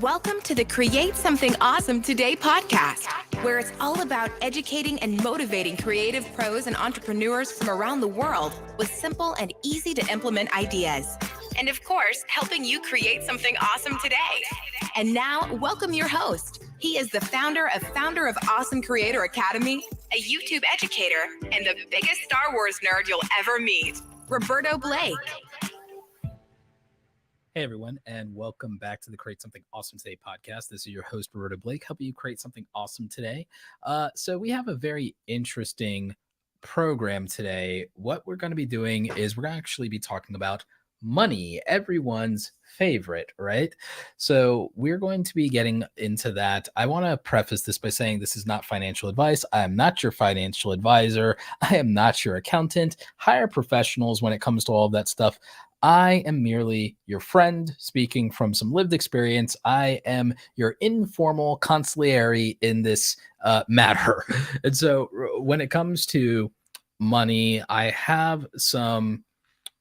Welcome to the Create Something Awesome Today podcast, where it's all about educating and motivating creative pros and entrepreneurs from around the world with simple and easy to implement ideas. And of course, helping you create something awesome today. And now, welcome your host. He is the founder of Awesome Creator Academy, a YouTube educator, and the biggest Star Wars nerd you'll ever meet, Roberto Blake. Hey everyone, and welcome back to the Create Something Awesome Today podcast. This is your host, Roberto Blake, helping you create something awesome today. So we have a very interesting program today. What we're going to be doing is we're going to actually be talking about money, everyone's favorite, right? So we're going to be getting into that. I want to preface this by saying this is not financial advice. I am not your financial advisor. I am not your accountant. Hire professionals when it comes to all of that stuff. I am merely your friend speaking from some lived experience. I am your informal consigliere in this matter. And so when it comes to money, I have some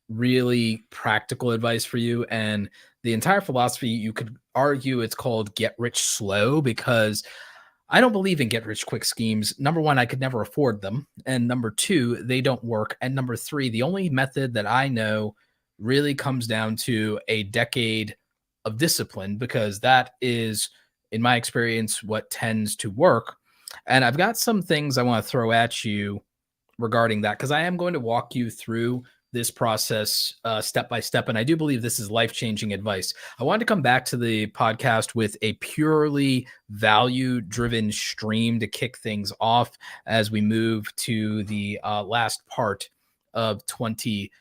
really practical advice for you. And the entire philosophy, you could argue it's called get rich slow, because I don't believe in get rich quick schemes. Number one, I could never afford them. And number two, they don't work. And number three, the only method that I know really comes down to a decade of discipline, because that is, in my experience, what tends to work. And I've got some things I want to throw at you regarding that, because I am going to walk you through this process step by step. And I do believe this is life-changing advice. I wanted to come back to the podcast with a purely value-driven stream to kick things off as we move to the last part of 2020.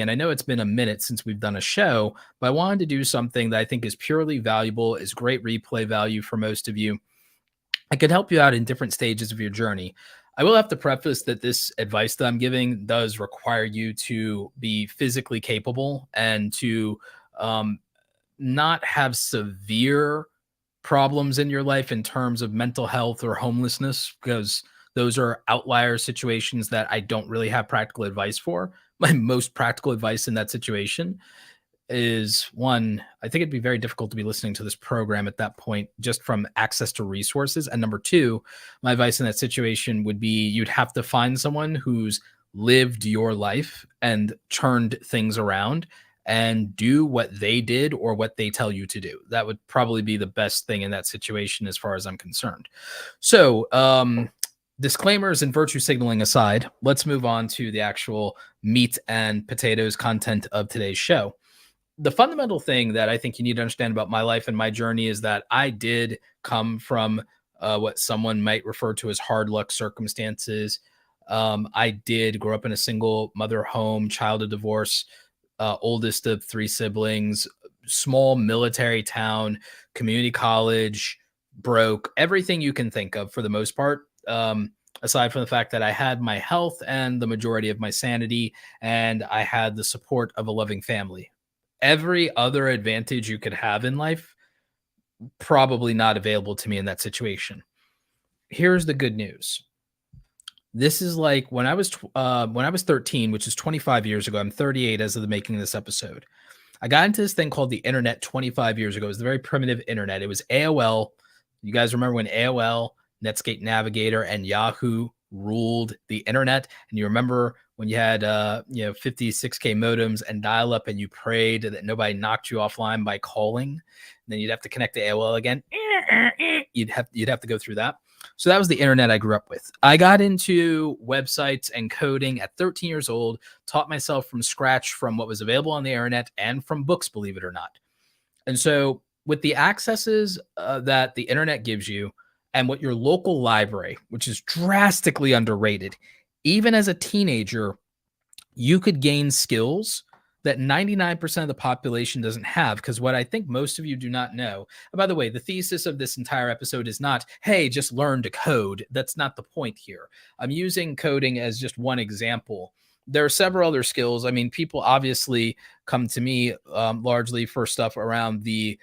And I know it's been a minute since we've done a show, but I wanted to do something that I think is purely valuable, is great replay value for most of you. I could help you out in different stages of your journey. I will have to preface that this advice that I'm giving does require you to be physically capable and to not have severe problems in your life in terms of mental health or homelessness, because those are outlier situations that I don't really have practical advice for. My most practical advice in that situation is, one, I think it'd be very difficult to be listening to this program at that point just from access to resources. And number two, my advice in that situation would be you'd have to find someone who's lived your life and turned things around and do what they did or what they tell you to do. That would probably be the best thing in that situation as far as I'm concerned. So, disclaimers and virtue signaling aside, let's move on to the actual meat and potatoes content of today's show. The fundamental thing that I think you need to understand about my life and my journey is that I did come from what someone might refer to as hard luck circumstances. I did grow up in a single mother home, child of divorce, oldest of three siblings, small military town, community college, broke, everything you can think of for the most part. Aside from the fact that I had my health and the majority of my sanity, and I had the support of a loving family. Every other advantage you could have in life, probably not available to me in that situation. Here's the good news. This is like when I was 13, which is 25 years ago. I'm 38 as of the making of this episode. I got into this thing called the internet 25 years ago. It was the very primitive internet. It was AOL. You guys remember when AOL, Netscape Navigator, and Yahoo ruled the internet? And you remember when you had 56K modems and dial-up, and you prayed that nobody knocked you offline by calling. And then you'd have to connect to AOL again. You'd have to go through that. So that was the internet I grew up with. I got into websites and coding at 13 years old, taught myself from scratch from what was available on the internet and from books, believe it or not. And so with the accesses that the internet gives you, and what your local library, which is drastically underrated, even as a teenager, you could gain skills that 99% of the population doesn't have. Because what I think most of you do not know, and by the way, the thesis of this entire episode is not, hey, just learn to code. That's not the point here. I'm using coding as just one example. There are several other skills. I mean, people obviously come to me largely for stuff around the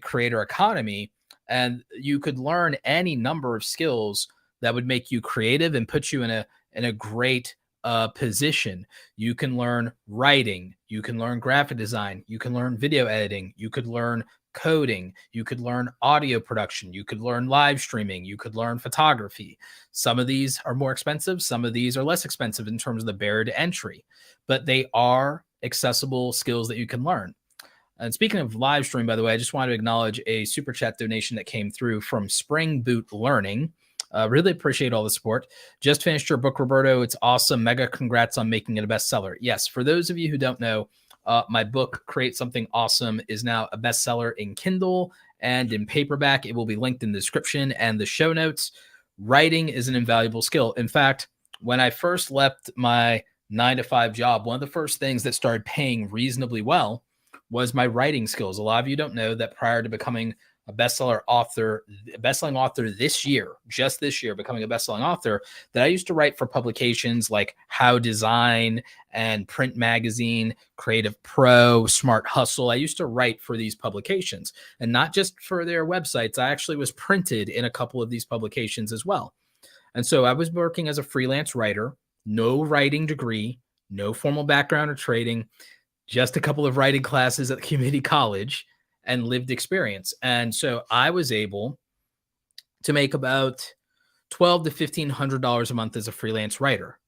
creator economy. And you could learn any number of skills that would make you creative and put you in a great position. You can learn writing, you can learn graphic design, you can learn video editing, you could learn coding, you could learn audio production, you could learn live streaming, you could learn photography. Some of these are more expensive, some of these are less expensive in terms of the barrier to entry, but they are accessible skills that you can learn. And speaking of live stream, by the way, I just want to acknowledge a super chat donation that came through from Spring Boot Learning. Really appreciate all the support. Just finished your book, Roberto. It's awesome. Mega congrats on making it a bestseller. Yes, for those of you who don't know, my book, Create Something Awesome, is now a bestseller in Kindle and in paperback. It will be linked in the description and the show notes. Writing is an invaluable skill. In fact, when I first left my 9-to-5 job, one of the first things that started paying reasonably well was my writing skills. A lot of you don't know that prior to becoming a best-selling author this year, just this year, becoming a best-selling author, that I used to write for publications like How Design and Print Magazine, Creative Pro, Smart Hustle. I used to write for these publications, and not just for their websites. I actually was printed in a couple of these publications as well. And so I was working as a freelance writer, no writing degree, no formal background or training, just a couple of writing classes at the community college and lived experience. And so I was able to make about $1,200 to $1,500 a month as a freelance writer.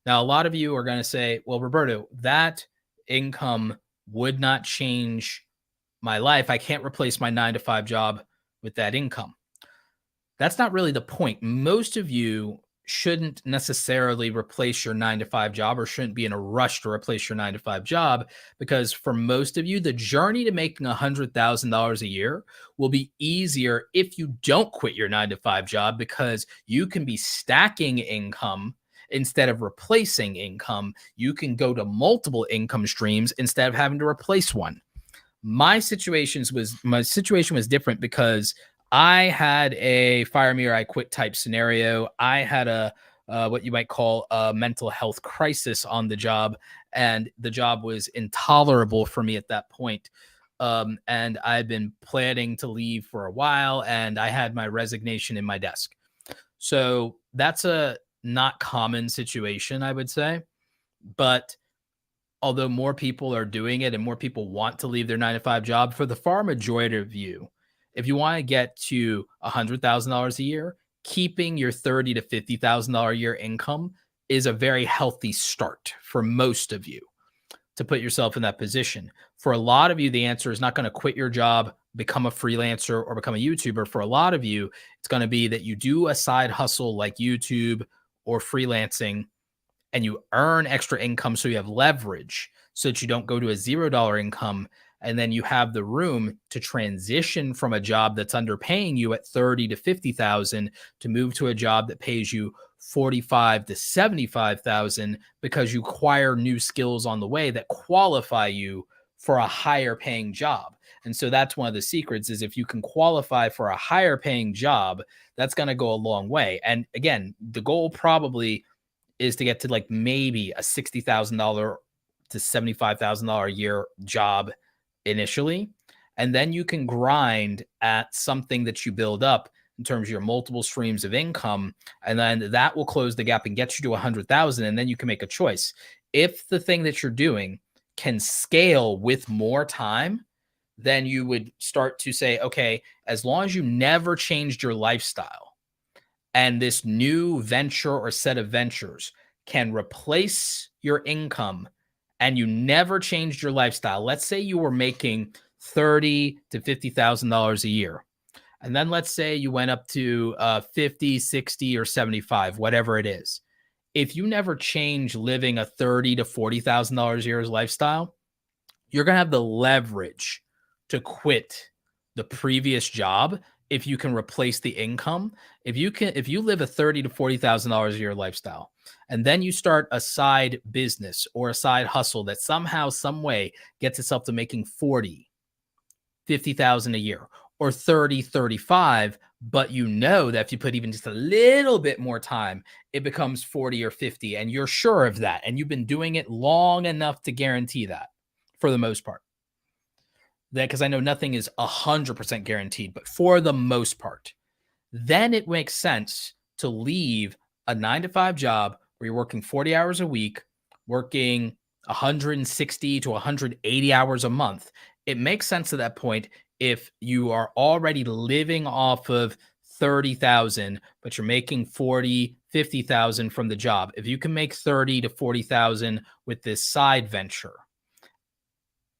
Now, a lot of you are going to say, well, Roberto, that income would not change my life. I can't replace my 9-to-5 job with that income. That's not really the point. Most of you shouldn't necessarily replace your 9-to-5 job or shouldn't be in a rush to replace your 9-to-5 job, because for most of you, the journey to making $100,000 a year will be easier if you don't quit your 9-to-5 job, because you can be stacking income instead of replacing income. You can go to multiple income streams instead of having to replace one. My situation was different because I had a fire me or I quit type scenario. I had a what you might call a mental health crisis on the job, and the job was intolerable for me at that point. And I've been planning to leave for a while, and I had my resignation in my desk. So that's a not common situation, I would say. But although more people are doing it and more people want to leave their 9-to-5 job, for the far majority of you, if you want to get to $100,000 a year, keeping your $30,000 to $50,000 a year income is a very healthy start for most of you to put yourself in that position. For a lot of you, the answer is not going to quit your job, become a freelancer, or become a YouTuber. For a lot of you, it's going to be that you do a side hustle like YouTube or freelancing, and you earn extra income so you have leverage so that you don't go to a $0 income. And then you have the room to transition from a job that's underpaying you at 30 to 50,000 to move to a job that pays you 45 to 75,000, because you acquire new skills on the way that qualify you for a higher paying job. And so that's one of the secrets, is if you can qualify for a higher paying job, that's going to go a long way. And again, the goal probably is to get to like maybe a $60,000 to $75,000 a year job initially, and then you can grind at something that you build up in terms of your multiple streams of income, and then that will close the gap and get you to 100,000, and then you can make a choice. If the thing that you're doing can scale with more time, then you would start to say, okay, as long as you never changed your lifestyle and this new venture or set of ventures can replace your income, and you never changed your lifestyle. Let's say you were making $30,000 to $50,000 a year. And then let's say you went up to 50, 60, or 75, whatever it is. If you never change living a $30,000 to $40,000 a year lifestyle, you're going to have the leverage to quit the previous job if you can replace the income. If you live a $30,000 to $40,000 a year lifestyle, and then you start a side business or a side hustle that somehow, some way gets itself to making 40, 50,000 a year, or 30, 35, but you know that if you put even just a little bit more time, it becomes 40 or 50, and you're sure of that, and you've been doing it long enough to guarantee that for the most part. That, because I know nothing is 100% guaranteed, but for the most part, then it makes sense to leave a 9-to-5 job, where you're working 40 hours a week, working 160 to 180 hours a month, it makes sense at that point if you are already living off of 30,000, but you're making 40, 50,000 from the job. If you can make 30 to 40,000 with this side venture,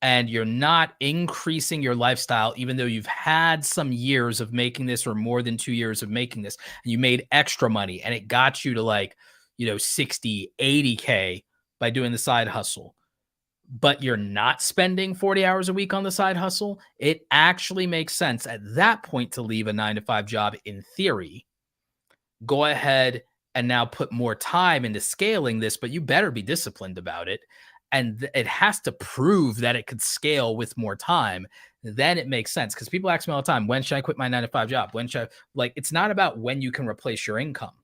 and you're not increasing your lifestyle, even though you've had some years of making this or more than 2 years of making this, and you made extra money and it got you to like, 60, 80K by doing the side hustle, but you're not spending 40 hours a week on the side hustle, it actually makes sense at that point to leave a 9 to 5 job in theory. Go ahead and now put more time into scaling this, but you better be disciplined about it. And it has to prove that it could scale with more time. Then it makes sense. Because people ask me all the time, when should I quit my 9 to 5 job? When should I, like, it's not about when you can replace your income.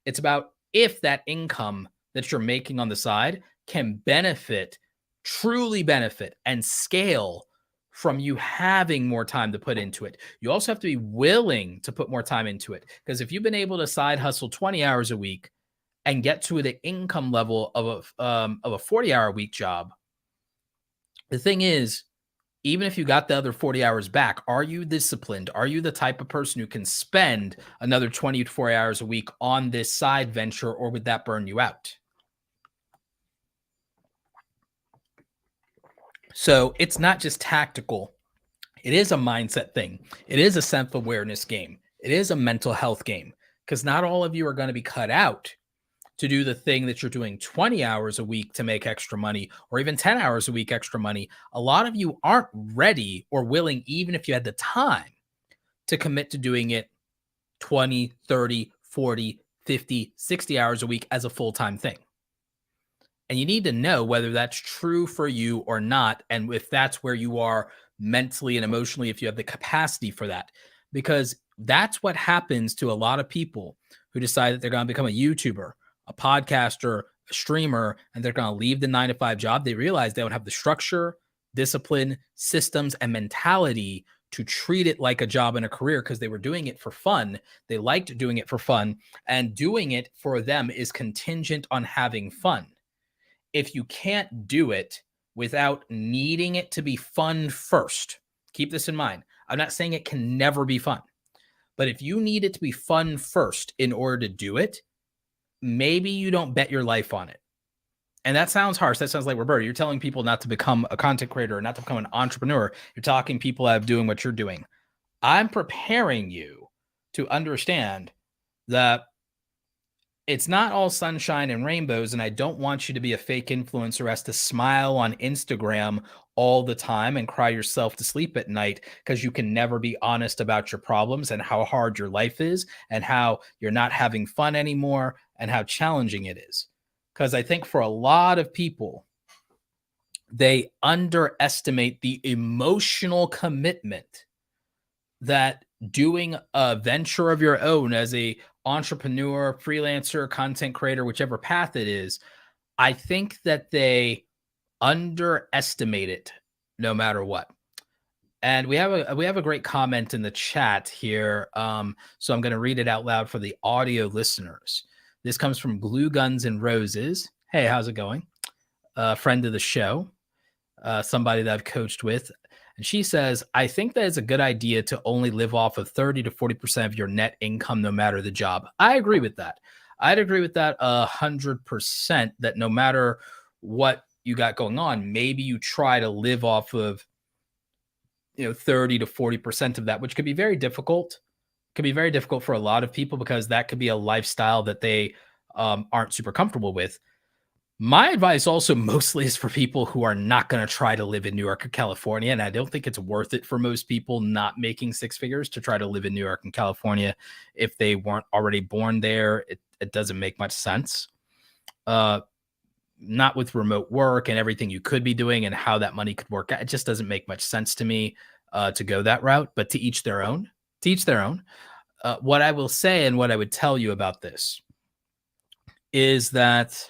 It's about if that income that you're making on the side can benefit, truly benefit, and scale from you having more time to put into it. You also have to be willing to put more time into it. Because if you've been able to side hustle 20 hours a week and get to the income level of a 40-hour week job, the thing is, even if you got the other 40 hours back, are you disciplined? Are you the type of person who can spend another 20 to 40 hours a week on this side venture, or would that burn you out? So it's not just tactical. It is a mindset thing. It is a self-awareness game. It is a mental health game, because not all of you are going to be cut out to do the thing that you're doing 20 hours a week to make extra money, or even 10 hours a week extra money. A lot of you aren't ready or willing, even if you had the time, to commit to doing it 20, 30, 40, 50, 60 hours a week as a full-time thing. And you need to know whether that's true for you or not, and if that's where you are mentally and emotionally, if you have the capacity for that. Because that's what happens to a lot of people who decide that they're going to become a YouTuber, a podcaster, a streamer, and they're going to leave the 9 to 5 job. They realize they don't have the structure, discipline, systems, and mentality to treat it like a job and a career, because they were doing it for fun. They liked doing it for fun, and doing it for them is contingent on having fun. If you can't do it without needing it to be fun first, keep this in mind. I'm not saying it can never be fun, but if you need it to be fun first in order to do it, maybe you don't bet your life on it. And that sounds harsh. That sounds like, Roberto, you're telling people not to become a content creator or not to become an entrepreneur. You're talking people out of doing what you're doing. I'm preparing you to understand that it's not all sunshine and rainbows, and I don't want you to be a fake influencer who has to smile on Instagram all the time and cry yourself to sleep at night because you can never be honest about your problems and how hard your life is and how you're not having fun anymore and how challenging it is. Because I think for a lot of people, they underestimate the emotional commitment that doing a venture of your own as a entrepreneur, freelancer, content creator, whichever path it is, I think that they underestimate it no matter what. And we have a great comment in the chat here. So I'm going to read it out loud for the audio listeners. This comes from Glue Guns and Roses. Hey, how's it going? Friend of the show, somebody that I've coached with. And she says, I think that it's a good idea to only live off of 30 to 40% of your net income, no matter the job. I agree with that. I'd agree with that 100%, that no matter what you got going on, maybe you try to live off of 30 to 40% of that, which could be very difficult. Could be very difficult for a lot of people because that could be a lifestyle that they aren't super comfortable with. My advice also mostly is for people who are not going to try to live in New York or California. And I don't think it's worth it for most people not making six figures to try to live in New York and California. If they weren't already born there, it doesn't make much sense. Not with remote work and everything you could be doing and how that money could work out. It just doesn't make much sense to me to go that route, but to each their own. To each their own. What I will say and what I would tell you about this is that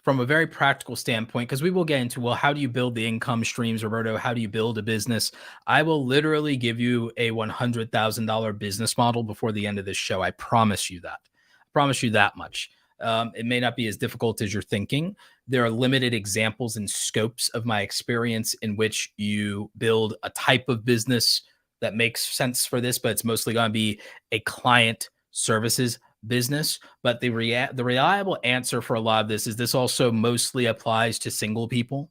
from a very practical standpoint, because we will get into, well, how do you build the income streams, Roberto? How do you build a business? I will literally give you a $100,000 business model before the end of this show. I promise you that. I promise you that much. It may not be as difficult as you're thinking. There are limited examples and scopes of my experience in which you build a type of business that makes sense for this, but it's mostly going to be a client services business. But the reliable answer for a lot of this is this also mostly applies to single people.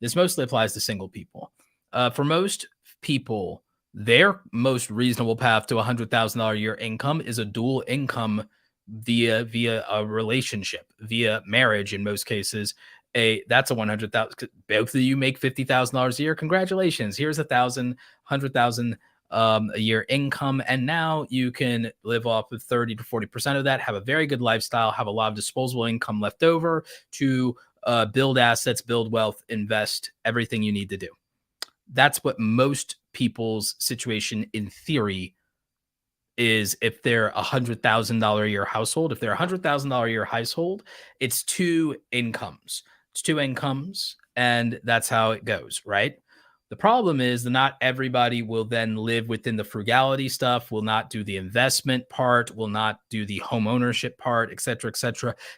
This mostly applies to single people. For most people, their most reasonable path to $100,000 a year income is a dual income via a relationship, via marriage in most cases. That's a 100,000. Both of you make $50,000 a year. Congratulations. Here's 100,000 a year income, and now you can live off of 30 to 40% of that, have a very good lifestyle, have a lot of disposable income left over to build assets, build wealth, invest, everything you need to do. That's what most people's situation in theory is. If they're $100,000 a year household, if they're $100,000 a year household, it's two incomes. It's two incomes, and that's how it goes, right? The problem is that not everybody will then live within the frugality stuff, will not do the investment part, will not do the home ownership part, et cetera,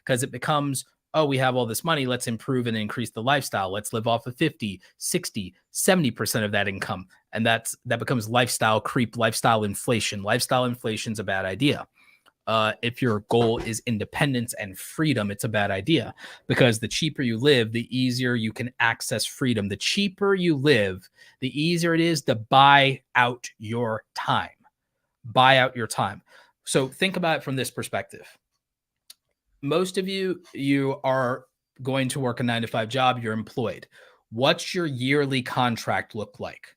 because it becomes, oh, we have all this money, let's improve and increase the lifestyle. Let's live off of 50, 60, 70% of that income. And that becomes lifestyle creep, lifestyle inflation. Lifestyle inflation is a bad idea. If your goal is independence and freedom, it's a bad idea, because the cheaper you live, the easier you can access freedom. The cheaper you live, the easier it is to buy out your time. Buy out your time. So think about it from this perspective. Most of you are going to work a 9-to-5 job. You're employed. What's your yearly contract look like?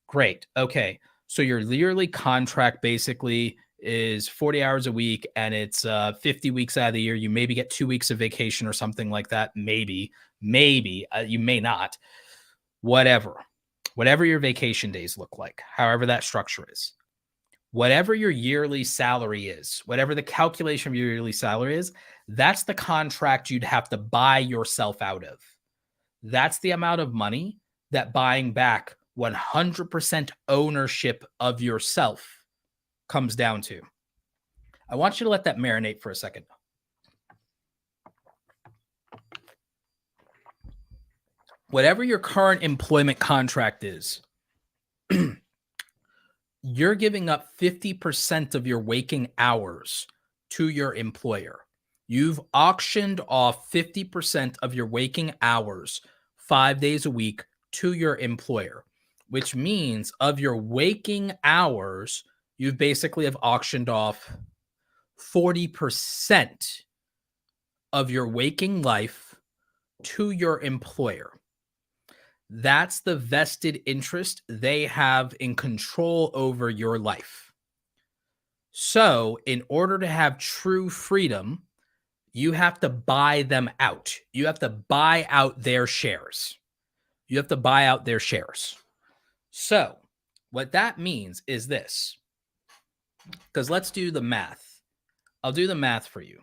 Great. Okay. So your yearly contract basically is 40 hours a week, and it's 50 weeks out of the year. You maybe get 2 weeks of vacation or something like that. Maybe you may not. Whatever your vacation days look like, however that structure is, whatever your yearly salary is, whatever the calculation of your yearly salary is, that's the contract you'd have to buy yourself out of. That's the amount of money that buying back 100% ownership of yourself comes down to. I want you to let that marinate for a second. Whatever your current employment contract is, you're giving up 50% of your waking hours to your employer. You've auctioned off 50% of your waking hours 5 days a week to your employer, which means of your waking hours, you basically have auctioned off 40% of your waking life to your employer. That's the vested interest they have in control over your life. So, in order to have true freedom, you have to buy them out. You have to buy out their shares. You have to buy out their shares. So, what that means is this, because let's do the math. I'll do the math for you.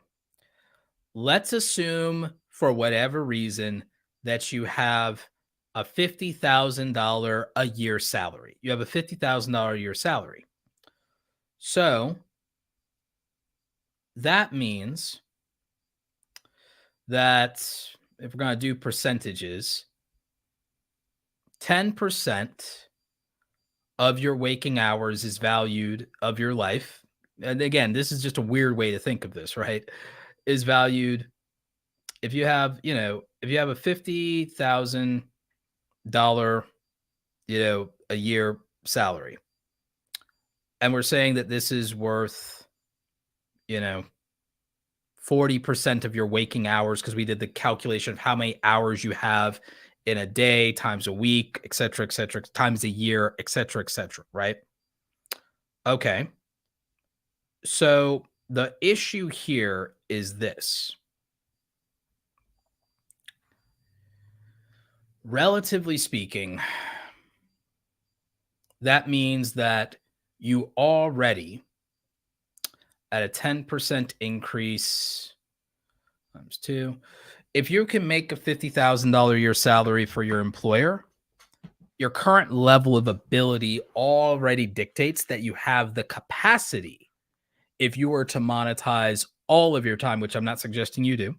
Let's assume, for whatever reason, that you have a $50,000 a year salary. You have a $50,000 a year salary. So that means that if we're going to do percentages, 10% of your waking hours is valued of your life. And again, this is just a weird way to think of this, right? Is valued. If you have, if you have a $50,000, a year salary, and we're saying that this is worth, 40% of your waking hours, because we did the calculation of how many hours you have in a day times a week, et cetera, times a year, et cetera, right? Okay. So the issue here is this. Relatively speaking, that means that you already, at a 10% increase times 2, if you can make a $50,000 a year salary for your employer, your current level of ability already dictates that you have the capacity, if you were to monetize all of your time, which I'm not suggesting you do,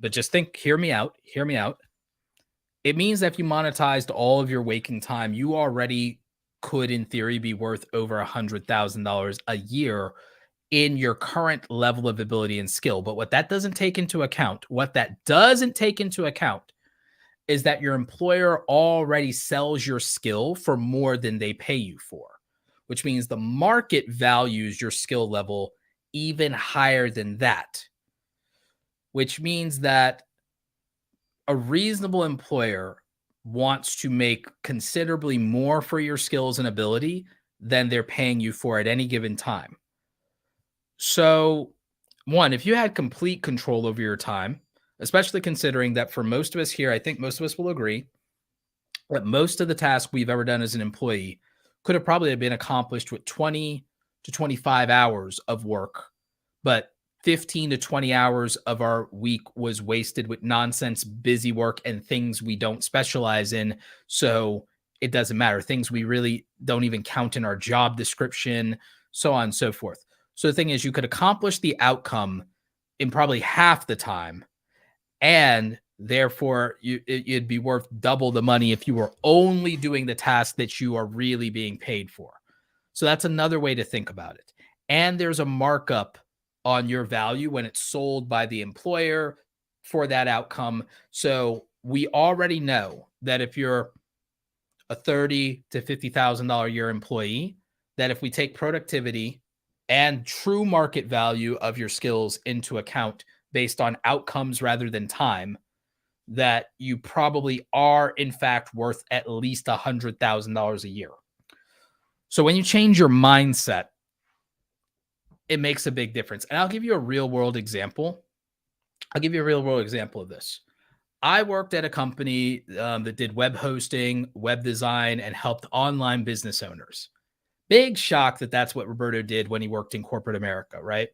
but just think, hear me out, hear me out. It means that if you monetized all of your waking time, you already could, in theory, be worth over $100,000 a year in your current level of ability and skill. But what that doesn't take into account, is that your employer already sells your skill for more than they pay you for, which means the market values your skill level even higher than that, which means that a reasonable employer wants to make considerably more for your skills and ability than they're paying you for at any given time. So, one, if you had complete control over your time, especially considering that for most of us here, I think most of us will agree that most of the tasks we've ever done as an employee could have probably been accomplished with 20 to 25 hours of work, but 15 to 20 hours of our week was wasted with nonsense, busy work and things we don't specialize in. So it doesn't matter. Things we really don't even count in our job description, so on and so forth. So the thing is, you could accomplish the outcome in probably half the time, and therefore it'd be worth double the money if you were only doing the task that you are really being paid for. So that's another way to think about it. And there's a markup on your value when it's sold by the employer for that outcome. So we already know that if you're a $30,000 to $50,000 a year employee, that if we take productivity and true market value of your skills into account based on outcomes rather than time, that you probably are in fact worth at least $100,000 a year. So when you change your mindset, it makes a big difference. And I'll give you a real world example. Of this. I worked at a company that did web hosting, web design, and helped online business owners. Big shock that that's what Roberto did when he worked in corporate America, right?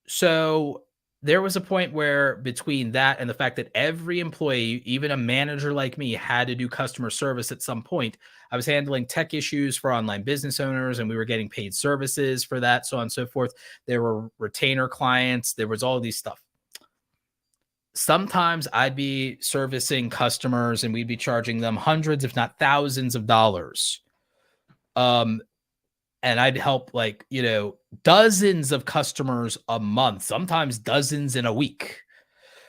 So there was a point where between that and the fact that every employee, even a manager like me, had to do customer service at some point, I was handling tech issues for online business owners and we were getting paid services for that, so on and so forth. There were retainer clients. There was all these stuff. Sometimes I'd be servicing customers and we'd be charging them hundreds, if not thousands of dollars. And I'd help dozens of customers a month, sometimes dozens in a week.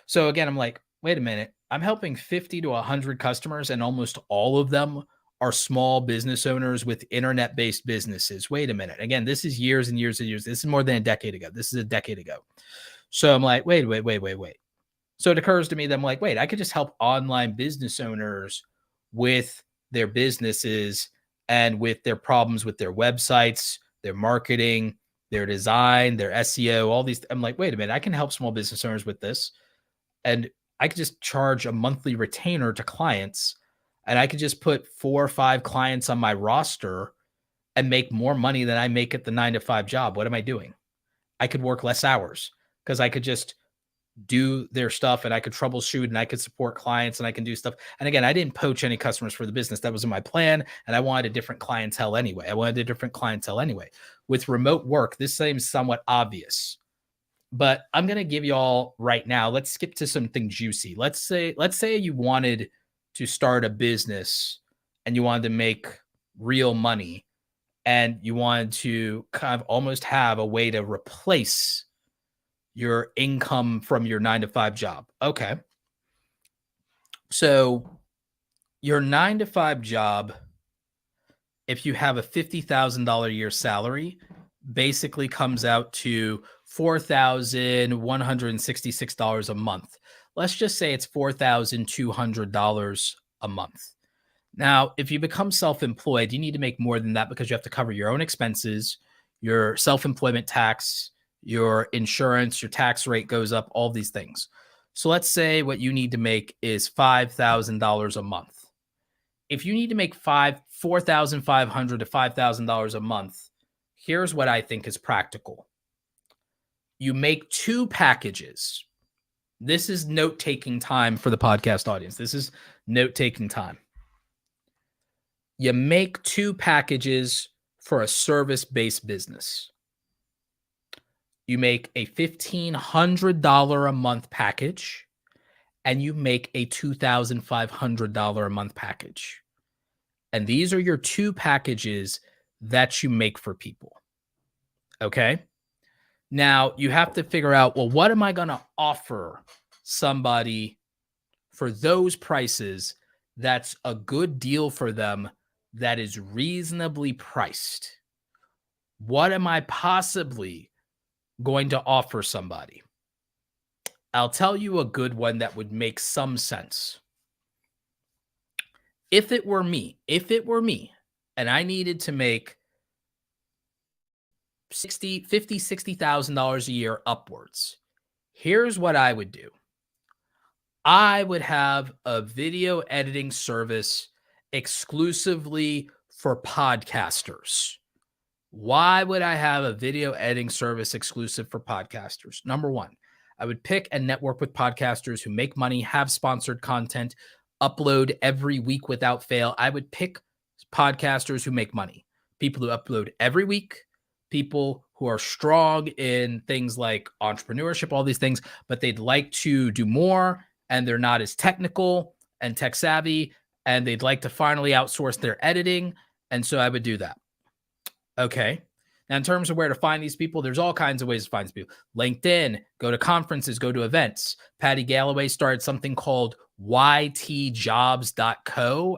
So again, I'm like, wait a minute, I'm helping 50 to 100 customers and almost all of them are small business owners with internet-based businesses. Wait a minute. Again, this is years and years and years. This is more than a decade ago. This is a decade ago. So I'm like, wait. So it occurs to me that I'm like, wait, I could just help online business owners with their businesses and with their problems with their websites, their marketing, their design, their SEO, all these. I'm like, wait a minute, I can help small business owners with this. And I could just charge a monthly retainer to clients and I could just put 4 or 5 clients on my roster and make more money than I make at the 9-to-5 job. What am I doing? I could work less hours because I could just do their stuff and I could troubleshoot and I could support clients and I can do stuff. And again, I didn't poach any customers for the business. That was in my plan. And I wanted a different clientele anyway. With remote work, this seems somewhat obvious, but I'm going to give you all right now. Let's skip to something juicy. Let's say you wanted to start a business and you wanted to make real money and you wanted to kind of almost have a way to replace your income from your 9-to-5 job. Okay. So your 9-to-5 job, if you have a $50,000 a year salary, basically comes out to $4,166 a month. Let's just say it's $4,200 a month. Now, if you become self-employed, you need to make more than that because you have to cover your own expenses, your self-employment tax, your insurance, your tax rate goes up, all these things. So let's say what you need to make is $5,000 a month. If you need to make $4,500 to $5,000 a month, here's what I think is practical. You make 2 packages. This is note-taking time for the podcast audience. This is note-taking time. You make 2 packages for a service-based business. you make a $1,500 a month package, and you make a $2,500 a month package. And these are your two packages that you make for people. Okay. Now you have to figure out, well, what am I going to offer somebody for those prices that's a good deal for them, that is reasonably priced? What am I possibly going to offer somebody? I'll tell you a good one that would make some sense. If it were me, and I needed to make $60,000 a year upwards, here's what I would do. I would have a video editing service exclusively for podcasters. Why would I have a video editing service exclusive for podcasters? Number one, I would pick and network with podcasters who make money, have sponsored content, upload every week without fail. I would pick podcasters who make money, people who upload every week, people who are strong in things like entrepreneurship, all these things, but they'd like to do more and they're not as technical and tech savvy, and they'd like to finally outsource their editing. And so I would do that. Okay. Now, in terms of where to find these people, there's all kinds of ways to find these people. LinkedIn, go to conferences, go to events. Patty Galloway started something called ytjobs.co,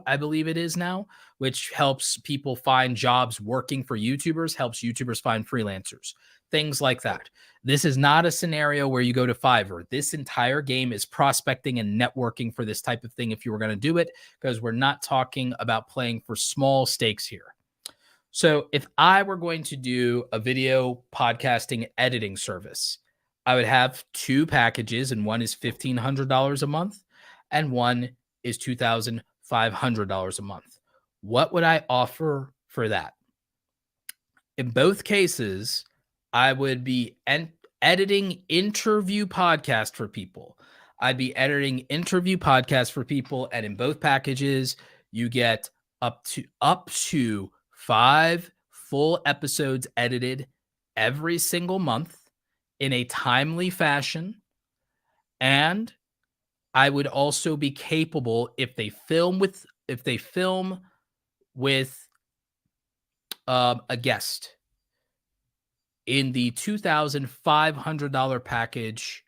I believe it is now, which helps people find jobs working for YouTubers, helps YouTubers find freelancers, things like that. This is not a scenario where you go to Fiverr. This entire game is prospecting and networking for this type of thing if you were going to do it, because we're not talking about playing for small stakes here. So if I were going to do a video podcasting editing service, I would have two packages, and one is $1,500 a month and one is $2,500 a month. What would I offer for that? In both cases, I would be editing interview podcast for people. I'd be editing interview podcasts for people, and in both packages, you get up to 5 full episodes edited every single month in a timely fashion. And I would also be capable, if they film with a guest, in the $2,500 package,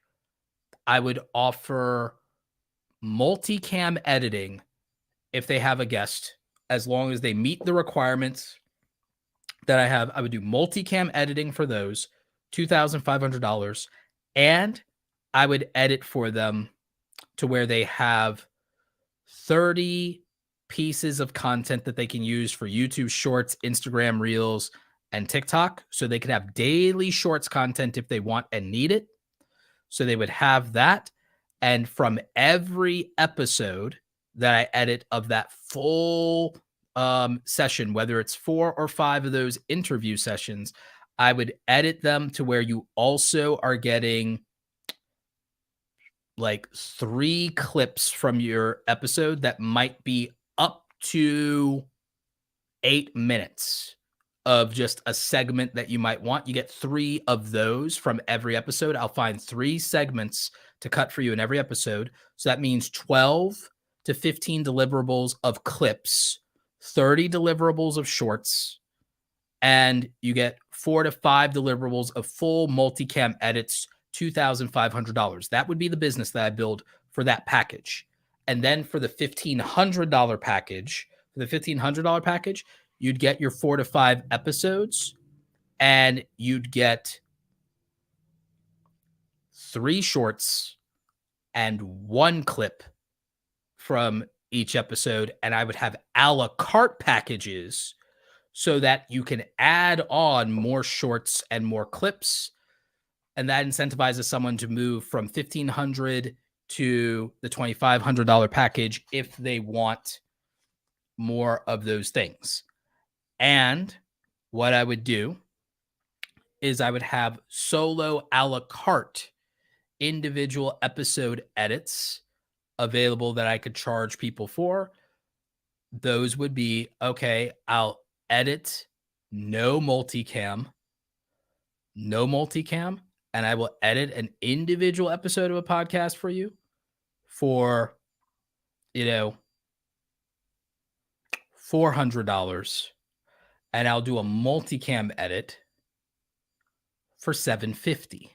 I would offer multicam editing if they have a guest, as long as they meet the requirements that I have. I would do multicam editing for those, $2,500, and I would edit for them to where they have 30 pieces of content that they can use for YouTube Shorts, Instagram Reels, and TikTok. So they could have daily Shorts content if they want and need it. So they would have that. And from every episode that I edit of that full session, whether it's 4 or 5 of those interview sessions, I would edit them to where you also are getting like 3 clips from your episode that might be up to 8 minutes of just a segment that you might want. You get 3 of those from every episode. I'll find 3 segments to cut for you in every episode. So that means 12 to 15 deliverables of clips, 30 deliverables of shorts, and you get 4 to 5 deliverables of full multicam edits, $2,500. That would be the business that I build for that package. And then for the $1,500 package, you'd get your 4 to 5 episodes, and you'd get 3 shorts and 1 clip from each episode. And I would have a la carte packages so that you can add on more shorts and more clips. And that incentivizes someone to move from $1,500 to the $2,500 package if they want more of those things. And what I would do is I would have solo a la carte individual episode edits available that I could charge people for. Those would be, okay, I'll edit no multicam, and I will edit an individual episode of a podcast for you for, $400, and I'll do a multicam edit for $750.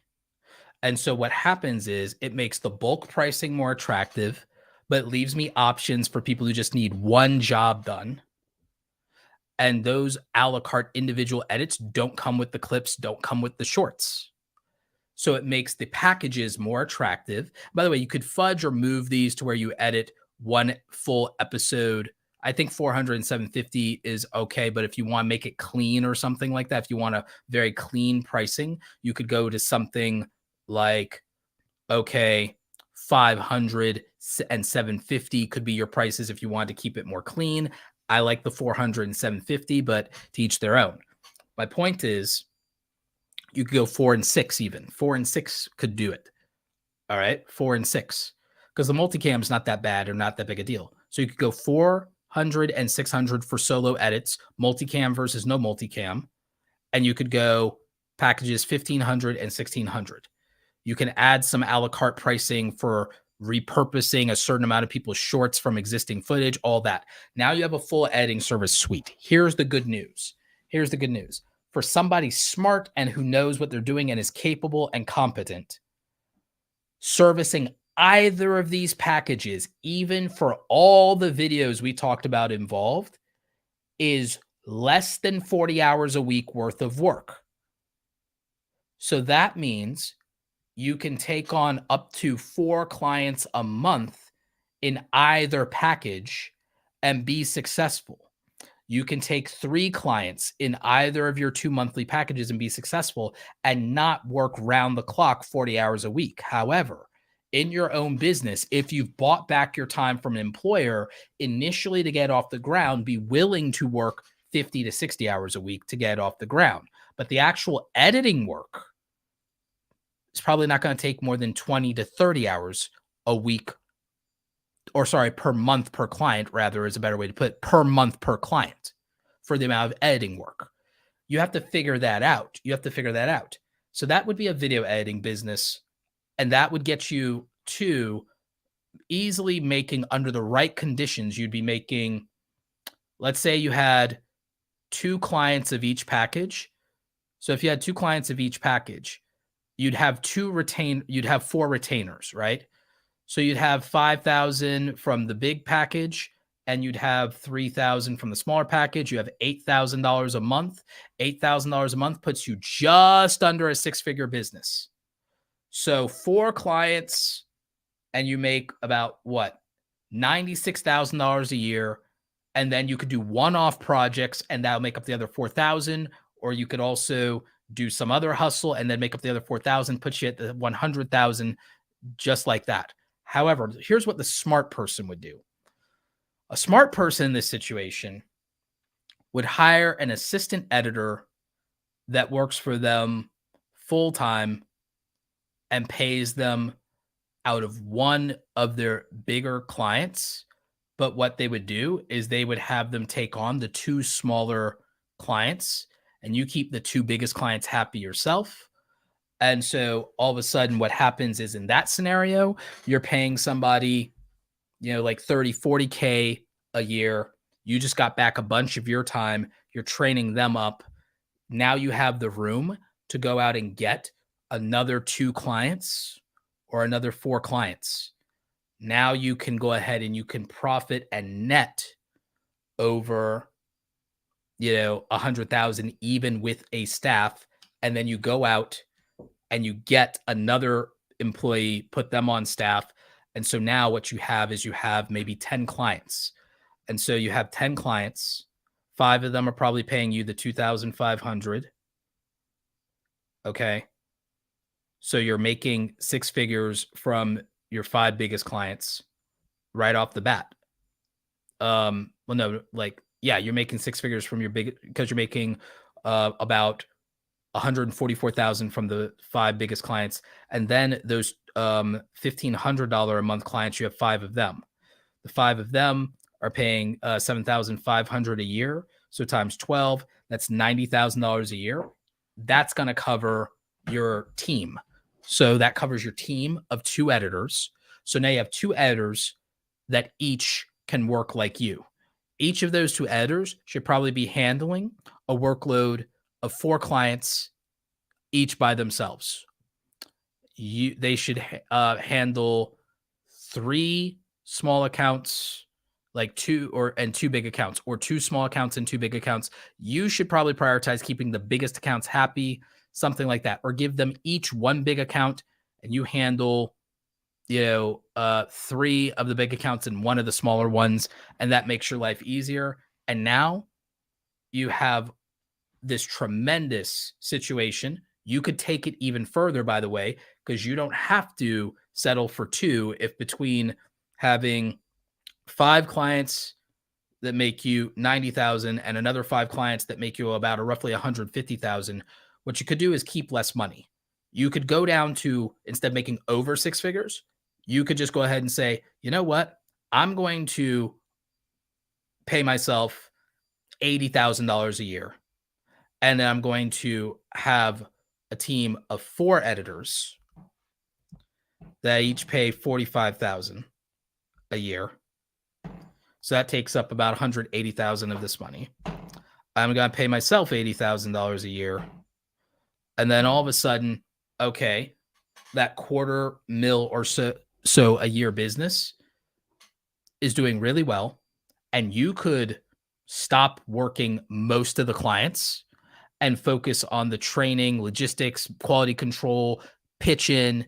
And so what happens is it makes the bulk pricing more attractive, but leaves me options for people who just need one job done. And those a la carte individual edits don't come with the clips, don't come with the shorts. So it makes the packages more attractive. By the way, you could fudge or move these to where you edit one full episode. I think 400 and 750 is okay, but if you want to make it clean or something like that, if you want a very clean pricing, you could go to something like, okay, 500 and 750 could be your prices if you want to keep it more clean. I like the 400 and 750, but to each their own. My point is, you could go 4 and 6 even. 4 and 6 could do it. All right, 4 and 6. Because the multicam is not that bad or not that big a deal. So you could go 400 and 600 for solo edits, multicam versus no multicam. And you could go packages 1500 and 1600. You can add some a la carte pricing for repurposing a certain amount of people's shorts from existing footage, all that. Now you have a full editing service suite. Here's the good news. For somebody smart and who knows what they're doing and is capable and competent, servicing either of these packages, even for all the videos we talked about involved, is less than 40 hours a week worth of work. So that means you can take on up to 4 clients a month in either package and be successful. You can take 3 clients in either of your 2 monthly packages and be successful and not work round the clock 40 hours a week. However, in your own business, if you've bought back your time from an employer initially to get off the ground, be willing to work 50 to 60 hours a week to get off the ground. But the actual editing work is probably not going to take more than 20 to 30 hours a week, or sorry, per month per client, rather, is a better way to put it, per month per client for the amount of editing work. You have to figure that out. So that would be a video editing business, and that would get you to easily making, under the right conditions, you'd be making, let's say you had 2 clients of each package. So if you had 2 clients of each package, you'd have 4 retainers, right? So you'd have 5,000 from the big package and you'd have 3,000 from the smaller package. You have $8,000 a month. $8,000 a month puts you just under a 6-figure business. So 4 clients and you make about $96,000 a year. And then you could do one-off projects and that'll make up the other 4,000. Or you could also do some other hustle and then make up the other 4,000, put you at the 100,000, just like that. However, here's what the smart person would do. A smart person in this situation would hire an assistant editor that works for them full-time and pays them out of one of their bigger clients. But what they would do is they would have them take on the 2 smaller clients, and you keep the 2 biggest clients happy yourself. And so all of a sudden what happens is, in that scenario, you're paying somebody, like 30, 40K a year. You just got back a bunch of your time. You're training them up. Now you have the room to go out and get another 2 clients or another 4 clients. Now you can go ahead and you can profit and net over, 100,000 even with a staff. And then you go out and you get another employee, put them on staff. And so now what you have is you have maybe 10 clients. And so you have 10 clients. 5 of them are probably paying you the 2,500. Okay. So you're making 6 figures from your 5 biggest clients right off the bat. You're making 6 figures from your because you're making about 144,000 from the 5 biggest clients. And then those $1,500 a month clients, you have 5 of them. The 5 of them are paying $7,500 a year. So times 12, that's $90,000 a year. That's going to cover your team. So that covers your team of 2 editors. So now you have 2 editors that each can work like you. Each of those 2 editors should probably be handling a workload of 4 clients each by themselves. They should handle 3 small accounts, like 2 big accounts, or 2 small accounts and 2 big accounts. You should probably prioritize keeping the biggest accounts happy, something like that, or give them each 1 big account and you handle 3 of the big accounts and 1 of the smaller ones, and that makes your life easier. And now you have this tremendous situation. You could take it even further, by the way, because you don't have to settle for 2 if between having 5 clients that make you 90,000 and another 5 clients that make you about roughly 150,000, what you could do is keep less money. You could go down to, instead of making over 6 figures, you could just go ahead and say, you know what? I'm going to pay myself $80,000 a year. And then I'm going to have a team of 4 editors that each pay $45,000 a year. So that takes up about $180,000 of this money. I'm going to pay myself $80,000 a year. And then all of a sudden, okay, that $250,000 or so a year business is doing really well. And you could stop working most of the clients and focus on the training, logistics, quality control, pitch in,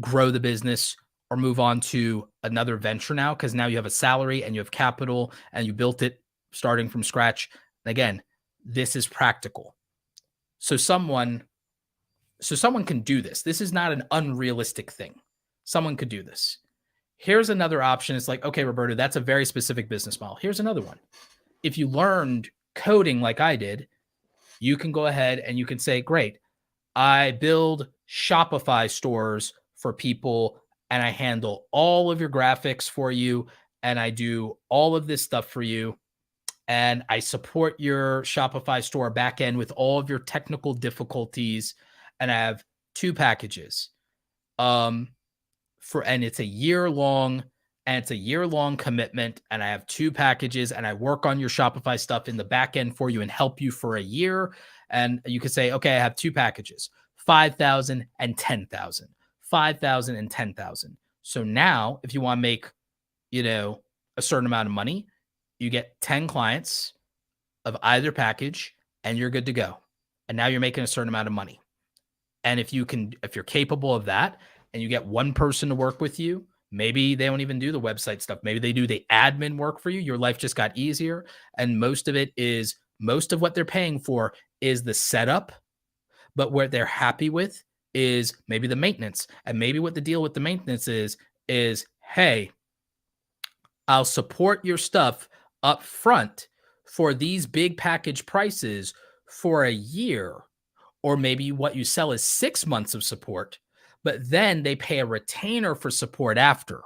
grow the business, or move on to another venture now, because now you have a salary and you have capital and you built it starting from scratch. And again, this is practical. So someone can do this. This is not an unrealistic thing. Someone could do this. Here's another option. It's like, okay, Roberto, that's a very specific business model. Here's another one. If you learned coding like I did, you can go ahead and you can say, great, I build Shopify stores for people and I handle all of your graphics for you and I do all of this stuff for you. And I support your Shopify store backend with all of your technical difficulties. And I have 2 packages. And it's a year long commitment. And I have 2 packages and I work on your Shopify stuff in the back end for you and help you for a year. And you could say, okay, I have 2 packages, 5,000 and 10,000, 5,000 and 10,000. So now if you want to make, a certain amount of money, you get 10 clients of either package and you're good to go. And now you're making a certain amount of money. And if you're capable of that and you get 1 person to work with you, maybe they don't even do the website stuff. Maybe they do the admin work for you. Your life just got easier. And most of what they're paying for is the setup, but what they're happy with is maybe the maintenance. And maybe what the deal with the maintenance is, hey, I'll support your stuff up front for these big package prices for a year. Or maybe what you sell is 6 months of support, but then they pay a retainer for support after.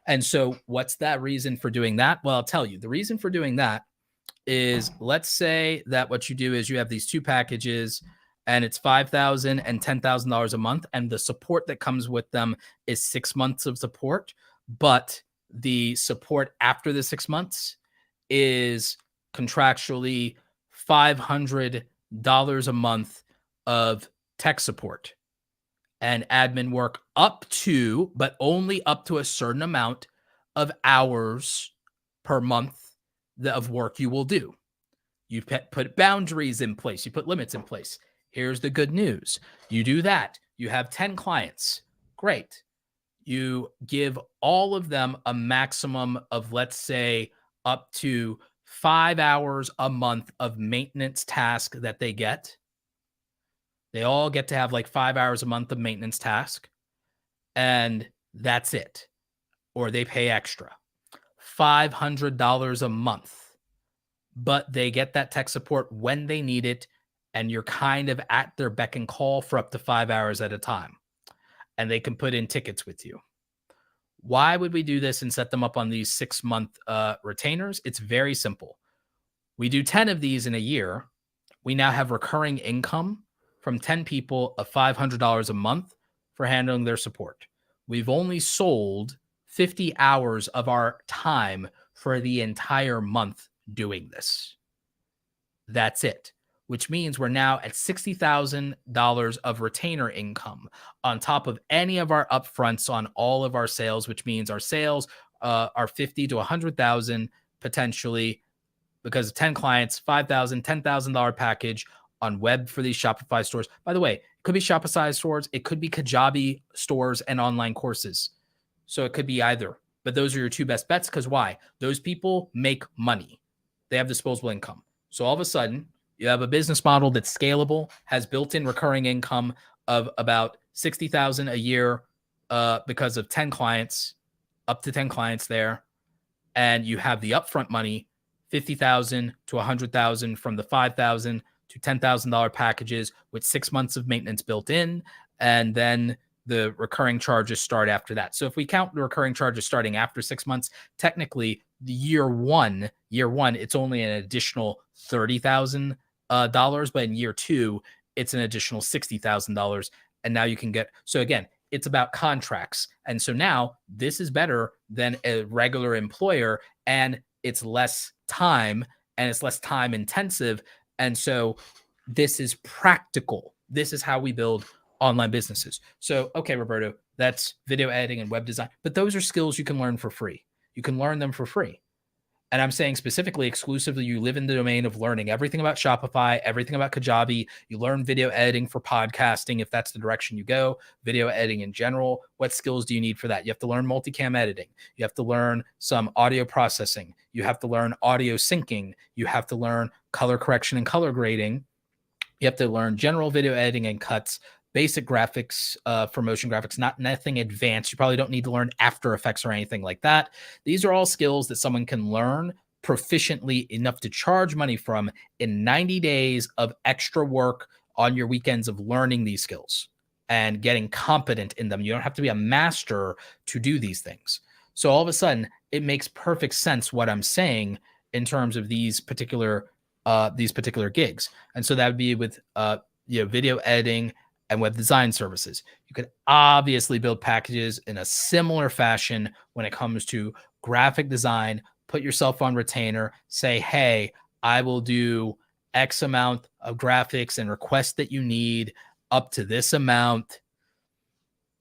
And so what's that reason for doing that? Well, I'll tell you. The reason for doing that is, let's say that what you do is you have these 2 packages and it's $5,000 and $10,000 a month. And the support that comes with them is 6 months of support. But the support after the 6 months is contractually $500 a month of tech support and admin work but only up to a certain amount of hours per month of work you will do. You put boundaries in place. You put limits in place. Here's the good news. You do that. You have 10 clients. Great. You give all of them a maximum of, let's say, up to 5 hours a month of maintenance task that they get. They all get to have like 5 hours a month of maintenance task, and that's it. Or they pay extra. $500 a month. But they get that tech support when they need it, and you're kind of at their beck and call for up to 5 hours at a time. And they can put in tickets with you. Why would we do this and set them up on these 6-month retainers? It's very simple. We do 10 of these in a year. We now have recurring income from 10 people of $500 a month for handling their support. We've only sold 50 hours of our time for the entire month doing this. That's it, which means we're now at $60,000 of retainer income on top of any of our upfronts on all of our sales, which means our sales are 50 to 100,000 potentially because of 10 clients, $5,000, $10,000 package on web for these Shopify stores. By the way, it could be Shopify stores, it could be Kajabi stores and online courses. So it could be either, but those are your two best bets. Because why? Those people make money. They have disposable income. So all of a sudden, you have a business model that's scalable, has built-in recurring income of about $60,000 a year because of 10 clients, up to 10 clients there. And you have the upfront money, $50,000 to $100,000 from the $5,000 to $10,000 packages with 6 months of maintenance built in. And then the recurring charges start after that. So if we count the recurring charges starting after 6 months, technically the year one, it's only an additional $30,000, but in year two, it's an additional $60,000. And now you can get, so again, it's about contracts. And so now this is better than a regular employer, and it's less time and it's less time intensive. And so this is practical. This is how we build online businesses. So, okay, Roberto, that's video editing and web design, but those are skills you can learn for free. You can learn them for free. And I'm saying specifically, exclusively, you live in the domain of learning everything about Shopify, everything about Kajabi. You learn video editing for podcasting, if that's the direction you go, video editing in general. What skills do you need for that? You have to learn multicam editing. You have to learn some audio processing. You have to learn audio syncing. You have to learn color correction and color grading. You have to learn general video editing and cuts, basic graphics for motion graphics, nothing advanced. You probably don't need to learn After Effects or anything like that. These are all skills that someone can learn proficiently enough to charge money from in 90 days of extra work on your weekends of learning these skills and getting competent in them. You don't have to be a master to do these things. So all of a sudden, it makes perfect sense what I'm saying in terms of these particular gigs. And so that would be with video editing and web design services. You could obviously build packages in a similar fashion when it comes to graphic design. Put yourself on retainer, say, hey, I will do X amount of graphics and request that you need up to this amount.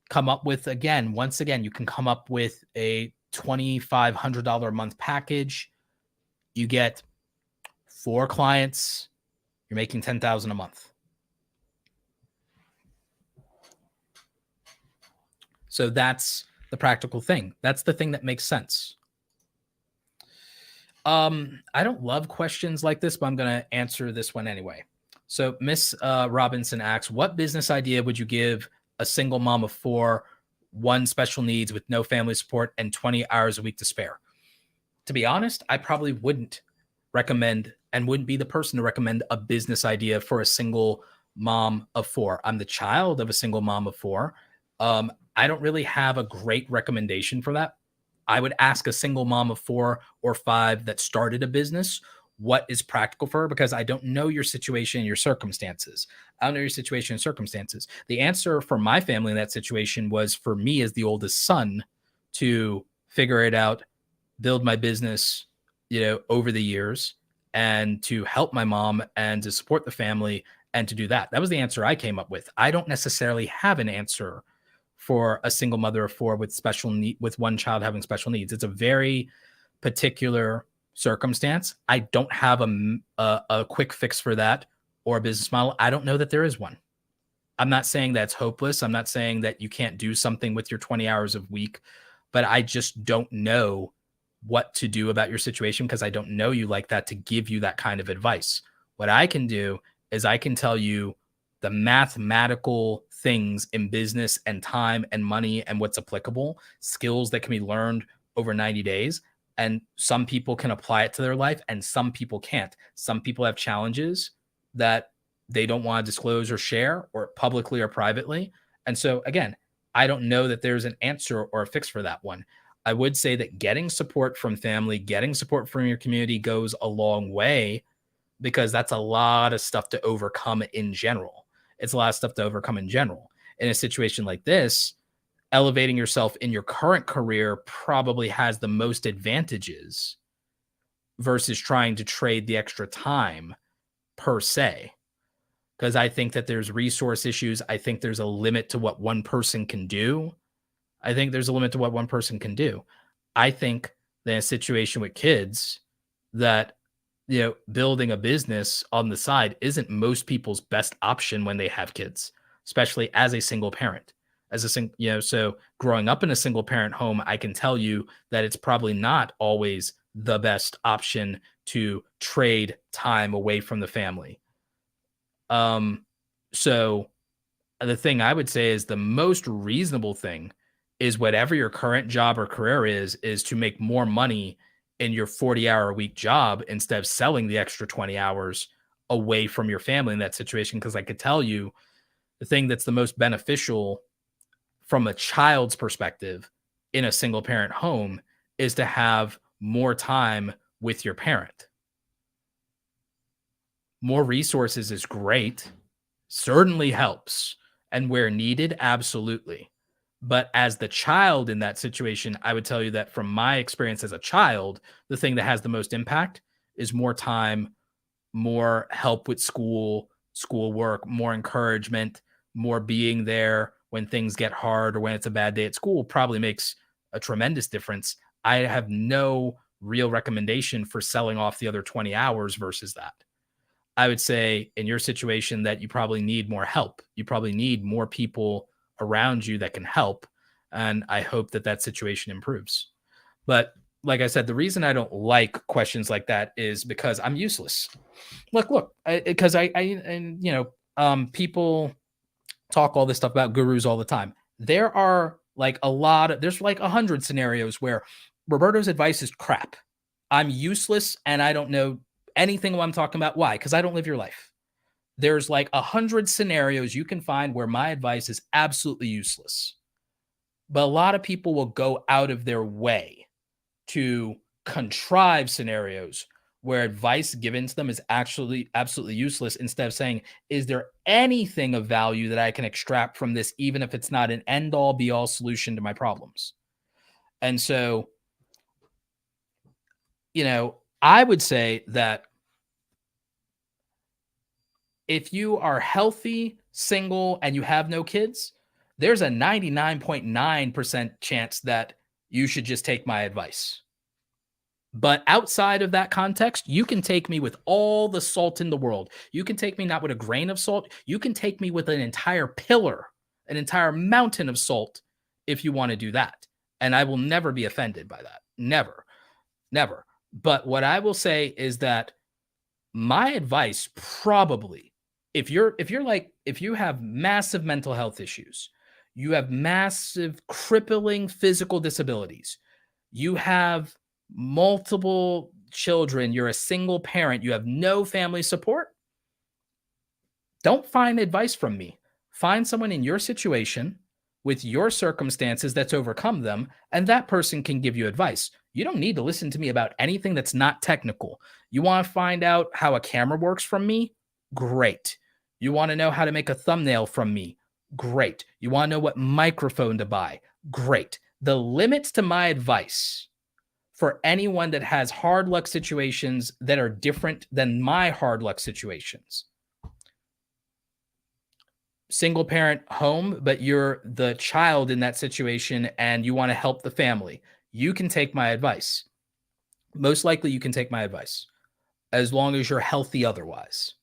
Come up with, once again, you can come up with a $2,500 a month package. You get 4 clients, you're making $10,000 a month. So that's the practical thing. That's the thing that makes sense. I don't love questions like this, but I'm going to answer this one anyway. So Miss Robinson asks, what business idea would you give a single mom of 4, 1 special needs with no family support and 20 hours a week to spare? To be honest, I probably wouldn't recommend and wouldn't be the person to recommend a business idea for a single mom of 4. I'm the child of a single mom of 4. I don't really have a great recommendation for that. I would ask a single mom of 4 or 5 that started a business what is practical for her, because I don't know your situation and your circumstances. I don't know your situation and circumstances. The answer for my family in that situation was for me as the oldest son to figure it out, build my business, over the years, and to help my mom and to support the family and to do that. That was the answer I came up with. I don't necessarily have an answer for a single mother of 4 with special need, with 1 child having special needs. It's a very particular circumstance. I don't have a quick fix for that or a business model. I don't know that there is one. I'm not saying that's hopeless. I'm not saying that you can't do something with your 20 hours a week, but I just don't know what to do about your situation because I don't know you like that to give you that kind of advice. What I can do is I can tell you the mathematical things in business and time and money and what's applicable, skills that can be learned over 90 days. And some people can apply it to their life and some people can't. Some people have challenges that they don't want to disclose or share, or publicly or privately. And so again, I don't know that there's an answer or a fix for that one. I would say that getting support from family, getting support from your community goes a long way, because that's a lot of stuff to overcome in general. It's a lot of stuff to overcome in general. in a situation like this, elevating yourself in your current career probably has the most advantages versus trying to trade the extra time per se. Because I think that there's resource issues. I think there's a limit to what one person can do. I think there's a limit to what one person can do. I think that in a situation with kids, that building a business on the side isn't most people's best option when they have kids, especially as a single parent. So growing up in a single parent home, I can tell you that it's probably not always the best option to trade time away from the family. So the thing I would say is the most reasonable thing is whatever your current job or career is to make more money in your 40-hour a week job instead of selling the extra 20 hours away from your family in that situation. Because I could tell you the thing that's the most beneficial from a child's perspective in a single parent home is to have more time with your parent. More resources is great, certainly helps, and where needed, absolutely. But as the child in that situation, I would tell you that from my experience as a child, the thing that has the most impact is more time, more help with schoolwork, more encouragement, more being there when things get hard or when it's a bad day at school probably makes a tremendous difference. I have no real recommendation for selling off the other 20 hours versus that. I would say in your situation that you probably need more help. You probably need more people around you that can help. And I hope that that situation improves. But like I said, the reason I don't like questions like that is because I'm useless. Look, because people talk all this stuff about gurus all the time. There are like there's like 100 scenarios where Roberto's advice is crap. I'm useless and I don't know anything what I'm talking about. Why? Because I don't live your life. There's like 100 scenarios you can find where my advice is absolutely useless. But a lot of people will go out of their way to contrive scenarios where advice given to them is actually absolutely useless instead of saying, is there anything of value that I can extract from this, even if it's not an end all be all solution to my problems? And so, I would say that if you are healthy, single, and you have no kids, there's a 99.9% chance that you should just take my advice. But outside of that context, you can take me with all the salt in the world. You can take me not with a grain of salt. You can take me with an entire pillar, an entire mountain of salt if you want to do that. And I will never be offended by that. Never, never. But what I will say is that my advice probably, if you have massive mental health issues, you have massive crippling physical disabilities, you have multiple children, you're a single parent, you have no family support, don't find advice from me. Find someone in your situation with your circumstances that's overcome them, and that person can give you advice. You don't need to listen to me about anything that's not technical. You want to find out how a camera works from me? Great. You want to know how to make a thumbnail from me? Great. You want to know what microphone to buy? Great. The limits to my advice for anyone that has hard luck situations that are different than my hard luck situations. Single parent home, but you're the child in that situation and you want to help the family. You can take my advice. Most likely you can take my advice as long as you're healthy otherwise.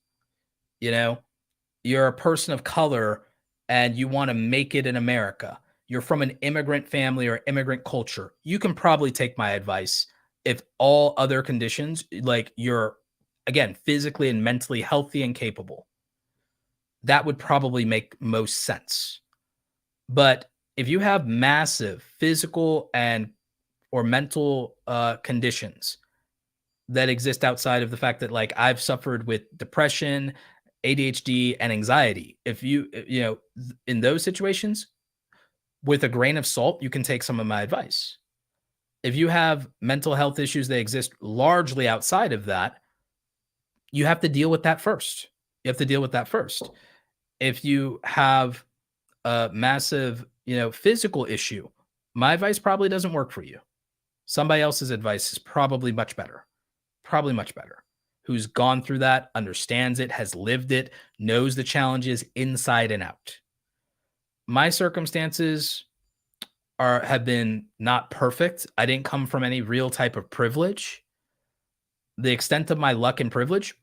You're a person of color and you want to make it in America. You're from an immigrant family or immigrant culture. You can probably take my advice if all other conditions, like you're, again, physically and mentally healthy and capable. That would probably make most sense. But if you have massive physical and or mental conditions that exist outside of the fact that like I've suffered with depression, ADHD, and anxiety, if in those situations, with a grain of salt, you can take some of my advice. If you have mental health issues that exist largely outside of that, you have to deal with that first. If you have a massive, physical issue, my advice probably doesn't work for you. Somebody else's advice is probably much better. Probably much better. Who's gone through that, understands it, has lived it, knows the challenges inside and out. My circumstances have been not perfect. I didn't come from any real type of privilege. The extent of my luck and privilege,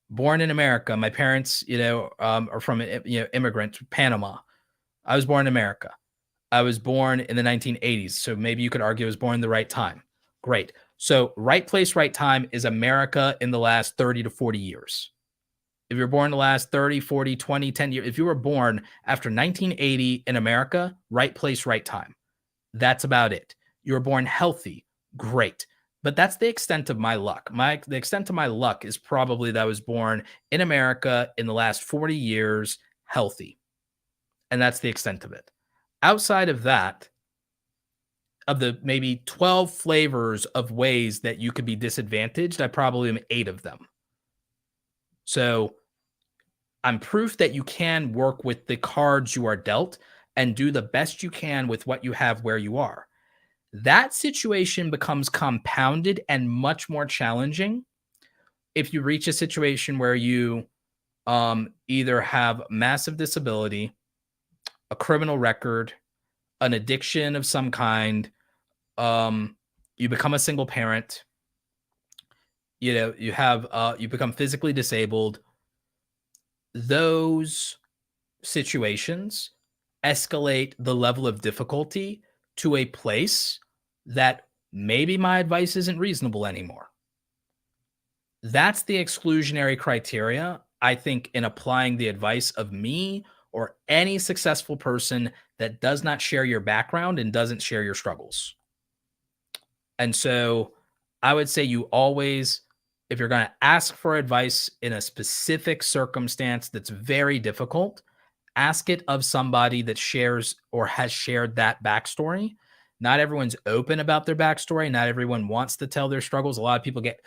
born in America. My parents, are from immigrant Panama. I was born in America. I was born in the 1980s. So maybe you could argue I was born in the right time. Great. So right place, right time is America in the last 30 to 40 years. If you're born in the last 30, 40, 20, 10 years, if you were born after 1980 in America, right place, right time. That's about it. You were born healthy. Great. But that's the extent of my luck. The extent of my luck is probably that I was born in America in the last 40 years healthy. And that's the extent of it. Outside of that, of the maybe 12 flavors of ways that you could be disadvantaged, I probably am 8 of them. So I'm proof that you can work with the cards you are dealt and do the best you can with what you have where you are. That situation becomes compounded and much more challenging if you reach a situation where you either have massive disability, a criminal record, an addiction of some kind, you become a single parent, you become physically disabled. Those situations escalate the level of difficulty to a place that maybe my advice isn't reasonable anymore. That's the exclusionary criteria, I think, in applying the advice of me or any successful person that does not share your background and doesn't share your struggles. And so I would say you always, if you're going to ask for advice in a specific circumstance that's very difficult, ask it of somebody that shares or has shared that backstory. Not everyone's open about their backstory. Not everyone wants to tell their struggles. A lot of people get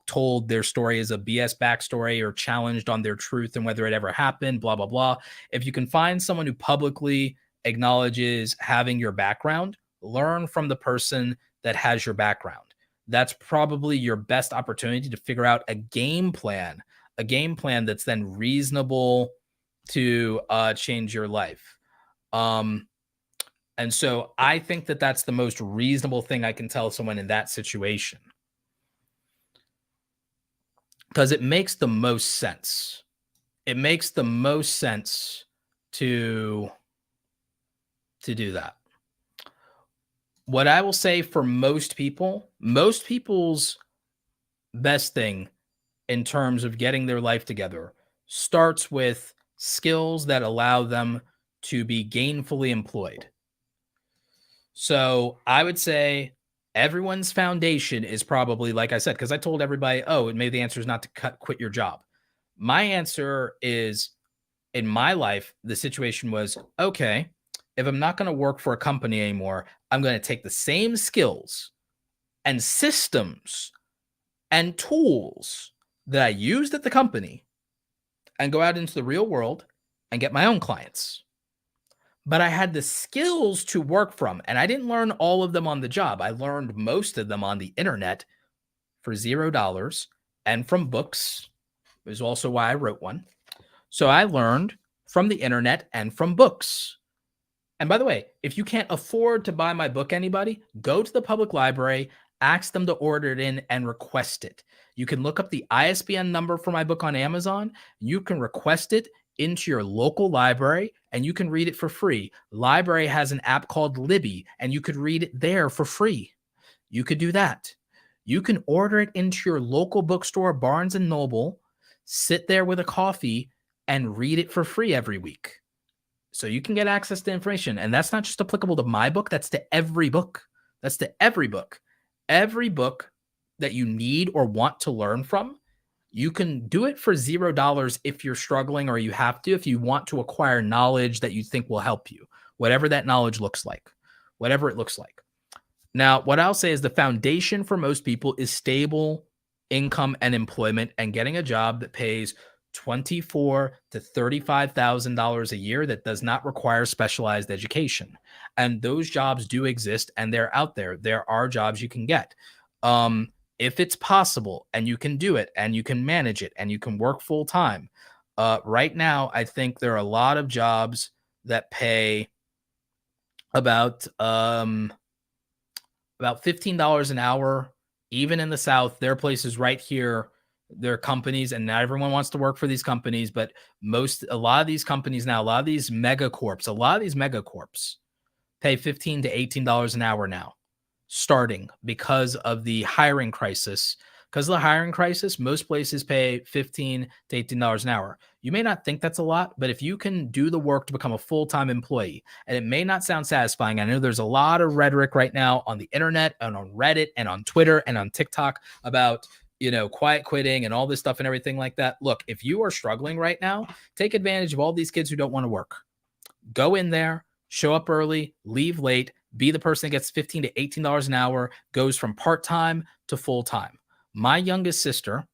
told their story is a BS backstory or challenged on their truth and whether it ever happened, blah, blah, blah. If you can find someone who publicly acknowledges having your background, learn from the person that has your background. That's probably your best opportunity to figure out a game plan that's then reasonable to change your life. And so I think that that's the most reasonable thing I can tell someone in that situation, because it makes the most sense. It makes the most sense to do that. What I will say for most people's best thing in terms of getting their life together starts with skills that allow them to be gainfully employed. So I would say everyone's foundation is probably, like I said, because I told everybody, maybe the answer is not to quit your job. My answer is, in my life, the situation was, okay, if I'm not going to work for a company anymore, I'm going to take the same skills and systems and tools that I used at the company and go out into the real world and get my own clients. But I had the skills to work from, and I didn't learn all of them on the job. I learned most of them on the internet for $0 and from books. It was also why I wrote one. So I learned from the internet and from books. And by the way, if you can't afford to buy my book, anybody, go to the public library, ask them to order it in and request it. You can look up the ISBN number for my book on Amazon. You can request it into your local library and you can read it for free. Library has an app called Libby and you could read it there for free. You could do that. You can order it into your local bookstore, Barnes and Noble, sit there with a coffee and read it for free every week. So you can get access to information. And that's not just applicable to my book. That's to every book. That's to every book. Every book that you need or want to learn from, you can do it for $0 if you're struggling or you have to, if you want to acquire knowledge that you think will help you, whatever that knowledge looks like, whatever it looks like. Now, what I'll say is the foundation for most people is stable income and employment and getting a job that pays $24,000 to $35,000 a year that does not require specialized education. And those jobs do exist and they're out there. There are jobs you can get. If it's possible and you can do it and you can manage it and you can work full time. Right now, I think there are a lot of jobs that pay about about $15 an hour, even in the South. There are places right here. There are companies, and not everyone wants to work for these companies, but a lot of these companies now, a lot of these megacorps pay $15 to $18 an hour now, starting because of the hiring crisis. Because of the hiring crisis, most places pay $15 to $18 an hour. You may not think that's a lot, but if you can do the work to become a full-time employee, and it may not sound satisfying. I know there's a lot of rhetoric right now on the internet and on Reddit and on Twitter and on TikTok about, quiet quitting and all this stuff and everything like that. Look, if you are struggling right now, take advantage of all these kids who don't want to work. Go in there, show up early, leave late, be the person that gets $15 to $18 an hour, goes from part-time to full-time. My youngest sister,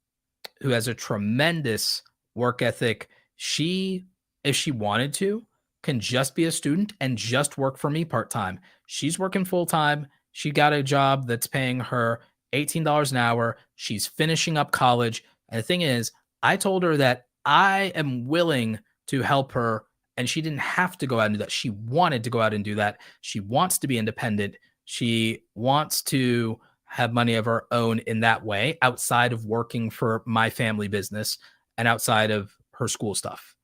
who has a tremendous work ethic, if she wanted to, can just be a student and just work for me part-time. She's working full-time. She got a job that's paying her $18 an hour. She's finishing up college. And the thing is, I told her that I am willing to help her, and she didn't have to go out and do that. She wanted to go out and do that. She wants to be independent. She wants to have money of her own in that way, outside of working for my family business and outside of her school stuff.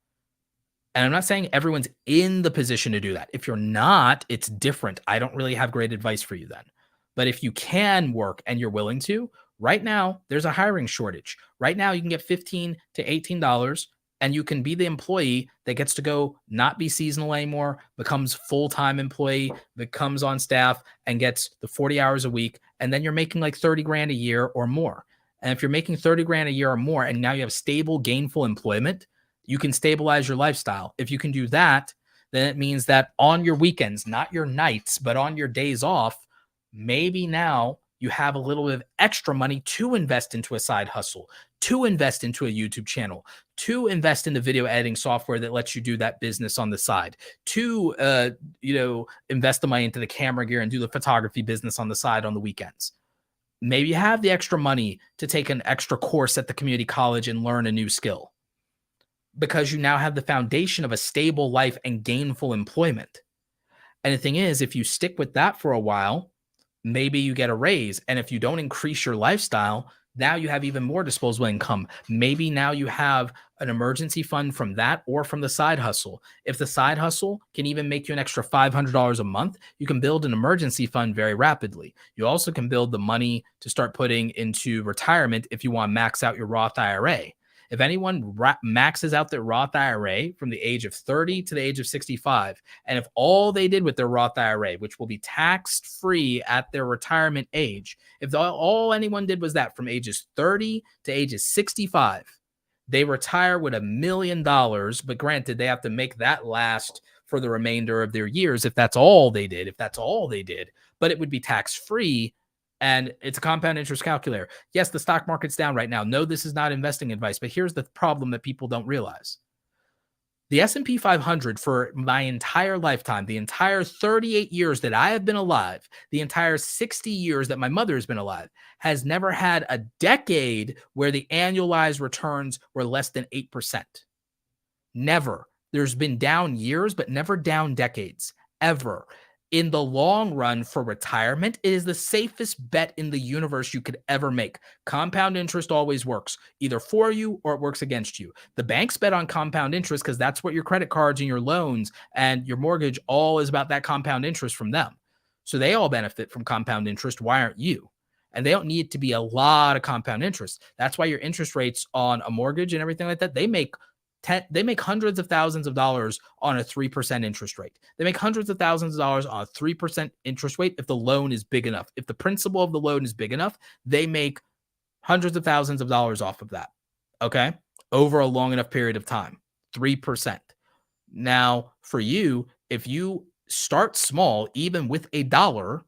And I'm not saying everyone's in the position to do that. If you're not, it's different. I don't really have great advice for you then. But if you can work and you're willing to, right now, there's a hiring shortage. Right now, you can get $15 to $18 and you can be the employee that gets to go not be seasonal anymore, becomes full-time employee, becomes on staff and gets the 40 hours a week. And then you're making like 30 grand a year or more. And if you're making 30 grand a year or more, and now you have stable, gainful employment, you can stabilize your lifestyle. If you can do that, then it means that on your weekends, not your nights, but on your days off, maybe now you have a little bit of extra money to invest into a side hustle, to invest into a YouTube channel, to invest in the video editing software that lets you do that business on the side, to invest the money into the camera gear and do the photography business on the side on the weekends. Maybe you have the extra money to take an extra course at the community college and learn a new skill, because you now have the foundation of a stable life and gainful employment. And the thing is, if you stick with that for a while, maybe you get a raise. And if you don't increase your lifestyle, now you have even more disposable income. Maybe now you have an emergency fund from that or from the side hustle. If the side hustle can even make you an extra $500 a month, you can build an emergency fund very rapidly. You also can build the money to start putting into retirement if you want to max out your Roth IRA. If anyone maxes out their Roth IRA from the age of 30 to the age of 65, and if all they did with their Roth IRA, which will be taxed free at their retirement age, if all anyone did was that from ages 30 to ages 65, they retire with $1 million. But granted, they have to make that last for the remainder of their years if that's all they did, but it would be tax free. And it's a compound interest calculator. Yes, the stock market's down right now. No, this is not investing advice, but here's the problem that people don't realize. The S&P 500 for my entire lifetime, the entire 38 years that I have been alive, the entire 60 years that my mother has been alive, has never had a decade where the annualized returns were less than 8%. Never. There's been down years, but never down decades, ever. In the long run for retirement, it is the safest bet in the universe you could ever make. Compound interest always works, either for you or it works against you. The banks bet on compound interest because that's what your credit cards and your loans and your mortgage all is about, that compound interest from them. So they all benefit from compound interest. Why aren't you? And they don't need to be a lot of compound interest. That's why your interest rates on a mortgage and everything like that, they make hundreds of thousands of dollars on a 3% interest rate. They make hundreds of thousands of dollars on a 3% interest rate if the loan is big enough. If the principal of the loan is big enough, they make hundreds of thousands of dollars off of that, okay? Over a long enough period of time, 3%. Now, for you, if you start small, even with $1,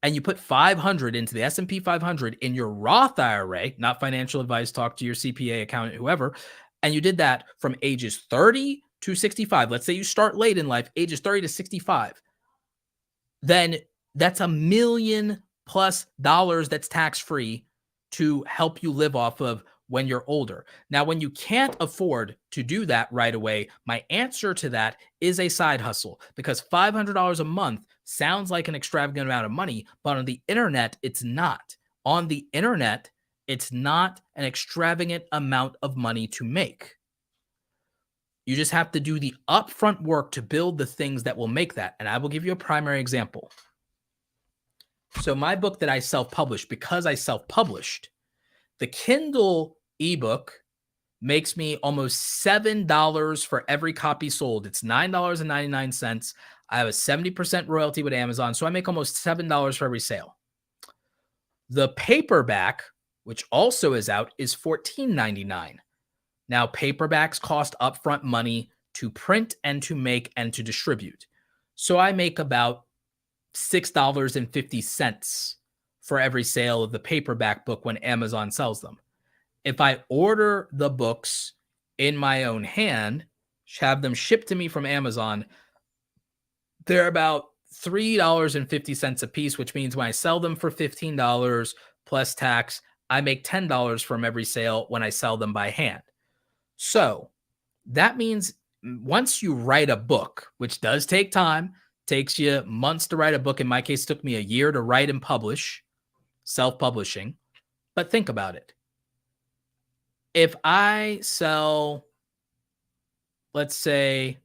and you put 500 into the S&P 500 in your Roth IRA, not financial advice, talk to your CPA, accountant, whoever, and you did that from ages 30 to 65, let's say you start late in life, ages 30 to 65, then that's $1 million+ that's tax-free to help you live off of when you're older. Now, when you can't afford to do that right away, my answer to that is a side hustle, because $500 a month sounds like an extravagant amount of money, but on the internet, it's not. On the internet, it's not an extravagant amount of money to make. You just have to do the upfront work to build the things that will make that. And I will give you a primary example. So my book that I self-published, because I self-published, the Kindle ebook makes me almost $7 for every copy sold. It's $9.99. I have a 70% royalty with Amazon, so I make almost $7 for every sale. The paperback, which also is out, is $14.99. Now, paperbacks cost upfront money to print and to make and to distribute. So I make about $6.50 for every sale of the paperback book when Amazon sells them. If I order the books in my own hand, have them shipped to me from Amazon, they're about $3.50 a piece, which means when I sell them for $15 plus tax, I make $10 from every sale when I sell them by hand. So that means once you write a book, which does take time, takes you months to write a book. In my case, it took me a year to write and publish, self-publishing. But think about it. If I sell, let's say,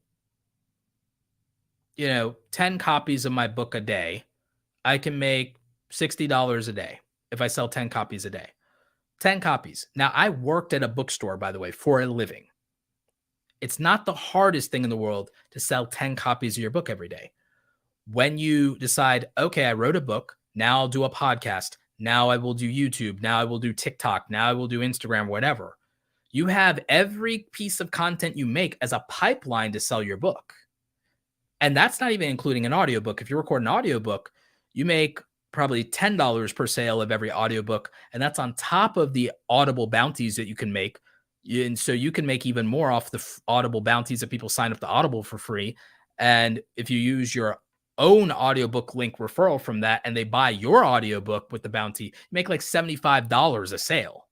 10 copies of my book a day, I can make $60 a day if I sell 10 copies a day. 10 copies. Now, I worked at a bookstore, by the way, for a living. It's not the hardest thing in the world to sell 10 copies of your book every day. When you decide, okay, I wrote a book, now I'll do a podcast, now I will do YouTube, now I will do TikTok, now I will do Instagram, whatever. You have every piece of content you make as a pipeline to sell your book. And that's not even including an audiobook. If you record an audiobook, you make probably $10 per sale of every audiobook. And that's on top of the Audible bounties that you can make. And so you can make even more off the Audible bounties that people sign up to Audible for free. And if you use your own audiobook link referral from that and they buy your audiobook with the bounty, you make like $75 a sale.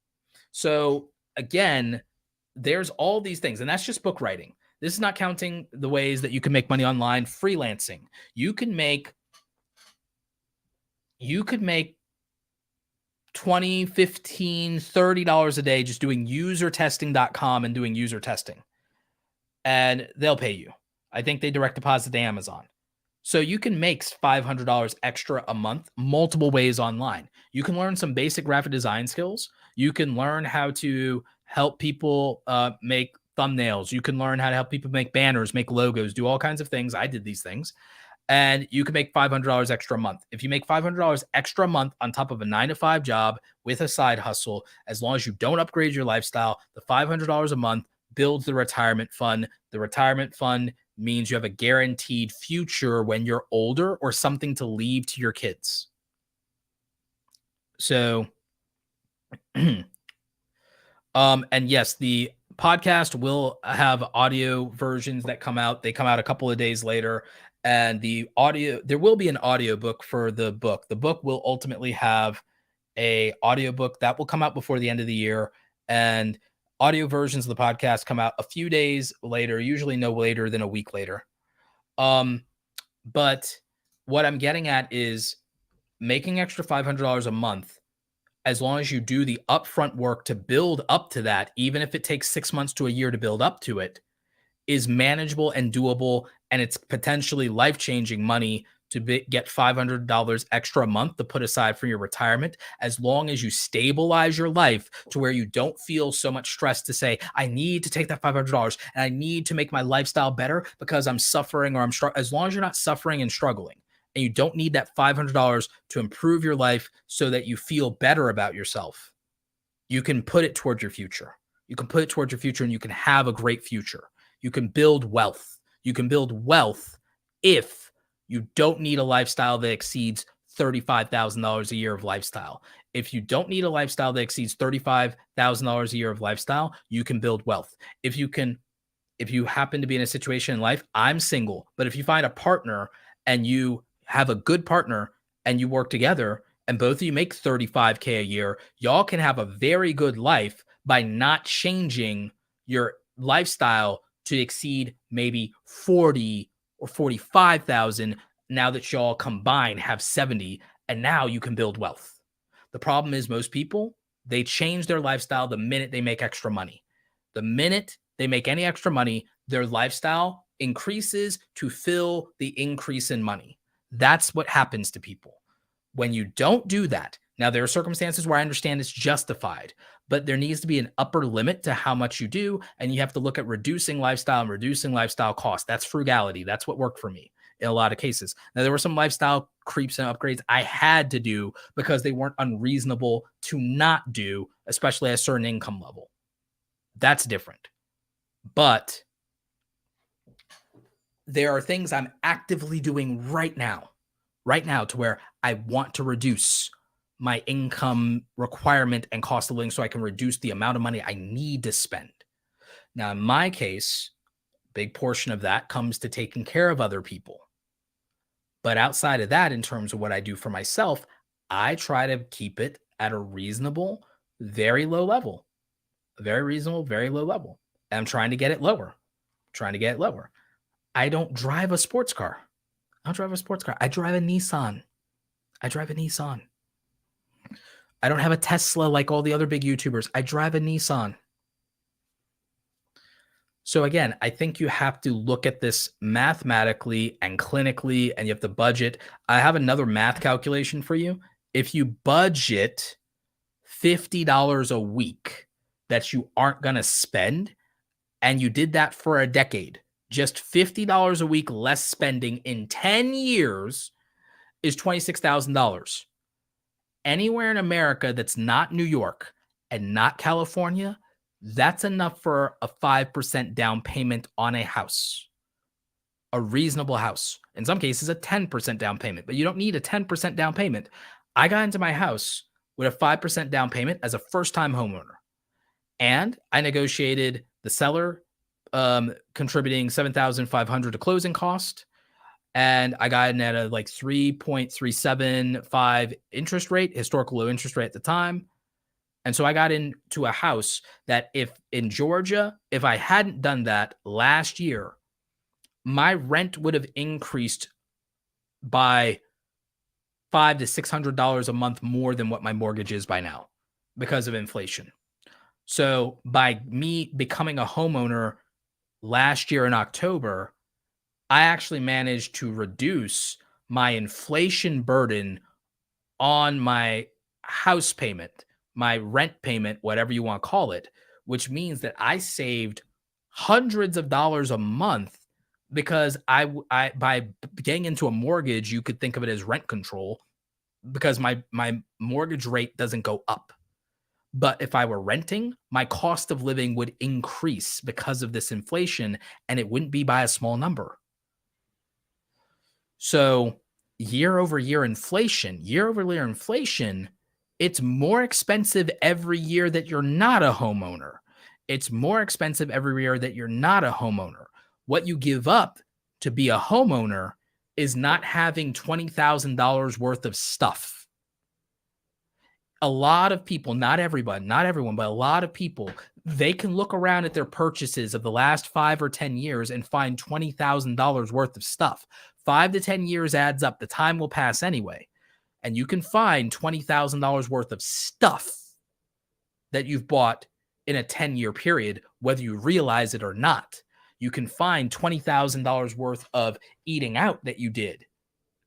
So again, there's all these things, and that's just book writing. This is not counting the ways that you can make money online, freelancing. You could make $20, $15, $30 a day just doing usertesting.com and doing user testing. And they'll pay you. I think they direct deposit to Amazon. So you can make $500 extra a month, multiple ways online. You can learn some basic graphic design skills. You can learn how to help people make thumbnails. You can learn how to help people make banners, make logos, do all kinds of things. I did these things. And you can make $500 extra a month. If you make $500 extra a month on top of a 9-to-5 job with a side hustle, as long as you don't upgrade your lifestyle, the $500 a month builds the retirement fund. The retirement fund means you have a guaranteed future when you're older or something to leave to your kids. So, and yes, the podcast will have audio versions that come out. They come out a couple of days later. And there will be an audiobook for the book. The book will ultimately have a audiobook that will come out before the end of the year. And audio versions of the podcast come out a few days later, usually no later than a week later. But what I'm getting at is making extra $500 a month, as long as you do the upfront work to build up to that, even if it takes 6 months to a year to build up to it, is manageable and doable. And it's potentially life-changing money to get $500 extra a month to put aside for your retirement, as long as you stabilize your life to where you don't feel so much stress to say, I need to take that $500 and I need to make my lifestyle better because I'm suffering or I'm struggling. As long as you're not suffering and struggling, and you don't need that $500 to improve your life so that you feel better about yourself, you can put it towards your future. You can put it towards your future and you can have a great future. You can build wealth. You can build wealth if you don't need a lifestyle that exceeds $35,000 a year of lifestyle. If you don't need a lifestyle that exceeds $35,000 a year of lifestyle, you can build wealth. If you happen to be in a situation in life, I'm single, but if you find a partner and you have a good partner and you work together and both of you make 35K a year, y'all can have a very good life by not changing your lifestyle to exceed maybe 40 or 45,000. Now that y'all combined have 70, and now you can build wealth. The problem is most people, they change their lifestyle the minute they make extra money. The minute they make any extra money, their lifestyle increases to fill the increase in money. That's what happens to people. When you don't do that, now there are circumstances where I understand it's justified, but there needs to be an upper limit to how much you do. And you have to look at reducing lifestyle and reducing lifestyle costs. That's frugality. That's what worked for me in a lot of cases. Now, there were some lifestyle creeps and upgrades I had to do because they weren't unreasonable to not do, especially at a certain income level. That's different. But there are things I'm actively doing right now to where I want to reduce my income requirement and cost of living so I can reduce the amount of money I need to spend. Now, in my case, a big portion of that comes to taking care of other people. But outside of that, in terms of what I do for myself, I try to keep it at a reasonable, very low level, a very reasonable, very low level. And I'm trying to get it lower, I don't drive a sports car. I drive a Nissan. I don't have a Tesla like all the other big YouTubers. I drive a Nissan. So again, I think you have to look at this mathematically and clinically, and you have to budget. I have another math calculation for you. If you budget $50 a week that you aren't going to spend, and you did that for a decade, just $50 a week less spending in 10 years is $26,000. Anywhere in America that's not New York and not California, that's enough for a 5% down payment on a house, a reasonable house. In some cases, a 10% down payment, but you don't need a 10% down payment. I got into my house with a 5% down payment as a first-time homeowner, and I negotiated the seller contributing $7,500 to closing cost, and I got in at a like 3.375 interest rate, historical low interest rate at the time. And so I got into a house that if in Georgia, if I hadn't done that last year, my rent would have increased by $500 to $600 a month more than what my mortgage is by now because of inflation. So by me becoming a homeowner last year in October, I actually managed to reduce my inflation burden on my house payment, my rent payment, whatever you want to call it, which means that I saved hundreds of dollars a month because I by getting into a mortgage, you could think of it as rent control because my mortgage rate doesn't go up. But if I were renting, my cost of living would increase because of this inflation, and it wouldn't be by a small number. So year over year inflation, it's more expensive every year that you're not a homeowner. It's more expensive every year that you're not a homeowner. What you give up to be a homeowner is not having $20,000 worth of stuff. A lot of people, not everyone, but a lot of people, they can look around at their purchases of the last 5 or 10 years and find $20,000 worth of stuff. 5 to 10 years adds up. The time will pass anyway. And you can find $20,000 worth of stuff that you've bought in a 10-year period, whether you realize it or not. You can find $20,000 worth of eating out that you did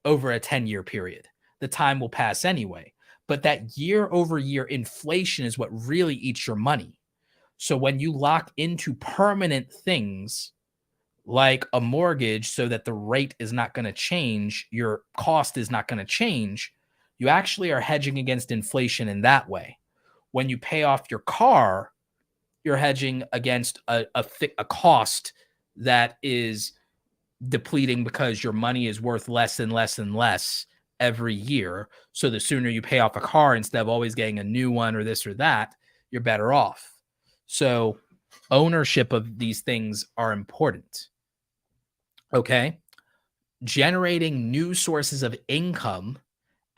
over a 10-year period. The time will pass anyway. But that year over year inflation is what really eats your money. So when you lock into permanent things like a mortgage so that the rate is not going to change, your cost is not going to change, you actually are hedging against inflation in that way. When you pay off your car, you're hedging against a cost that is depleting because your money is worth less and less and less every year. So the sooner you pay off a car instead of always getting a new one or this or that, you're better off. So ownership of these things are important. Okay. Generating new sources of income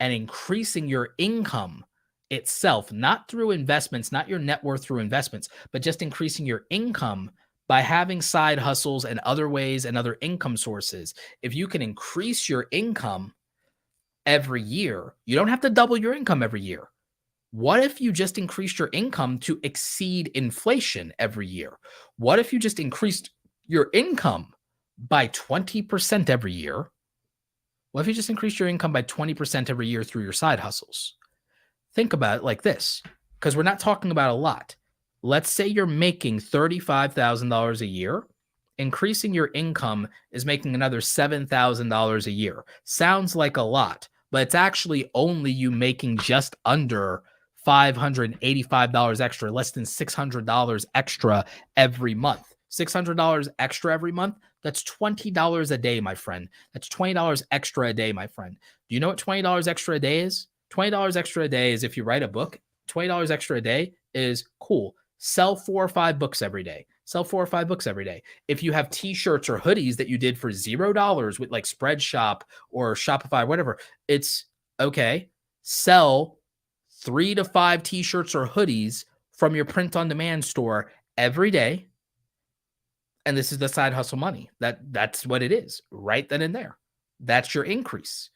and increasing your income itself, not through investments, not your net worth through investments, but just increasing your income by having side hustles and other ways and other income sources. If you can increase your income every year, you don't have to double your income every year. What if you just increased your income to exceed inflation every year? What if you just increased your income by 20% every year? What if you just increased your income by 20% every year through your side hustles? Think about it like this, because we're not talking about a lot. Let's say you're making $35,000 a year. Increasing your income is making another $7,000 a year. Sounds like a lot, but it's actually only you making just under $585 extra, less than $600 extra every month. $600 extra every month, that's $20 a day, my friend. That's $20 extra a day, my friend. Do you know what $20 extra a day is? $20 extra a day is if you write a book, $20 extra a day is cool. Sell 4 or 5 books every day. Sell 4 or 5 books every day. If you have t-shirts or hoodies that you did for $0 with like Spreadshop or Shopify, whatever, it's okay. Sell 3 to 5 t-shirts or hoodies from your print on demand store every day. And this is the side hustle money. That's what it is right then and there. That's your increase.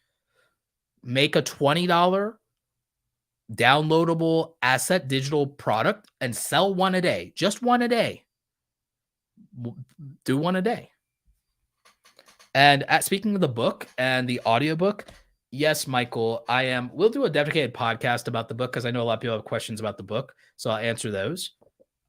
Make a $20 downloadable asset digital product and sell one a day. Just one a day. Do one a day. And speaking of the book and the audiobook, yes, Michael, we'll do a dedicated podcast about the book because I know a lot of people have questions about the book. So I'll answer those.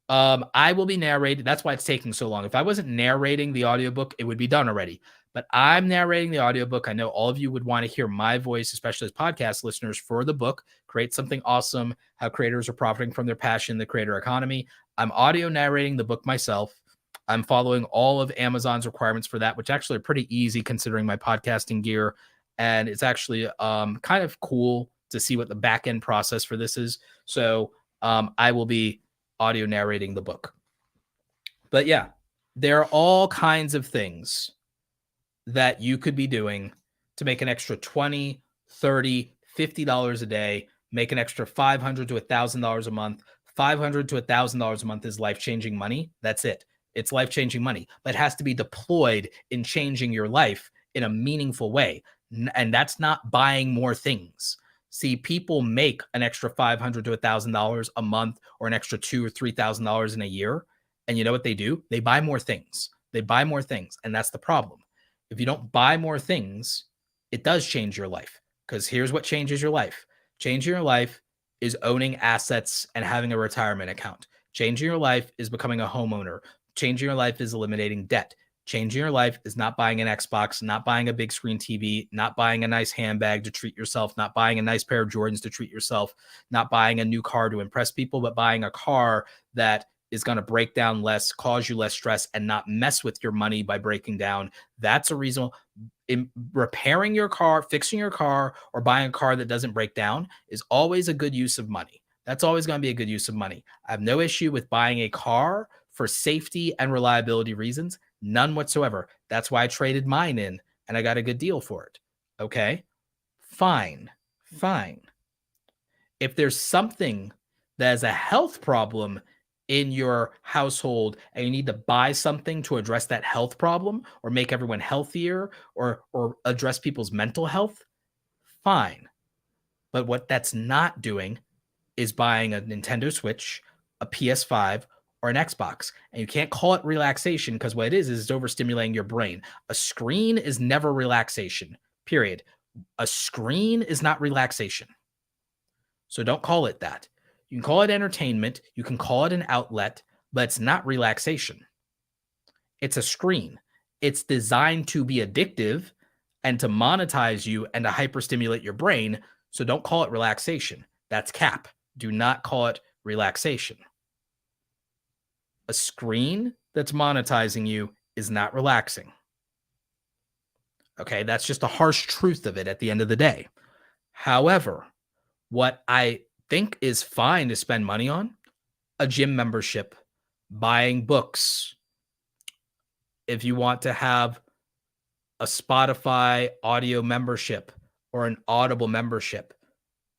I will be narrating. That's why it's taking so long. If I wasn't narrating the audiobook, it would be done already. But I'm narrating the audiobook. I know all of you would want to hear my voice, especially as podcast listeners, for the book, Create Something Awesome, How Creators Are Profiting from Their Passion, the Creator Economy. I'm audio narrating the book myself. I'm following all of Amazon's requirements for that, which actually are pretty easy considering my podcasting gear. And it's actually kind of cool to see what the back end process for this is. So I will be audio narrating the book. But yeah, there are all kinds of things that you could be doing to make an extra $20, $30, $50 a day, make an extra $500 to $1,000 a month. $500 to $1,000 a month is life-changing money. That's it. It's life-changing money, but it has to be deployed in changing your life in a meaningful way. And that's not buying more things. See, people make an extra $500 to $1,000 a month or an extra $2,000 or $3,000 in a year. And you know what they do? They buy more things. They buy more things. And that's the problem. If you don't buy more things, it does change your life. Because here's what changes your life. Changing your life is owning assets and having a retirement account. Changing your life is becoming a homeowner. Changing your life is eliminating debt. Changing your life is not buying an Xbox, not buying a big screen TV, not buying a nice handbag to treat yourself, not buying a nice pair of Jordans to treat yourself, not buying a new car to impress people, but buying a car that is going to break down less, cause you less stress, and not mess with your money by breaking down. That's a reason. In repairing your car, fixing your car, or buying a car that doesn't break down is always a good use of money. That's always going to be a good use of money. I have no issue with buying a car for safety and reliability reasons. None whatsoever. That's why I traded mine in and I got a good deal for it. Okay, fine. If there's something that is a health problem in your household and you need to buy something to address that health problem or make everyone healthier or address people's mental health, fine. But what that's not doing is buying a Nintendo Switch, a PS5, or an Xbox. And you can't call it relaxation because what it is it's overstimulating your brain. A screen is never relaxation, period. A screen is not relaxation. So don't call it that. You can call it entertainment. You can call it an outlet, but it's not relaxation. It's a screen. It's designed to be addictive and to monetize you and to hyperstimulate your brain. So don't call it relaxation. That's cap. Do not call it relaxation. A screen that's monetizing you is not relaxing. Okay, that's just the harsh truth of it at the end of the day. However, what I think is fine to spend money on, a gym membership, buying books. If you want to have a Spotify audio membership or an Audible membership,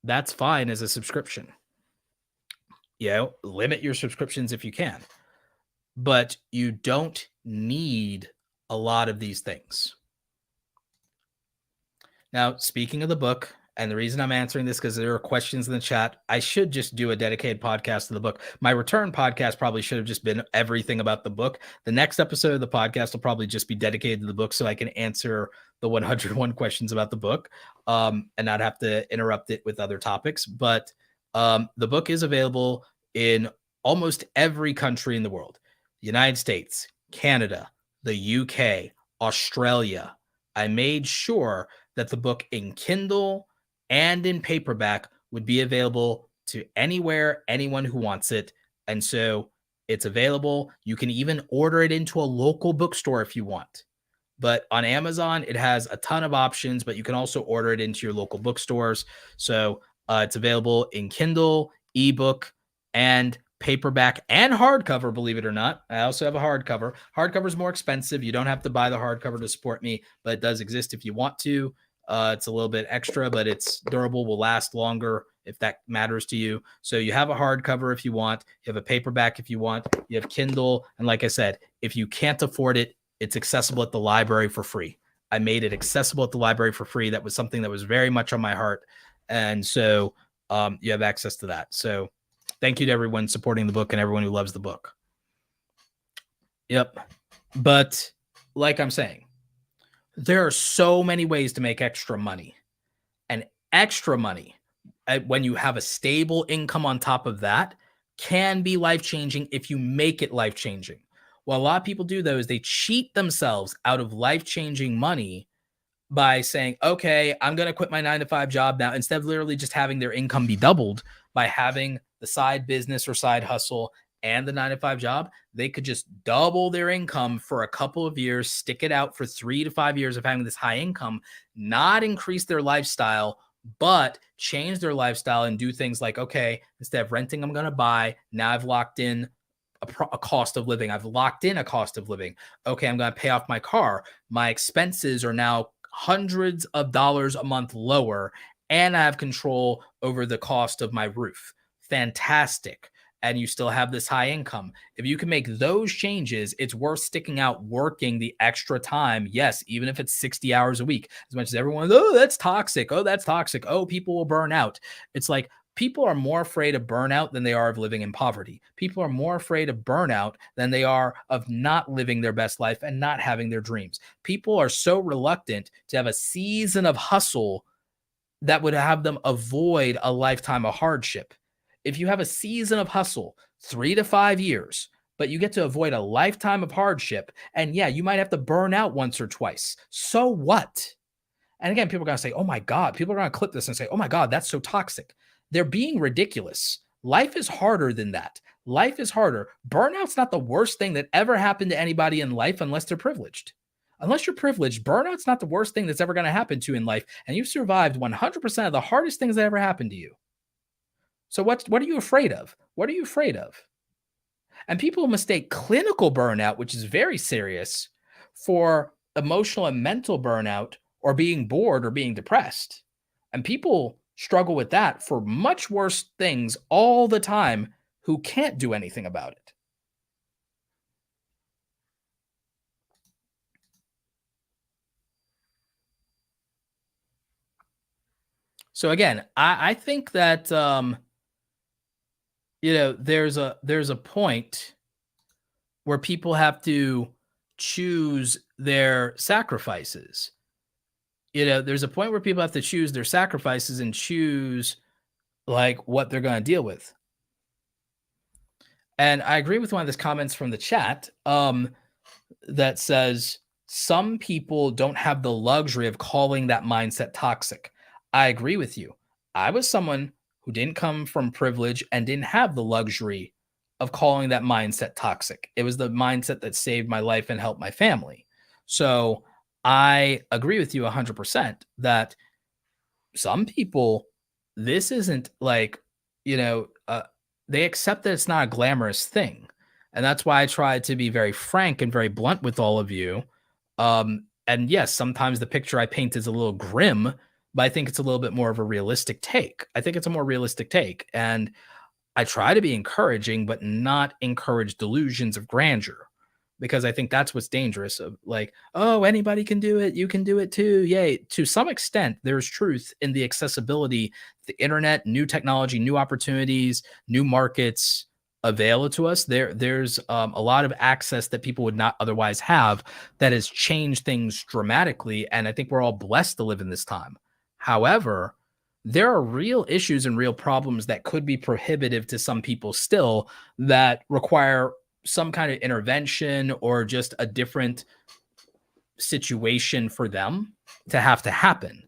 that's fine as a subscription. Limit your subscriptions if you can, but you don't need a lot of these things. Now, speaking of the book, and the reason I'm answering this because there are questions in the chat, I should just do a dedicated podcast to the book. My return podcast probably should have just been everything about the book. The next episode of the podcast will probably just be dedicated to the book so I can answer the 101 questions about the book and not have to interrupt it with other topics. But the book is available in almost every country in the world: the United States, Canada, the UK, Australia. I made sure that the book in Kindle and in paperback would be available to anywhere, anyone who wants it. And so it's available. You can even order it into a local bookstore if you want. But on Amazon, it has a ton of options, but you can also order it into your local bookstores. So it's available in Kindle, ebook, and paperback and hardcover, believe it or not. I also have a hardcover. Hardcover is more expensive. You don't have to buy the hardcover to support me, but it does exist if you want to. It's a little bit extra, but it's durable, will last longer if that matters to you. So you have a hardcover if you want. You have a paperback if you want. You have Kindle. And like I said, if you can't afford it, it's accessible at the library for free. I made it accessible at the library for free. That was something that was very much on my heart. And so you have access to that. So thank you to everyone supporting the book and everyone who loves the book. Yep. But like I'm saying, there are so many ways to make extra money. And extra money, when you have a stable income on top of that, can be life-changing if you make it life-changing. What a lot of people do, though, is they cheat themselves out of life-changing money by saying, okay, I'm going to quit my 9-to-5 job now, instead of literally just having their income be doubled by having the side business or side hustle and the 9-to-5 job. They could just double their income for a couple of years, stick it out for 3 to 5 years of having this high income, not increase their lifestyle, but change their lifestyle and do things like, okay, instead of renting, I'm going to buy. Now I've locked in a cost of living. I've locked in a cost of living. Okay, I'm going to pay off my car. My expenses are now hundreds of dollars a month lower, and I have control over the cost of my roof. Fantastic. And you still have this high income. If you can make those changes, it's worth sticking out working the extra time. Yes, even if it's 60 hours a week. As much as everyone, oh, that's toxic. Oh, that's toxic. Oh, people will burn out. It's like people are more afraid of burnout than they are of living in poverty. People are more afraid of burnout than they are of not living their best life and not having their dreams. People are so reluctant to have a season of hustle that would have them avoid a lifetime of hardship. If you have a season of hustle, 3 to 5 years, but you get to avoid a lifetime of hardship, and yeah, you might have to burn out once or twice. So what? And again, people are going to say, oh my God, people are going to clip this and say, oh my God, that's so toxic. They're being ridiculous. Life is harder than that. Life is harder. Burnout's not the worst thing that ever happened to anybody in life unless they're privileged. Unless you're privileged, burnout's not the worst thing that's ever going to happen to you in life. And you've survived 100% of the hardest things that ever happened to you. So what are you afraid of? What are you afraid of? And people mistake clinical burnout, which is very serious, for emotional and mental burnout or being bored or being depressed. And people struggle with that for much worse things all the time who can't do anything about it. So again, I think that there's a point where people have to choose their sacrifices. There's a point where people have to choose their sacrifices and choose like what they're going to deal with. And I agree with one of the comments from the chat that says some people don't have the luxury of calling that mindset toxic. I agree with you. I was someone who didn't come from privilege and didn't have the luxury of calling that mindset toxic. It was the mindset that saved my life and helped my family. So I agree with you 100% that some people, this isn't like, you know, they accept that it's not a glamorous thing. And that's why I try to be very frank and very blunt with all of you. And yes, sometimes the picture I paint is a little grim, but I think it's a little bit more of a realistic take. I think it's a more realistic take. And I try to be encouraging, but not encourage delusions of grandeur because I think that's what's dangerous of like, oh, anybody can do it. You can do it too. Yay. To some extent, there's truth in the accessibility, the internet, new technology, new opportunities, new markets available to us. There's a lot of access that people would not otherwise have that has changed things dramatically. And I think we're all blessed to live in this time. However, there are real issues and real problems that could be prohibitive to some people still that require some kind of intervention or just a different situation for them to have to happen.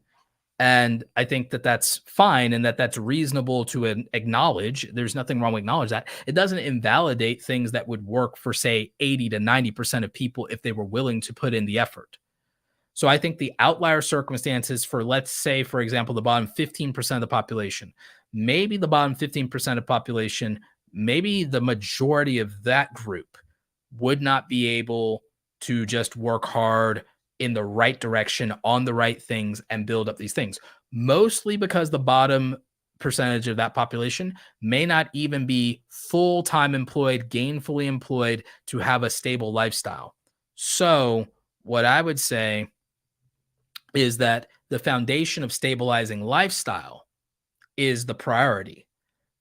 And I think that that's fine and that that's reasonable to acknowledge. There's nothing wrong with acknowledge that. It doesn't invalidate things that would work for, say, 80 to 90% of people if they were willing to put in the effort. So I think the outlier circumstances for, let's say, for example, the bottom 15% of the population, maybe the bottom 15% of population, maybe the majority of that group would not be able to just work hard in the right direction on the right things and build up these things. Mostly because the bottom percentage of that population may not even be full-time employed, gainfully employed to have a stable lifestyle. So what I would say is that the foundation of stabilizing lifestyle is the priority.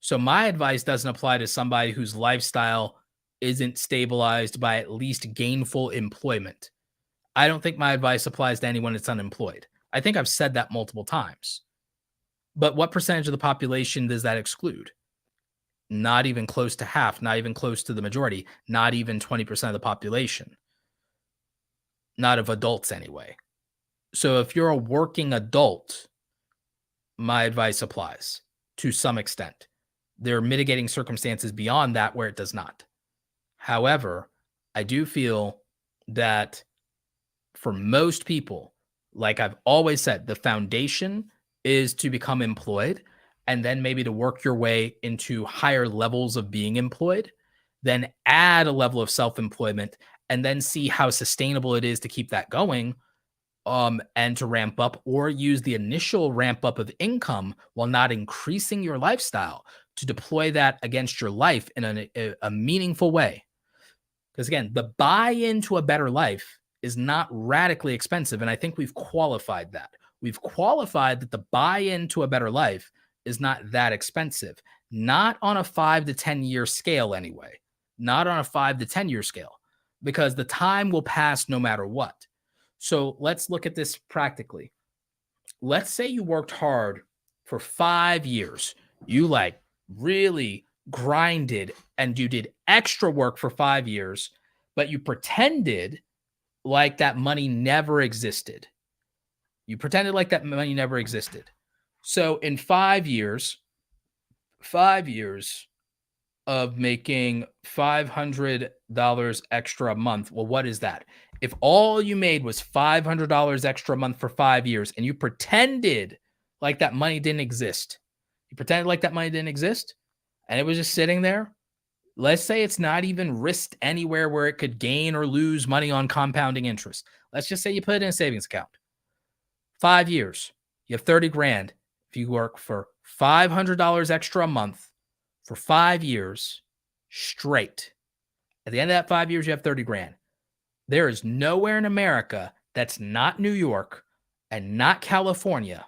So my advice doesn't apply to somebody whose lifestyle isn't stabilized by at least gainful employment. I don't think my advice applies to anyone that's unemployed. I think I've said that multiple times. But what percentage of the population does that exclude? Not even close to half, not even close to the majority, not even 20% of the population. Not of adults anyway. So if you're a working adult, my advice applies to some extent. There are mitigating circumstances beyond that where it does not. However, I do feel that for most people, like I've always said, the foundation is to become employed and then maybe to work your way into higher levels of being employed, then add a level of self-employment and then see how sustainable it is to keep that going. And to ramp up or use the initial ramp up of income while not increasing your lifestyle to deploy that against your life in a meaningful way. Because again, the buy-in to a better life is not radically expensive. And I think we've qualified that. We've qualified that the buy-in to a better life is not that expensive, not on a 5 to 10 year scale anyway, not on a 5 to 10 year scale, because the time will pass no matter what. So let's look at this practically. Let's say you worked hard for 5 years. You like really grinded and you did extra work for 5 years, but you pretended like that money never existed. You pretended like that money never existed. So in 5 years of making $500 extra a month, well, what is that? If all you made was $500 extra a month for 5 years and you pretended like that money didn't exist, and it was just sitting there, let's say it's not even risked anywhere where it could gain or lose money on compounding interest. Let's just say you put it in a savings account. 5 years, you have 30 grand. If you work for $500 extra a month for 5 years straight, at the end of that 5 years, you have 30 grand. There is nowhere in America that's not New York and not California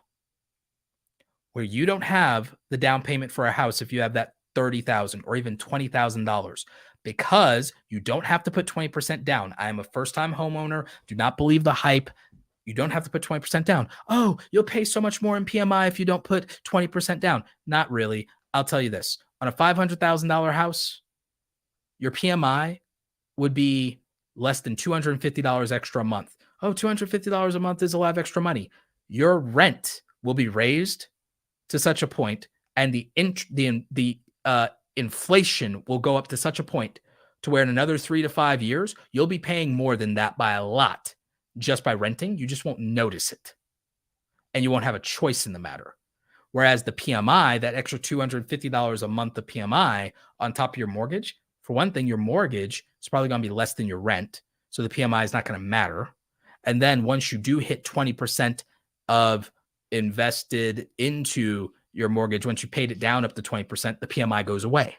where you don't have the down payment for a house if you have that $30,000 or even $20,000 because you don't have to put 20% down. I am a first-time homeowner. Do not believe the hype. You don't have to put 20% down. Oh, you'll pay so much more in PMI if you don't put 20% down. Not really. I'll tell you this. On a $500,000 house, your PMI would be less than $250 extra a month. Oh, $250 a month is a lot of extra money. Your rent will be raised to such a point, and the inflation will go up to such a point to where in another 3 to 5 years, you'll be paying more than that by a lot just by renting. You just won't notice it. and you won't have a choice in the matter. Whereas the PMI, that extra $250 a month of PMI on top of your mortgage, for one thing, your mortgage is probably going to be less than your rent. So the PMI is not going to matter. And then once you do hit 20% of invested into your mortgage, once you paid it down up to 20%, the PMI goes away.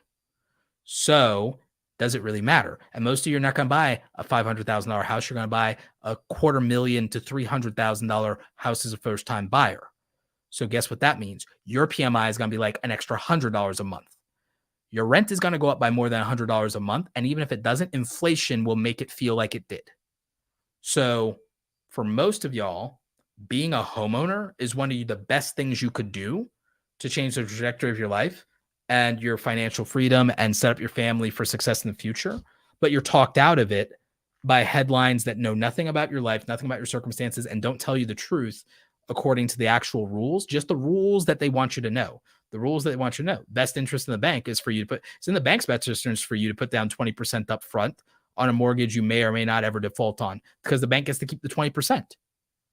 So does it really matter? And most of you are not going to buy a $500,000 house. You're going to buy a $250,000 to $300,000 house as a first-time buyer. So guess what that means? Your PMI is going to be like an extra $100 a month. Your rent is going to go up by more than $100 a month. And even if it doesn't, inflation will make it feel like it did. So for most of y'all, being a homeowner is one of the best things you could do to change the trajectory of your life and your financial freedom and set up your family for success in the future. But you're talked out of it by headlines that know nothing about your life, nothing about your circumstances, and don't tell you the truth according to the actual rules, just the rules that they want you to know. The rules that they want you to know. Best interest in the bank is for you to put, it's in the bank's best interest for you to put down 20% up front on a mortgage you may or may not ever default on, because the bank gets to keep the 20%.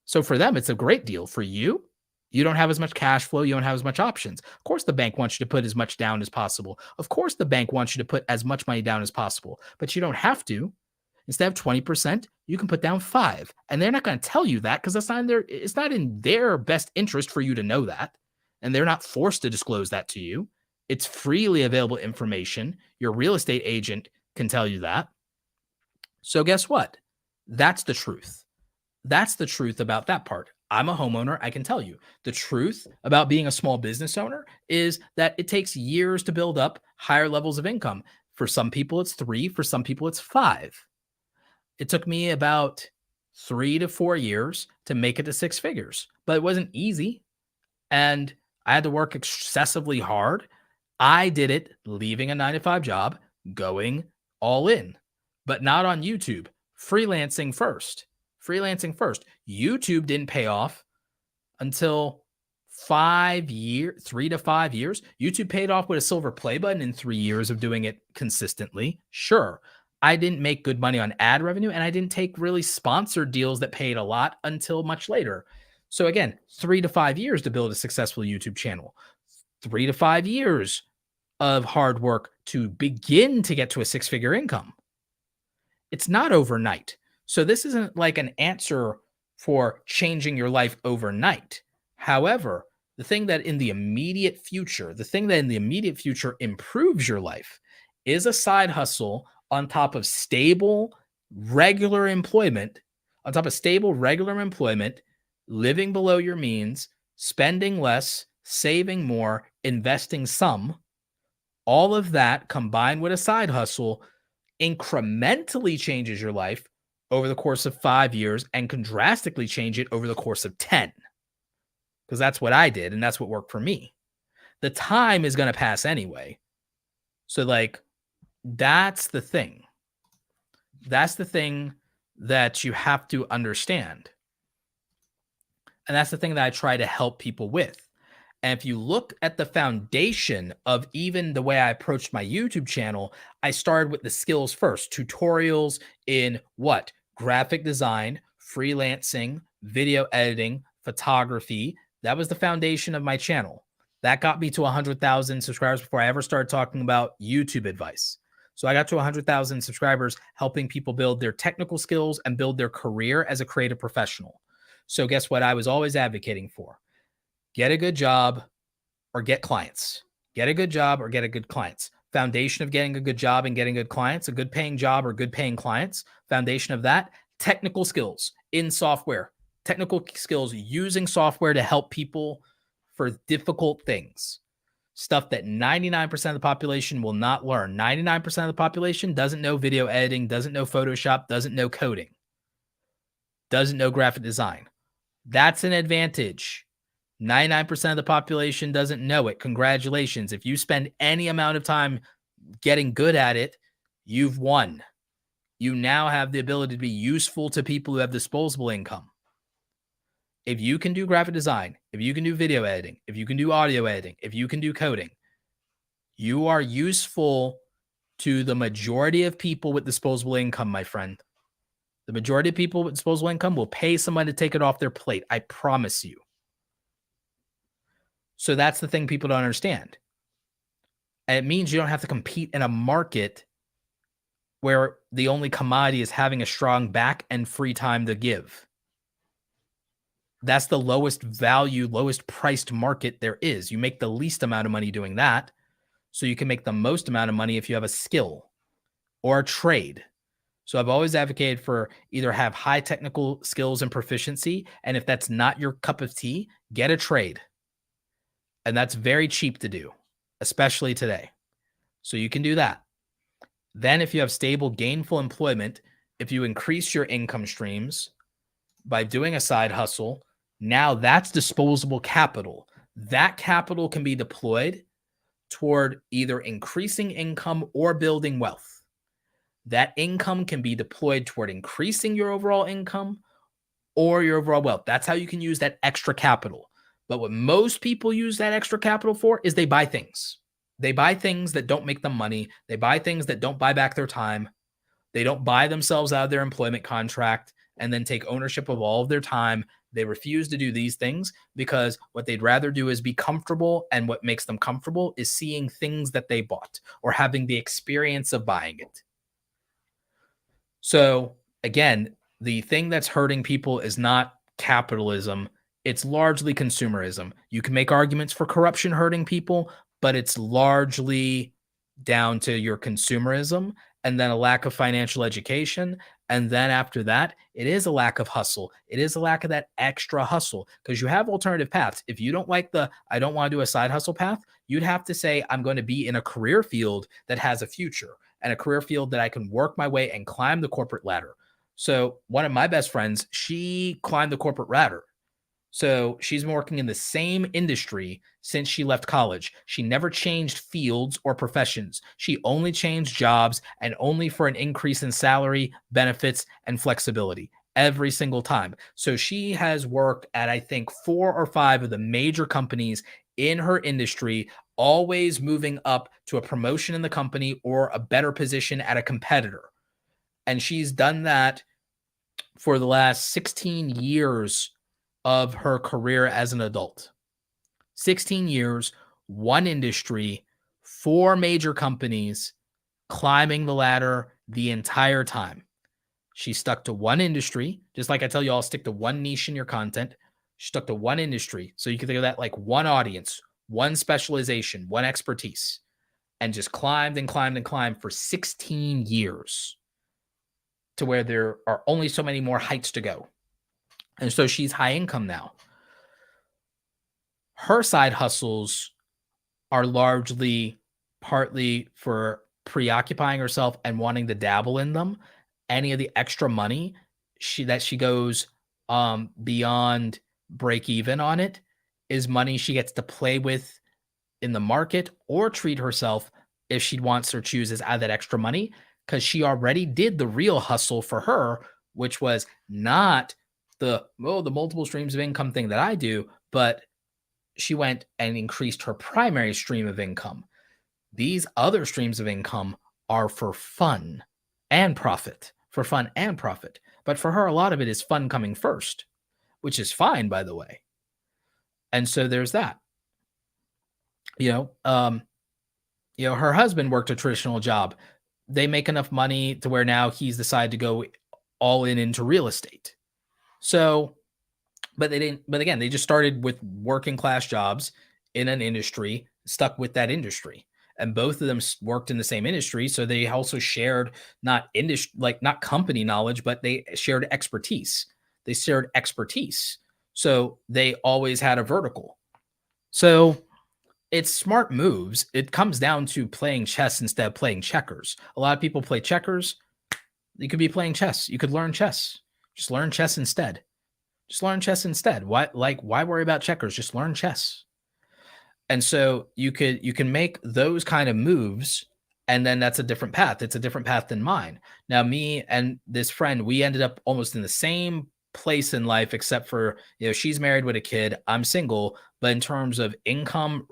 So for them, it's a great deal. For you, you don't have as much cash flow. You don't have as much options. Of course, the bank wants you to put as much down as possible. Of course, the bank wants you to put as much money down as possible, but you don't have to. Instead of 20%, you can put down 5%. And they're not going to tell you that because it's not in their best interest for you to know that. And they're not forced to disclose that to you. It's freely available information. Your real estate agent can tell you that. So guess what? That's the truth. That's the truth about that part. I'm a homeowner. I can tell you the truth about being a small business owner is that it takes years to build up higher levels of income. For some people, it's 3. For some people, it's 5. It took me about 3 to 4 years to make it to 6 figures, but it wasn't easy. And I had to work excessively hard. I did it leaving a 9-to-5 job, going all in, but not on YouTube. Freelancing first. YouTube didn't pay off until 3 to 5 years. YouTube paid off with a silver play button in 3 years of doing it consistently. Sure, I didn't make good money on ad revenue, and I didn't take really sponsored deals that paid a lot until much later. So again, 3 to 5 years to build a successful YouTube channel. 3 to 5 years of hard work to begin to get to a 6-figure income. It's not overnight. So this isn't like an answer for changing your life overnight. However, the thing that in the immediate future improves your life is a side hustle on top of stable, regular employment, living below your means, spending less, saving more, investing some. All of that combined with a side hustle incrementally changes your life over the course of 5 years and can drastically change it over the course of 10. Because that's what I did and that's what worked for me. The time is going to pass anyway. So that's the thing. That's the thing that you have to understand. And that's the thing that I try to help people with. And if you look at the foundation of even the way I approached my YouTube channel, I started with the skills first, tutorials in what? Graphic design, freelancing, video editing, photography. That was the foundation of my channel. That got me to 100,000 subscribers before I ever started talking about YouTube advice. So I got to 100,000 subscribers helping people build their technical skills and build their career as a creative professional. So guess what I was always advocating for? Get a good job or get clients. Get a good job or get a good clients. Foundation of getting a good job and getting good clients, a good paying job or good paying clients. Foundation of that, technical skills in software. Technical skills using software to help people for difficult things. Stuff that 99% of the population will not learn. 99% of the population doesn't know video editing, doesn't know Photoshop, doesn't know coding, doesn't know graphic design. That's an advantage. 99% of the population doesn't know it. Congratulations. If you spend any amount of time getting good at it, you've won. You now have the ability to be useful to people who have disposable income. If you can do graphic design, if you can do video editing, if you can do audio editing, if you can do coding, you are useful to the majority of people with disposable income, my friend. The majority of people with disposable income will pay someone to take it off their plate. I promise you. So that's the thing people don't understand. And it means you don't have to compete in a market where the only commodity is having a strong back and free time to give. That's the lowest value, lowest priced market there is. You make the least amount of money doing that, so you can make the most amount of money if you have a skill or a trade. So I've always advocated for either have high technical skills and proficiency, and if that's not your cup of tea, get a trade. And that's very cheap to do, especially today. So you can do that. Then if you have stable, gainful employment, if you increase your income streams by doing a side hustle, now that's disposable capital. That capital can be deployed toward either increasing income or building wealth. That income can be deployed toward increasing your overall income or your overall wealth. That's how you can use that extra capital. But what most people use that extra capital for is they buy things. They buy things that don't make them money. They buy things that don't buy back their time. They don't buy themselves out of their employment contract and then take ownership of all of their time. They refuse to do these things because what they'd rather do is be comfortable. And what makes them comfortable is seeing things that they bought or having the experience of buying it. So again, the thing that's hurting people is not capitalism. It's largely consumerism. You can make arguments for corruption hurting people, but it's largely down to your consumerism and then a lack of financial education. And then after that, it is a lack of hustle. It is a lack of that extra hustle because you have alternative paths. If you don't like I don't want to do a side hustle path, you'd have to say, I'm going to be in a career field that has a future and a career field that I can work my way and climb the corporate ladder. So one of my best friends, she climbed the corporate ladder. So she's been working in the same industry since she left college. She never changed fields or professions. She only changed jobs and only for an increase in salary, benefits, and flexibility every single time. So she has worked at, I think, 4 or 5 of the major companies in her industry, always moving up to a promotion in the company or a better position at a competitor. And she's done that for the last 16 years of her career as an adult. 16 years, one industry, 4 major companies, climbing the ladder the entire time. She stuck to one industry, just like I tell you all, stick to one niche in your content. She stuck to one industry. So you can think of that like one audience, one specialization, one expertise, and just climbed and climbed and climbed for 16 years to where there are only so many more heights to go. And so she's high income now. Her side hustles are largely partly for preoccupying herself and wanting to dabble in them. Any of the extra money she goes beyond break even on it is money she gets to play with in the market or treat herself if she wants or chooses out of that extra money because she already did the real hustle for her, which was not the multiple streams of income thing that I do, but she went and increased her primary stream of income. These other streams of income are for fun and profit, But for her, a lot of it is fun coming first, which is fine, by the way. And so there's that. Her husband worked a traditional job. They make enough money to where now he's decided to go all in into real estate. So, but again, they just started with working class jobs in an industry, stuck with that industry. And both of them worked in the same industry. So they also shared not company knowledge, but they shared expertise. So they always had a vertical. So it's smart moves. It comes down to playing chess instead of playing checkers. A lot of people play checkers. You could be playing chess. You could learn chess. Just learn chess instead. Why worry about checkers? Just learn chess. And so you can make those kind of moves, and then that's a different path. It's a different path than mine. Now, me and this friend, we ended up almost in the same place in life, except for, she's married with a kid. I'm single. But in terms of income,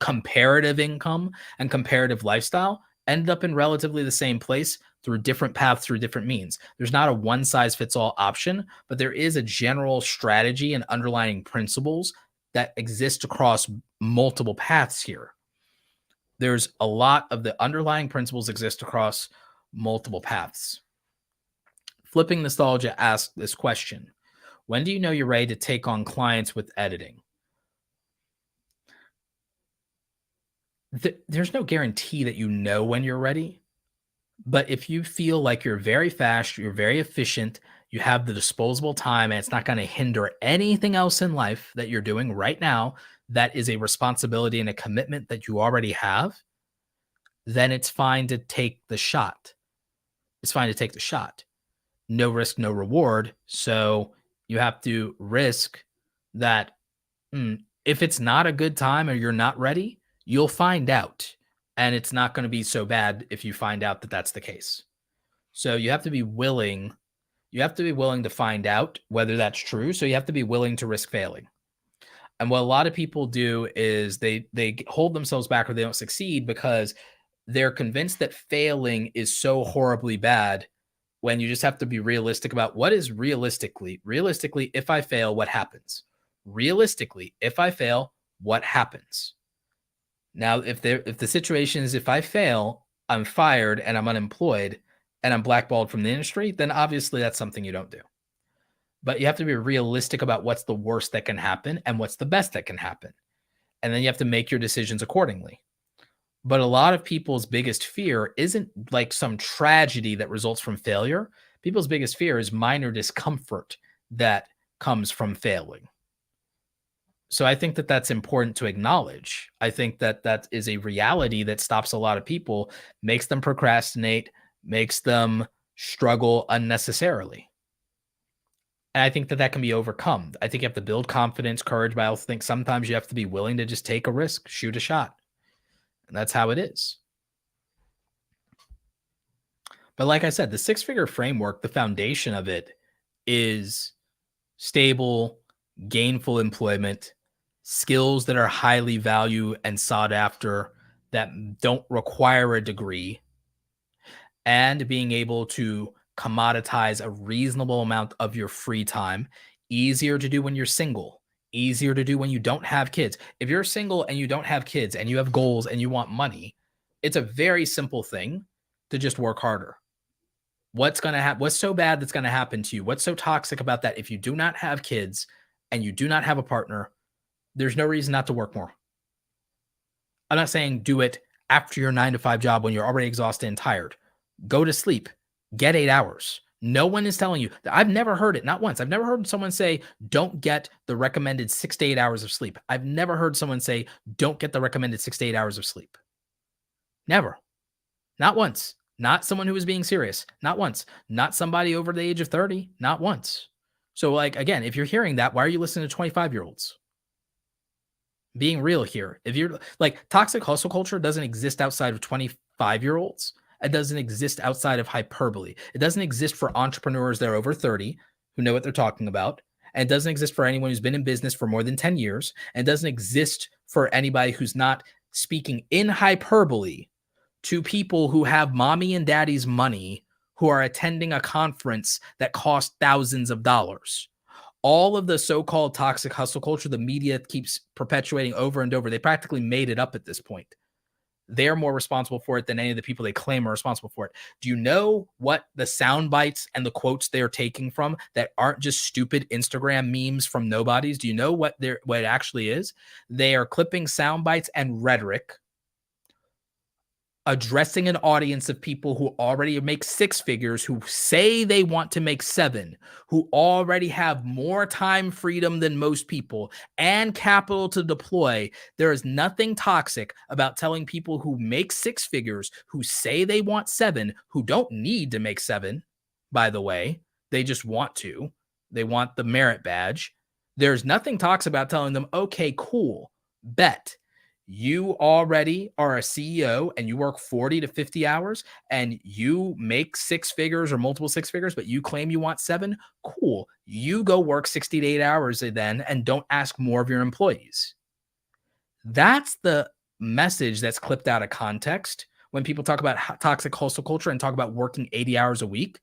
comparative income and comparative lifestyle, ended up in relatively the same place through different paths, through different means. There's not a one size fits all option, but there is a general strategy and underlying principles that exist across multiple paths here. There's a lot of the underlying principles exist across multiple paths. Flipping Nostalgia asks this question: when do you know you're ready to take on clients with editing? There's no guarantee that you know when you're ready. But if you feel like you're very fast, you're very efficient, you have the disposable time, and it's not going to hinder anything else in life that you're doing right now, that is a responsibility and a commitment that you already have, then it's fine to take the shot. It's fine to take the shot. No risk, no reward. So you have to risk that if it's not a good time or you're not ready, you'll find out. And it's not going to be so bad if you find out that that's the case. So you have to be willing. You have to be willing to find out whether that's true. So you have to be willing to risk failing. And what a lot of people do is they hold themselves back or they don't succeed because they're convinced that failing is so horribly bad, when you just have to be realistic about what is realistically, if I fail, what happens? Realistically, if I fail, what happens? Now, if the situation is if I fail, I'm fired and I'm unemployed and I'm blackballed from the industry, then obviously that's something you don't do. But you have to be realistic about what's the worst that can happen and what's the best that can happen. And then you have to make your decisions accordingly. But a lot of people's biggest fear isn't like some tragedy that results from failure. People's biggest fear is minor discomfort that comes from failing. So I think that that's important to acknowledge. I think that that is a reality that stops a lot of people, makes them procrastinate, makes them struggle unnecessarily. And I think that that can be overcome. I think you have to build confidence, courage, but I also think sometimes you have to be willing to just take a risk, shoot a shot. And that's how it is. But like I said, the six-figure framework, the foundation of it is stable, gainful employment, skills that are highly valued and sought after, that don't require a degree, and being able to commoditize a reasonable amount of your free time. Easier to do when you're single, easier to do when you don't have kids. If you're single and you don't have kids and you have goals and you want money, it's a very simple thing to just work harder. What's going to happen? What's so bad that's going to happen to you? What's so toxic about that? If you do not have kids and you do not have a partner, there's no reason not to work more. I'm not saying do it after your 9-to-5 job when you're already exhausted and tired. Go to sleep, get 8 hours. No one is telling you. I've never heard it, not once. I've never heard someone say, don't get the recommended 6 to 8 hours of sleep. I've never heard someone say, don't get the recommended 6 to 8 hours of sleep. Never. Not once. Not someone who was being serious. Not once. Not somebody over the age of 30. Not once. So, like, again, if you're hearing that, why are you listening to 25-year-olds? Being real here. If you're like, toxic hustle culture doesn't exist outside of 25-year-olds. It doesn't exist outside of hyperbole. It doesn't exist for entrepreneurs that are over 30 who know what they're talking about. And it doesn't exist for anyone who's been in business for more than 10 years. And it doesn't exist for anybody who's not speaking in hyperbole to people who have mommy and daddy's money, who are attending a conference that costs thousands of dollars. All of the so-called toxic hustle culture, the media keeps perpetuating over and over. They practically made it up at this point. They're more responsible for it than any of the people they claim are responsible for it. Do you know what the sound bites and the quotes they're taking from that aren't just stupid Instagram memes from nobodies? Do you know what it actually is? They are clipping sound bites and rhetoric, addressing an audience of people who already make 6 figures, who say they want to make 7, who already have more time freedom than most people and capital to deploy. There is nothing toxic about telling people who make 6 figures, who say they want 7, who don't need to make 7, by the way. They just want to. They want the merit badge. There's nothing toxic about telling them, okay, cool, bet. You already are a CEO and you work 40 to 50 hours and you make 6 figures or multiple 6 figures, but you claim you want 7. Cool. You go work 60 to 8 hours then and don't ask more of your employees. That's the message that's clipped out of context when people talk about toxic hustle culture and talk about working 80 hours a week.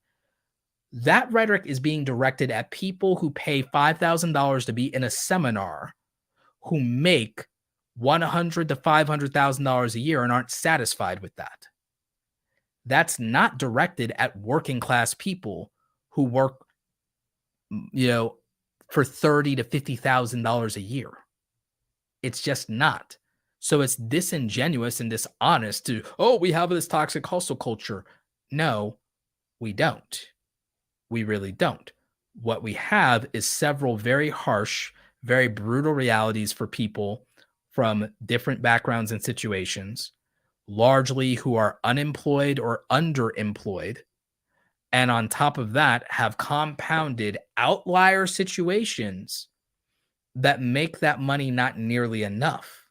That rhetoric is being directed at people who pay $5,000 to be in a seminar, who make $100,000 to $500,000 a year and aren't satisfied with that. That's not directed at working class people who work, for $30,000 to $50,000 a year. It's just not. So it's disingenuous and dishonest to, oh, we have this toxic hustle culture. No, we don't. We really don't. What we have is several very harsh, very brutal realities for people from different backgrounds and situations, largely who are unemployed or underemployed. And on top of that, have compounded outlier situations that make that money not nearly enough.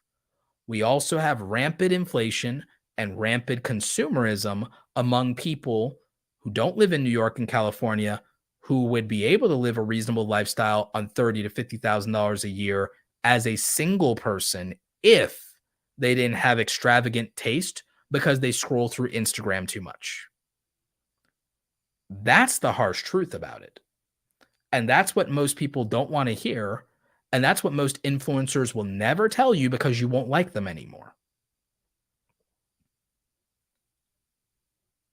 We also have rampant inflation and rampant consumerism among people who don't live in New York and California, who would be able to live a reasonable lifestyle on $30,000 to $50,000 a year as a single person if they didn't have extravagant taste because they scroll through Instagram too much. That's the harsh truth about it. And that's what most people don't want to hear. And that's what most influencers will never tell you because you won't like them anymore.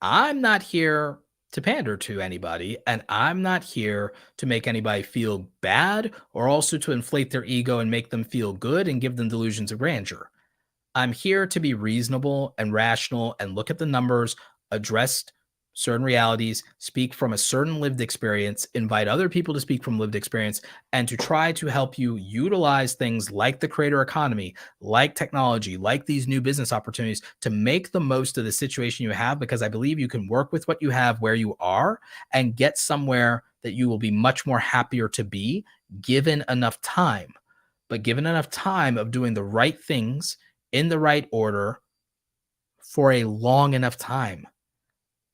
I'm not here to pander to anybody, and I'm not here to make anybody feel bad or also to inflate their ego and make them feel good and give them delusions of grandeur. I'm here to be reasonable and rational and look at the numbers, address certain realities, speak from a certain lived experience, invite other people to speak from lived experience, and to try to help you utilize things like the creator economy, like technology, like these new business opportunities to make the most of the situation you have, because I believe you can work with what you have where you are and get somewhere that you will be much more happier to be given enough time. But given enough time of doing the right things in the right order for a long enough time.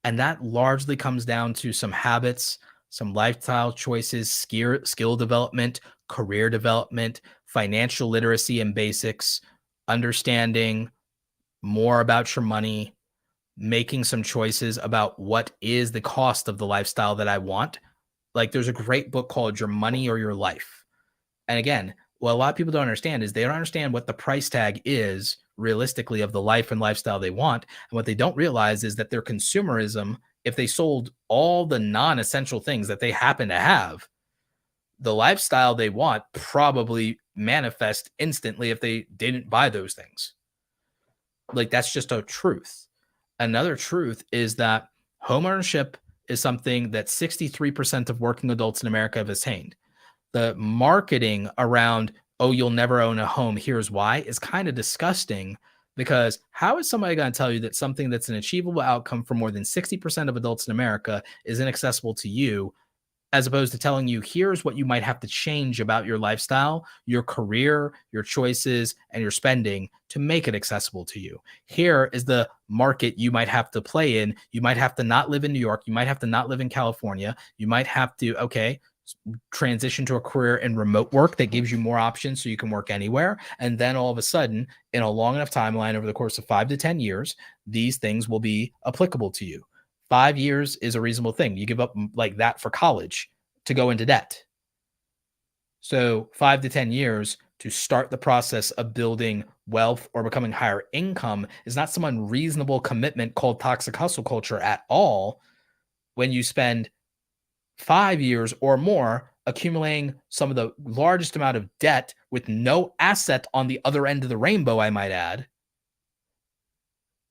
And that largely comes down to some habits, some lifestyle choices, skill development, career development, financial literacy and basics, understanding more about your money, making some choices about what is the cost of the lifestyle that I want. Like there's a great book called Your Money or Your Life. And again, what a lot of people don't understand is they don't understand what the price tag is realistically of the life and lifestyle they want. And what they don't realize is that their consumerism, if they sold all the non-essential things that they happen to have, the lifestyle they want probably manifest instantly if they didn't buy those things. Like that's just a truth. Another truth is that homeownership is something that 63% of working adults in America have attained. The marketing around, oh, you'll never own a home, here's why, is kind of disgusting, because how is somebody going to tell you that something that's an achievable outcome for more than 60% of adults in America is inaccessible to you, as opposed to telling you, here's what you might have to change about your lifestyle, your career, your choices, and your spending to make it accessible to you. Here is the market you might have to play in. You might have to not live in New York. You might have to not live in California. You might have to, transition to a career in remote work that gives you more options so you can work anywhere. And then all of a sudden, in a long enough timeline over the course of 5 to 10 years, these things will be applicable to you. 5 years is a reasonable thing. You give up like that for college to go into debt. So 5 to 10 years to start the process of building wealth or becoming higher income is not some unreasonable commitment called toxic hustle culture at all, when you spend 5 years or more accumulating some of the largest amount of debt with no asset on the other end of the rainbow, I might add.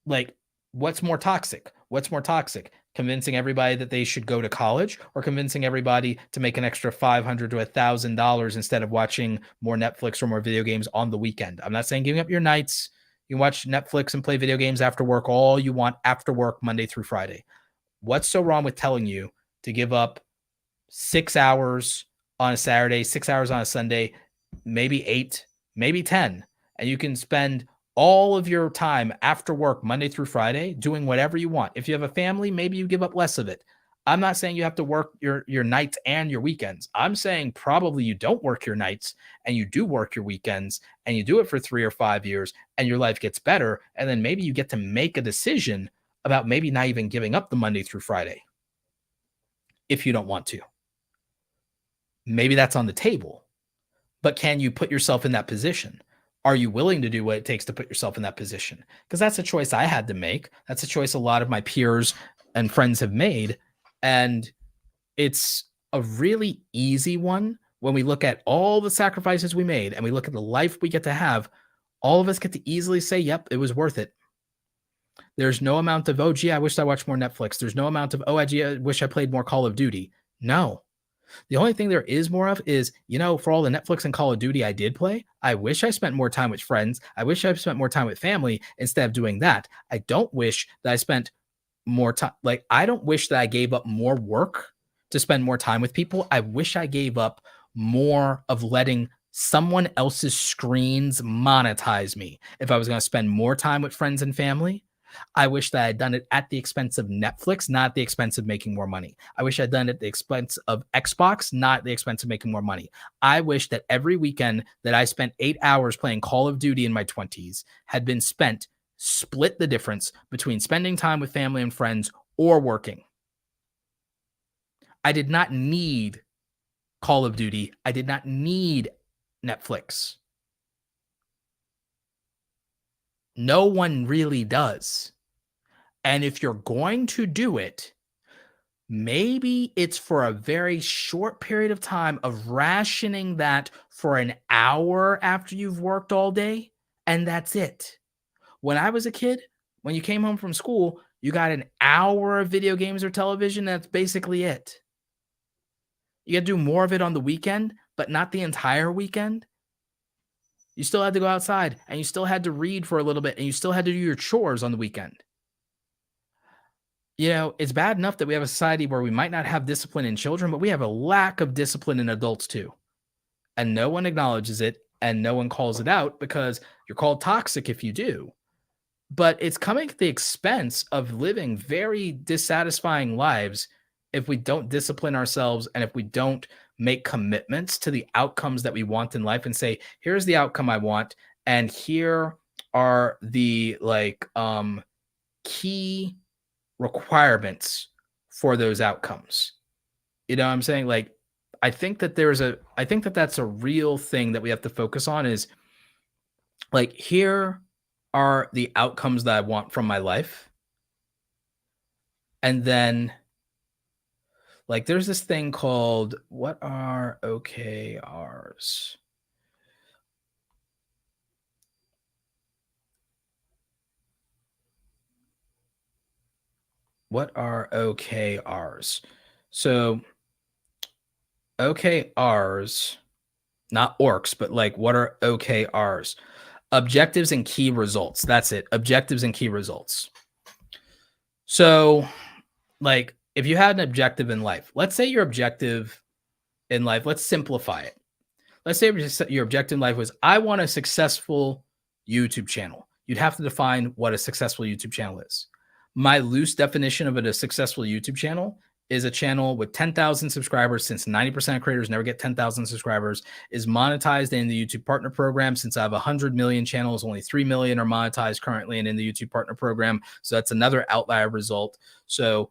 Like, what's more toxic? What's more toxic? Convincing everybody that they should go to college, or convincing everybody to make an extra $500 to $1,000 instead of watching more Netflix or more video games on the weekend? I'm not saying giving up your nights. You can watch Netflix and play video games after work all you want after work, Monday through Friday. What's so wrong with telling you to give up 6 hours on a Saturday, 6 hours on a Sunday, maybe 8, maybe 10, and you can spend all of your time after work, Monday through Friday, doing whatever you want. If you have a family, maybe you give up less of it. I'm not saying you have to work your nights and your weekends. I'm saying probably you don't work your nights and you do work your weekends, and you do it for 3 or 5 years, and your life gets better. And then maybe you get to make a decision about maybe not even giving up the Monday through Friday if you don't want to. Maybe that's on the table. But can you put yourself in that position? Are you willing to do what it takes to put yourself in that position? Because that's a choice I had to make. That's a choice a lot of my peers and friends have made. And it's a really easy one when we look at all the sacrifices we made and we look at the life we get to have. All of us get to easily say, yep, it was worth it. There's no amount of, oh, gee, I wish I watched more Netflix. There's no amount of, oh, gee, I wish I played more Call of Duty. No. The only thing there is more of is, for all the Netflix and Call of Duty I did play, I wish I spent more time with friends. I wish I spent more time with family instead of doing that. I don't wish that I spent more time. Like, I don't wish that I gave up more work to spend more time with people. I wish I gave up more of letting someone else's screens monetize me. If I was going to spend more time with friends and family, I wish that I'd done it at the expense of Netflix, not at the expense of making more money. I wish I'd done it at the expense of Xbox, not at the expense of making more money. I wish that every weekend that I spent 8 hours playing Call of Duty in my 20s had been split the difference between spending time with family and friends or working. I did not need Call of Duty. I did not need Netflix. No one really does. And if you're going to do it, maybe it's for a very short period of time of rationing that for an hour after you've worked all day, and that's it. When I was a kid, when you came home from school, you got an hour of video games or television. That's basically it. You got to do more of it on the weekend, but not the entire weekend. You still had to go outside and you still had to read for a little bit and you still had to do your chores on the weekend. It's bad enough that we have a society where we might not have discipline in children, but we have a lack of discipline in adults too. And no one acknowledges it and no one calls it out because you're called toxic if you do. But it's coming at the expense of living very dissatisfying lives if we don't discipline ourselves and if we don't make commitments to the outcomes that we want in life and say, here's the outcome I want. And here are the key requirements for those outcomes. You know what I'm saying? Like, I think that that's a real thing that we have to focus on is like, here are the outcomes that I want from my life. And then like there's this thing called what are OKRs? What are OKRs? So OKRs, not orcs, but like what are OKRs? Objectives and key results. That's it. Objectives and key results. So like if you had an objective in life, let's say your objective in life, let's simplify it. Let's say your objective in life was, I want a successful YouTube channel. You'd have to define what a successful YouTube channel is. My loose definition of a successful YouTube channel is a channel with 10,000 subscribers, since 90% of creators never get 10,000 subscribers, is monetized in the YouTube Partner Program. Since I have 100 million channels, only 3 million are monetized currently and in the YouTube Partner Program. So that's another outlier result. So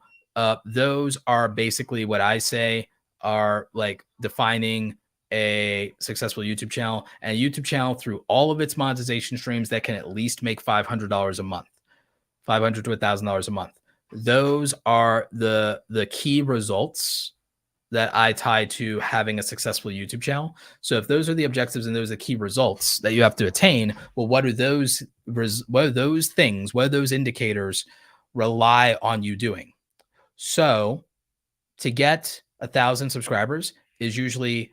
those are basically what I say are like defining a successful YouTube channel, and a YouTube channel through all of its monetization streams that can at least make $500 a month, $500 to $1,000 a month. Those are the key results that I tie to having a successful YouTube channel. So if those are the objectives and those are the key results that you have to attain, well, what are those things, what are those indicators rely on you doing? So to get 1,000 subscribers is usually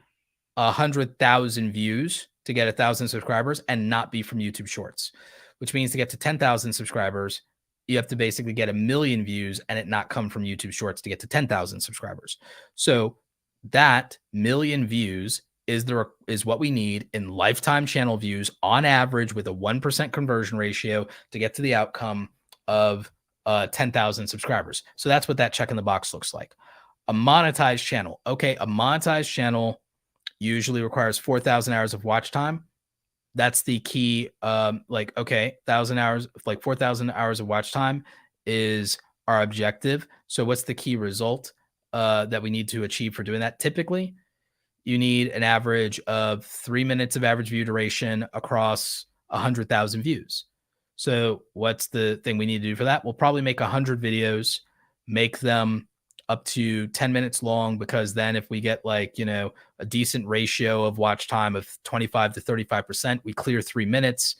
100,000 views to get 1,000 subscribers and not be from YouTube Shorts, which means to get to 10,000 subscribers, you have to basically get 1 million views and it not come from YouTube Shorts to get to 10,000 subscribers. So that 1 million views is what we need in lifetime channel views on average with a 1% conversion ratio to get to the outcome of 10,000 subscribers. So that's what that check in the box looks like. A monetized channel. Okay, a monetized channel usually requires 4,000 hours of watch time. That's the key. 1,000 hours, like 4,000 hours of watch time is our objective. So what's the key result that we need to achieve for doing that? Typically, you need an average of 3 minutes of average view duration across 100,000 views. So what's the thing we need to do for that? We'll probably make 100 videos, make them up to 10 minutes long, because then if we get like, a decent ratio of watch time of 25 to 35%, we clear 3 minutes.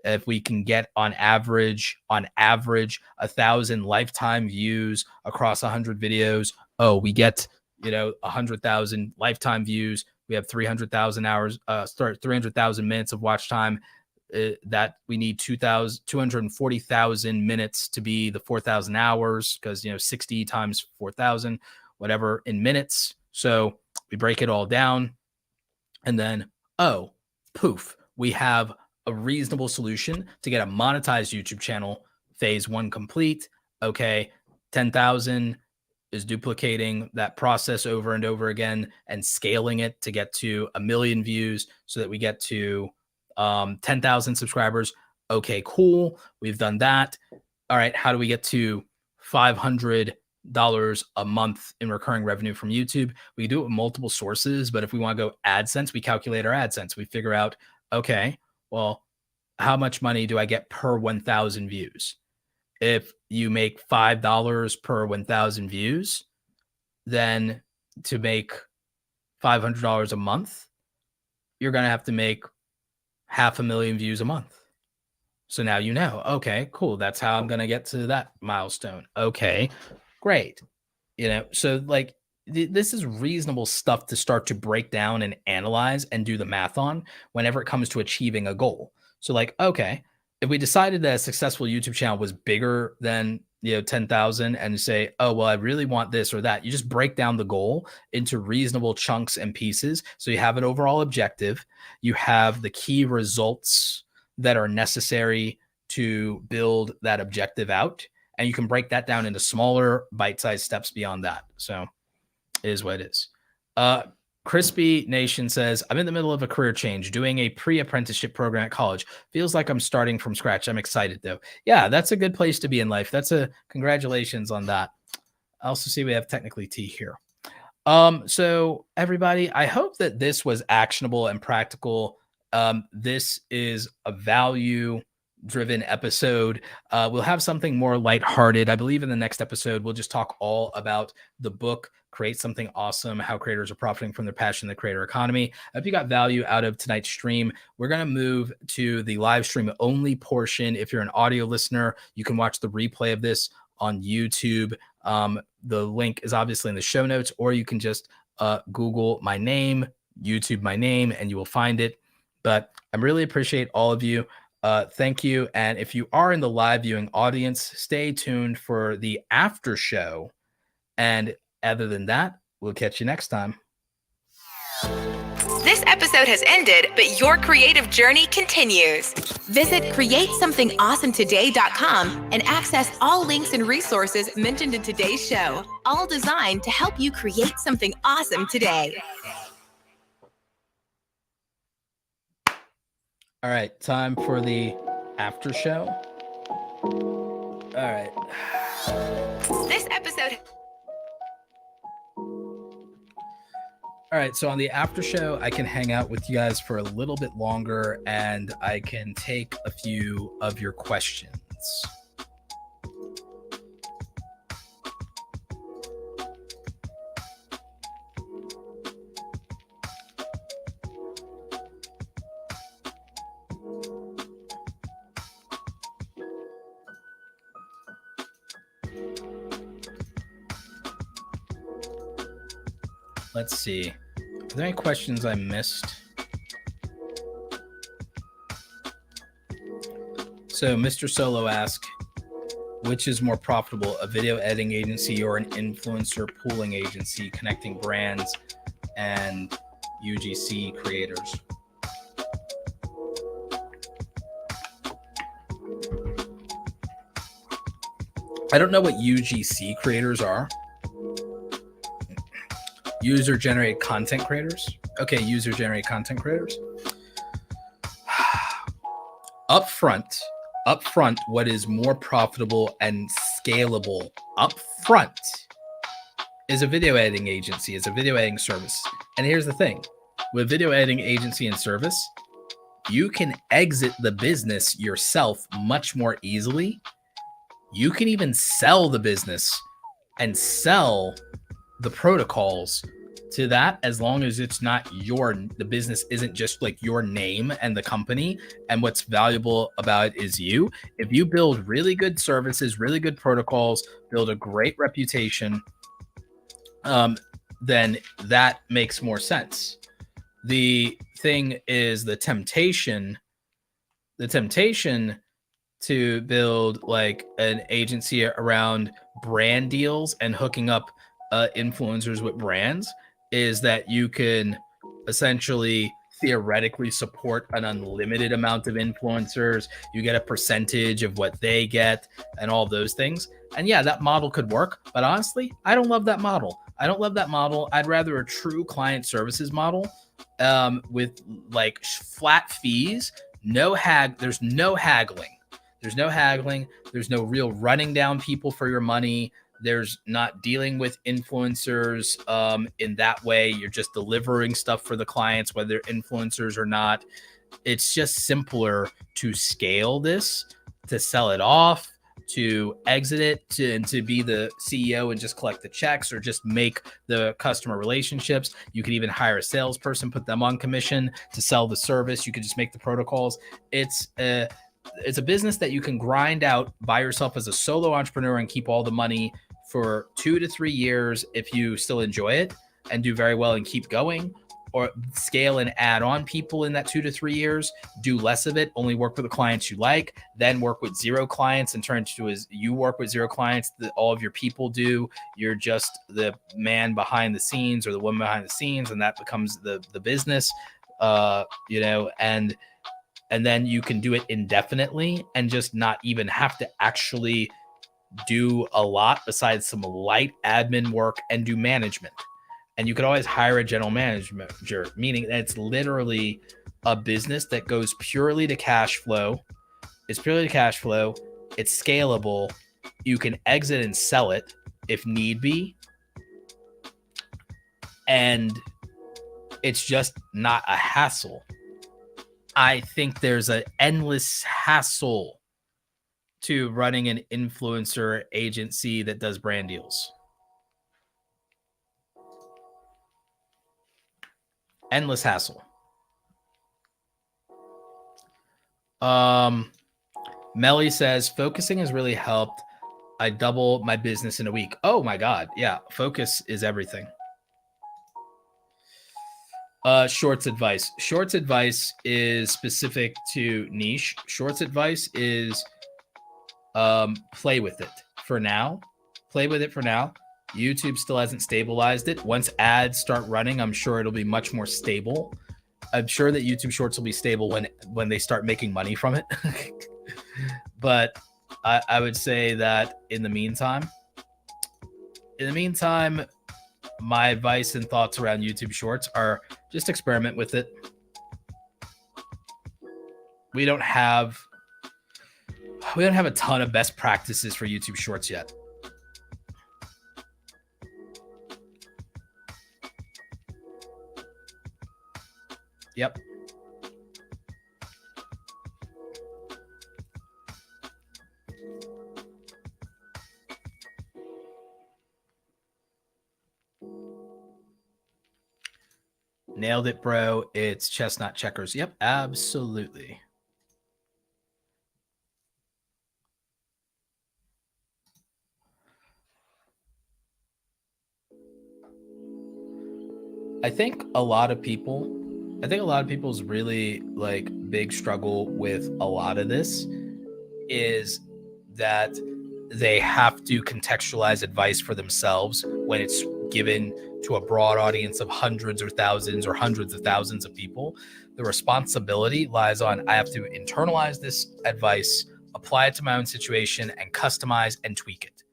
If we can get on average 1,000 lifetime views across 100 videos, we get 100,000 lifetime views. We have 300,000 hours, 300,000 minutes of watch time. That we need 240,000 minutes to be the 4,000 hours, because 60 times 4,000, whatever, in minutes. So we break it all down, and then poof, we have a reasonable solution to get a monetized YouTube channel. Phase 1 complete. Okay, 10,000 is duplicating that process over and over again and scaling it to get to 1 million views, so that we get to 10,000 subscribers. Okay, cool. We've done that. All right, how do we get to $500 a month in recurring revenue from YouTube? We do it with multiple sources, but if we want to go AdSense, we calculate our AdSense. We figure out, okay, well, how much money do I get per 1,000 views? If you make $5 per 1,000 views, then to make $500 a month, you're going to have to make 500,000 views a month. So now okay, cool. That's how I'm going to get to that milestone. Okay, great. So like this is reasonable stuff to start to break down and analyze and do the math on whenever it comes to achieving a goal. So like, okay, if we decided that a successful YouTube channel was bigger than 10,000, and say, oh, well, I really want this or that, you just break down the goal into reasonable chunks and pieces. So you have an overall objective, you have the key results that are necessary to build that objective out, and you can break that down into smaller bite-sized steps beyond that. So it is what it is. Crispy Nation says, I'm in the middle of a career change, doing a pre-apprenticeship program at college. Feels like I'm starting from scratch. I'm excited though. Yeah, that's a good place to be in life. Congratulations on that. I also see we have technically T here. So everybody, I hope that this was actionable and practical. This is a value-driven episode. We'll have something more lighthearted. I believe in the next episode, we'll just talk all about the book, Create Something Awesome, how creators are profiting from their passion in the creator economy. If you got value out of tonight's stream, we're going to move to the live stream only portion. If you're an audio listener, you can watch the replay of this on YouTube. The link is obviously in the show notes, or you can just Google my name, YouTube my name, and you will find it. But I really appreciate all of you. Thank you. And if you are in the live viewing audience, stay tuned for the after show. And other than that, we'll catch you next time. This episode has ended, but your creative journey continues. Visit createsomethingawesometoday.com and access all links and resources mentioned in today's show, all designed to help you create something awesome today. All right, time for the after show. All right. This episode... All right, so on the after show, I can hang out with you guys for a little bit longer, and I can take a few of your questions. Let's see. Are there any questions I missed? So Mr. Solo asked, which is more profitable, a video editing agency or an influencer pooling agency connecting brands and UGC creators? I don't know what UGC creators are. User-generated content creators. Okay, user-generated content creators. Upfront, what is more profitable and scalable upfront is a video editing agency, is a video editing service. And here's the thing, with video editing agency and service, you can exit the business yourself much more easily. You can even sell the business and sell the protocols to that, as long as it's not the business isn't just like your name and the company, and what's valuable about it is you. If you build really good services, really good protocols, build a great reputation, then that makes more sense. The thing is the temptation to build like an agency around brand deals and hooking up influencers with brands is that you can essentially theoretically support an unlimited amount of influencers. You get a percentage of what they get and all those things. And yeah, that model could work, but honestly, I don't love that model. I'd rather a true client services model with like flat fees. There's no haggling. There's no real running down people for your money. There's not dealing with influencers in that way. You're just delivering stuff for the clients, whether influencers or not. It's just simpler to scale this, to sell it off, to exit it, and to be the CEO and just collect the checks or just make the customer relationships. You could even hire a salesperson, put them on commission to sell the service. You could just make the protocols. It's a business that you can grind out by yourself as a solo entrepreneur and keep all the money for 2 to 3 years if you still enjoy it and do very well and keep going, or scale and add on people in that 2 to 3 years, do less of it, only work with the clients you like, then work with 0 clients and turn into you work with 0 clients that all of your people do. You're just the man behind the scenes or the woman behind the scenes, and that becomes the business, and then you can do it indefinitely and just not even have to actually do a lot besides some light admin work and do management. And you could always hire a general manager, meaning that it's literally a business that goes purely to cash flow. It's purely to cash flow. It's scalable. You can exit and sell it if need be. And it's just not a hassle. I think there's an endless hassle to running an influencer agency that does brand deals. Endless hassle. Melly says, focusing has really helped. I double my business in a week. Oh my God. Yeah. Focus is everything. Shorts advice. Shorts advice is specific to niche. Shorts advice is play with it for now. YouTube still hasn't stabilized it. Once ads start running, I'm sure it'll be much more stable. I'm sure that YouTube Shorts will be stable when they start making money from it. But I would say that in the meantime, my advice and thoughts around YouTube Shorts are just experiment with it. We don't have a ton of best practices for YouTube Shorts yet. Yep. Nailed it, bro. It's chestnut checkers. Yep, absolutely. I think a lot of people's really like big struggle with a lot of this is that they have to contextualize advice for themselves when it's given to a broad audience of hundreds or thousands or hundreds of thousands of people. The responsibility lies on, I have to internalize this advice, apply it to my own situation, and customize and tweak it.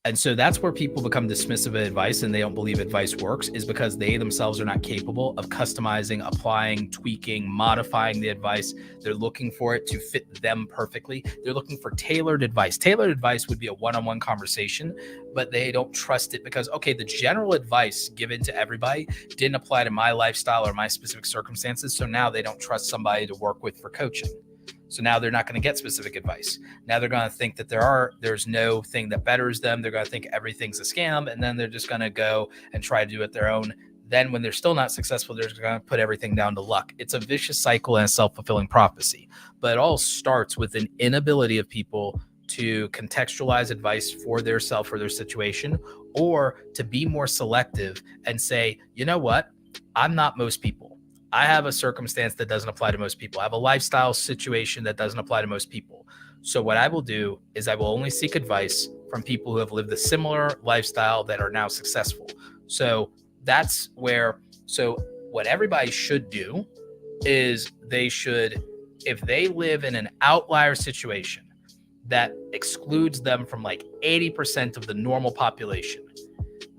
And so that's where people become dismissive of advice and they don't believe advice works, is because they themselves are not capable of customizing, applying, tweaking, modifying the advice. They're looking for it to fit them perfectly. They're looking for tailored advice. Tailored advice would be a one-on-one conversation, but they don't trust it because, okay, the general advice given to everybody didn't apply to my lifestyle or my specific circumstances. So now they don't trust somebody to work with for coaching. So now they're not going to get specific advice. Now they're going to think that there's no thing that betters them. They're going to think everything's a scam, and then they're just going to go and try to do it their own. Then when they're still not successful, they're just going to put everything down to luck. It's a vicious cycle and a self-fulfilling prophecy. But it all starts with an inability of people to contextualize advice for their self or their situation, or to be more selective and say, you know what? I'm not most people. I have a circumstance that doesn't apply to most people. I have a lifestyle situation that doesn't apply to most people. So what I will do is I will only seek advice from people who have lived a similar lifestyle that are now successful. So that's where, so what everybody should do is they should, if they live in an outlier situation that excludes them from like 80% of the normal population,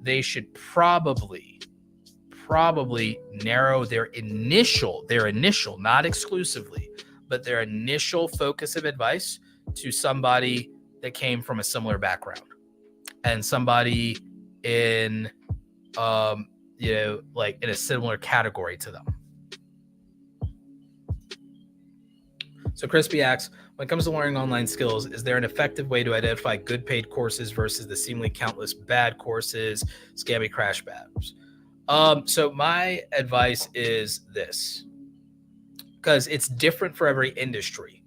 they should probably narrow their initial, not exclusively, but their initial focus of advice to somebody that came from a similar background and somebody in, like in a similar category to them. So Crispy asks, when it comes to learning online skills, is there an effective way to identify good paid courses versus the seemingly countless bad courses, scammy crash bags? So my advice is this, because it's different for every industry.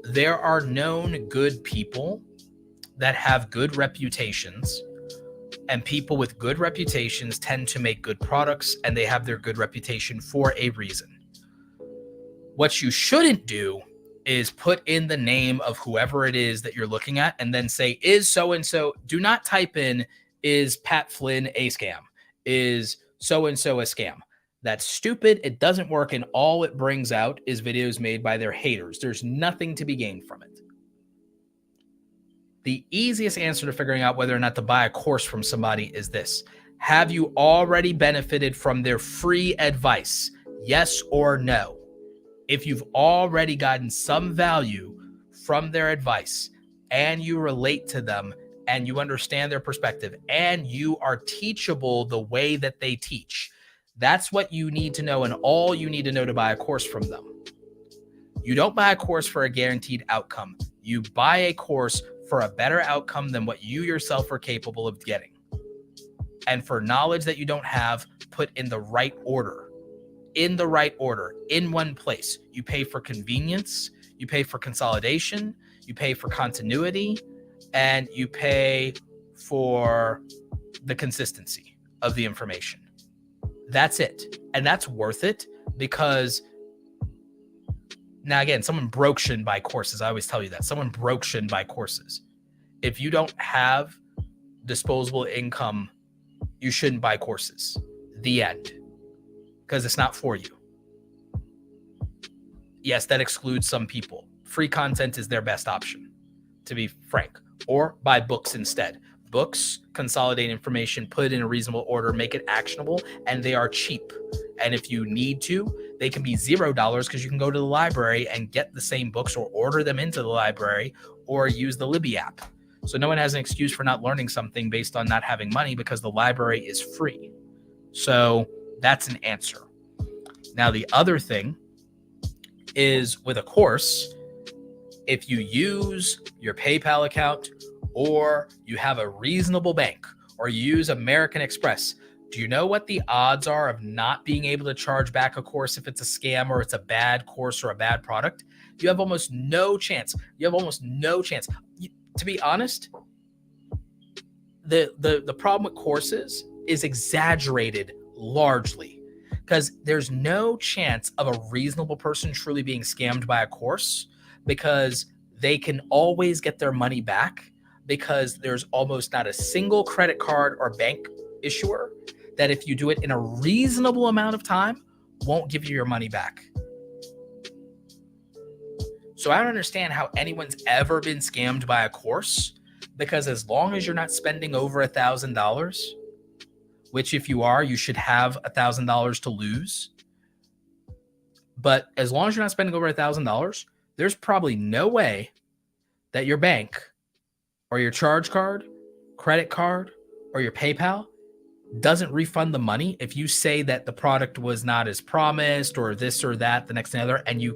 There are known good people that have good reputations, and people with good reputations tend to make good products, and they have their good reputation for a reason. What you shouldn't do is put in the name of whoever it is that you're looking at and then say, is so-and-so. Do not type in, is Pat Flynn a scam? Is so-and-so a scam? That's stupid. It doesn't work. And all it brings out is videos made by their haters. There's nothing to be gained from it. The easiest answer to figuring out whether or not to buy a course from somebody is this. Have you already benefited from their free advice? Yes or no? If you've already gotten some value from their advice and you relate to them and you understand their perspective and you are teachable the way that they teach, that's what you need to know and all you need to know to buy a course from them. You don't buy a course for a guaranteed outcome. You buy a course for a better outcome than what you yourself are capable of getting. And for knowledge that you don't have, put in the right order. In the right order, in one place. You pay for convenience, you pay for consolidation, you pay for continuity, and you pay for the consistency of the information. That's it. And that's worth it because now again, someone broke shouldn't buy courses. I always tell you that. Someone broke shouldn't buy courses. If you don't have disposable income, you shouldn't buy courses. The end. Because it's not for you. Yes, that excludes some people. Free content is their best option, to be frank. Or buy books instead. Books consolidate information, put it in a reasonable order, make it actionable, and they are cheap. And if you need to, they can be $0 because you can go to the library and get the same books or order them into the library or use the Libby app. So no one has an excuse for not learning something based on not having money because the library is free. So that's an answer. Now, the other thing is with a course, if you use your PayPal account or you have a reasonable bank or you use American Express, do you know what the odds are of not being able to charge back a course if it's a scam or it's a bad course or a bad product? You have almost no chance. To be honest, the problem with courses is exaggerated largely because there's no chance of a reasonable person truly being scammed by a course because they can always get their money back because there's almost not a single credit card or bank issuer that if you do it in a reasonable amount of time won't give you your money back. So I don't understand how anyone's ever been scammed by a course, because as long as you're not spending over $1,000, which if you are, you should have $1,000 to lose. But as long as you're not spending over $1,000, there's probably no way that your bank or your charge card, credit card, or your PayPal doesn't refund the money if you say that the product was not as promised or this or that, the next thing other, and you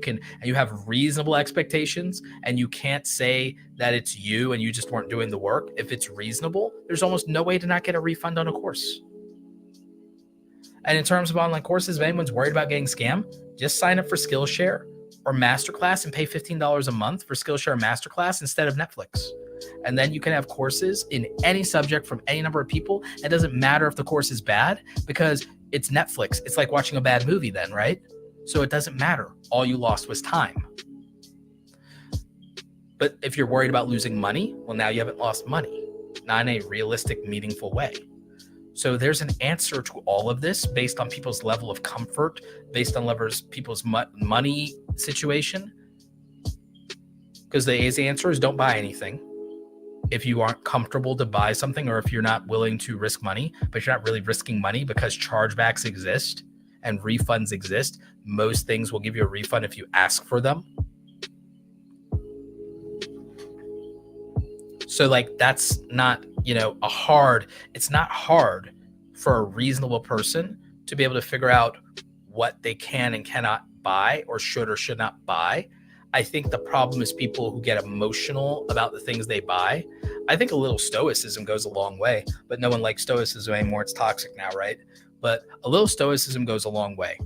have reasonable expectations, and you can't say that it's you and you just weren't doing the work. If it's reasonable, there's almost no way to not get a refund on a course. And in terms of online courses, if anyone's worried about getting scammed, just sign up for Skillshare or Masterclass and pay $15 a month for Skillshare or Masterclass instead of Netflix. And then you can have courses in any subject from any number of people. It doesn't matter if the course is bad because it's Netflix. It's like watching a bad movie then, right? So it doesn't matter. All you lost was time. But if you're worried about losing money, well, now you haven't lost money, not in a realistic, meaningful way. So there's an answer to all of this based on people's level of comfort, based on people's money situation. Because the easy answer is don't buy anything if you aren't comfortable to buy something, or if you're not willing to risk money, but you're not really risking money because chargebacks exist and refunds exist. Most things will give you a refund if you ask for them. So like that's not, it's not hard for a reasonable person to be able to figure out what they can and cannot buy or should not buy. I think the problem is people who get emotional about the things they buy. I think a little stoicism goes a long way, but no one likes stoicism anymore. It's toxic now, right? But a little stoicism goes a long way.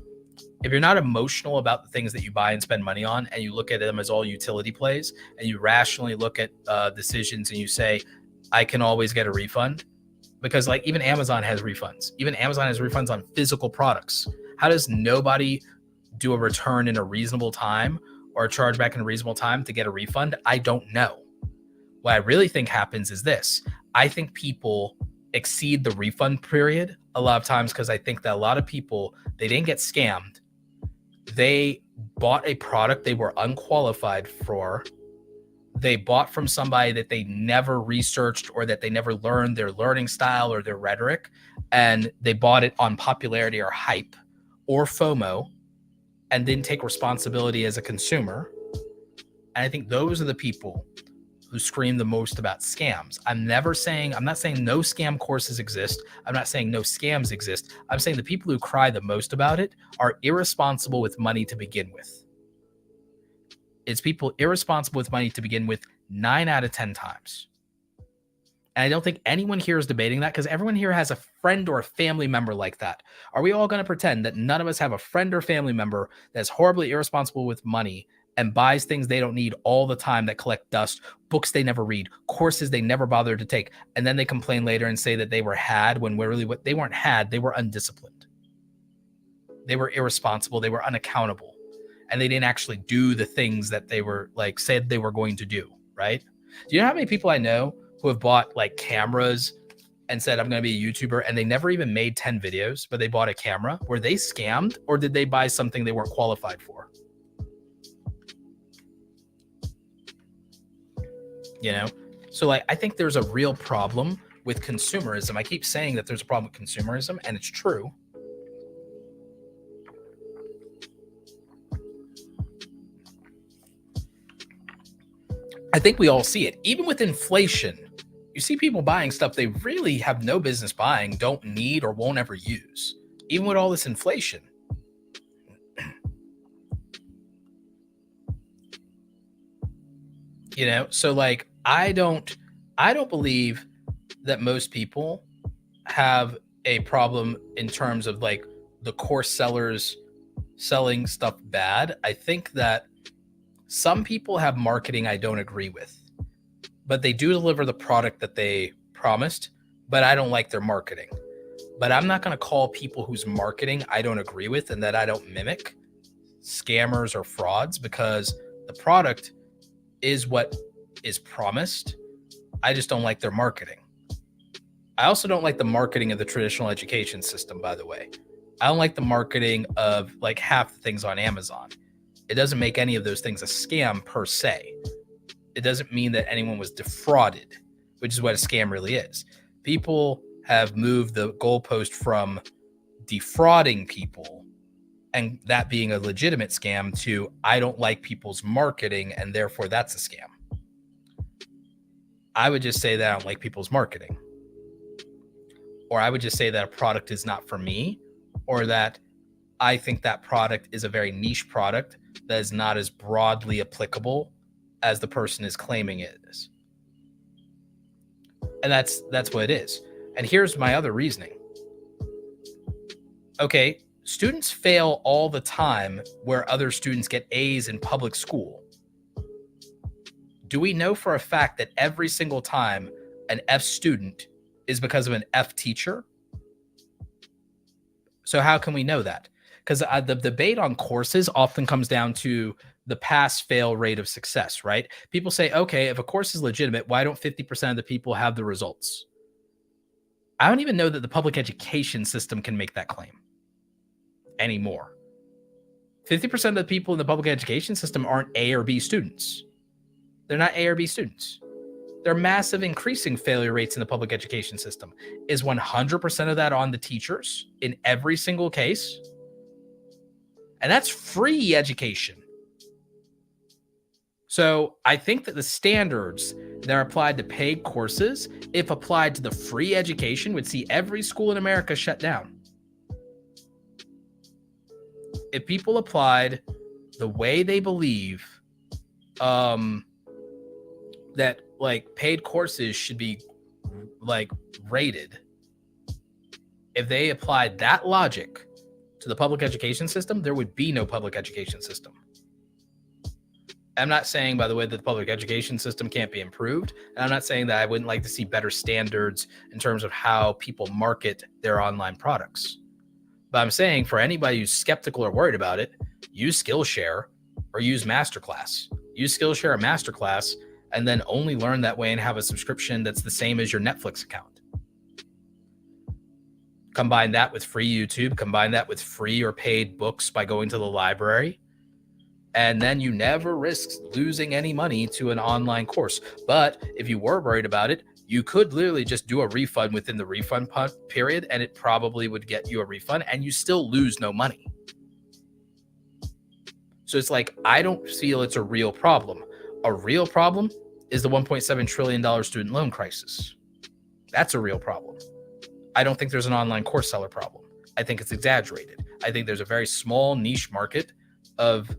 If you're not emotional about the things that you buy and spend money on, and you look at them as all utility plays, and you rationally look at decisions and you say, I can always get a refund, because like even Amazon has refunds. Even Amazon has refunds on physical products. How does nobody do a return in a reasonable time or a chargeback in a reasonable time to get a refund? I don't know. What I really think happens is this. I think people exceed the refund period a lot of times because I think that a lot of people, they didn't get scammed. They bought a product they were unqualified for. They bought from somebody that they never researched or that they never learned their learning style or their rhetoric. And they bought it on popularity or hype or FOMO and didn't take responsibility as a consumer. And I think those are the people who scream the most about scams. I'm not saying no scam courses exist. I'm not saying no scams exist. I'm saying the people who cry the most about it are irresponsible with money to begin with. It's people irresponsible with money to begin with 9 out of 10 times. And I don't think anyone here is debating that because everyone here has a friend or a family member like that. Are we all going to pretend that none of us have a friend or family member that's horribly irresponsible with money and buys things they don't need all the time that collect dust, books they never read, courses they never bothered to take, and then they complain later and say that they were had when really what they weren't had, they were undisciplined. They were irresponsible, they were unaccountable, and they didn't actually do the things that they were like said they were going to do, right? Do you know how many people I know who have bought like cameras and said, I'm going to be a YouTuber, and they never even made 10 videos, but they bought a camera? Were they scammed, or did they buy something they weren't qualified for? So like I think there's a real problem with consumerism. I keep saying that there's a problem with consumerism, and it's true. I think we all see it. Even with inflation, you see people buying stuff they really have no business buying, don't need, or won't ever use. Even with all this inflation. So like I don't believe that most people have a problem in terms of like the course sellers selling stuff bad. I think that some people have marketing I don't agree with, but they do deliver the product that they promised, but I don't like their marketing. But I'm not going to call people whose marketing I don't agree with and that I don't mimic scammers or frauds, because the product is what is promised. I just don't like their marketing. I also don't like the marketing of the traditional education system, by the way. I don't like the marketing of like half the things on Amazon. It doesn't make any of those things a scam per se. It doesn't mean that anyone was defrauded, which is what a scam really is. People have moved the goalpost from defrauding people and that being a legitimate scam to I don't like people's marketing and therefore that's a scam. I would just say that I don't like people's marketing. Or I would just say that a product is not for me, or that I think that product is a very niche product that is not as broadly applicable as the person is claiming it is. And that's what it is. And here's my other reasoning. Okay, students fail all the time where other students get A's in public school. Do we know for a fact that every single time an F student is because of an F teacher? So how can we know that? Because the debate on courses often comes down to the pass-fail rate of success, right? People say, okay, if a course is legitimate, why don't 50% of the people have the results? I don't even know that the public education system can make that claim anymore. 50% of the people in the public education system aren't A or B students. They're not A or B students. There are massive increasing failure rates in the public education system. Is 100% of that on the teachers in every single case? And that's free education. So I think that the standards that are applied to paid courses, if applied to the free education, would see every school in America shut down. If people applied the way they believe that like paid courses should be like rated, if they applied that logic to the public education system, there would be no public education system. I'm not saying, by the way, that the public education system can't be improved. And I'm not saying that I wouldn't like to see better standards in terms of how people market their online products. But I'm saying for anybody who's skeptical or worried about it, use Skillshare or use Masterclass. Use Skillshare or Masterclass and then only learn that way and have a subscription that's the same as your Netflix account. Combine that with free YouTube, combine that with free or paid books by going to the library, and then you never risk losing any money to an online course. But if you were worried about it, you could literally just do a refund within the refund period, and it probably would get you a refund, and you still lose no money. So it's like, I don't feel it's a real problem. A real problem is the $1.7 trillion student loan crisis. That's a real problem. I don't think there's an online course seller problem. I think it's exaggerated. I think there's a very small niche market of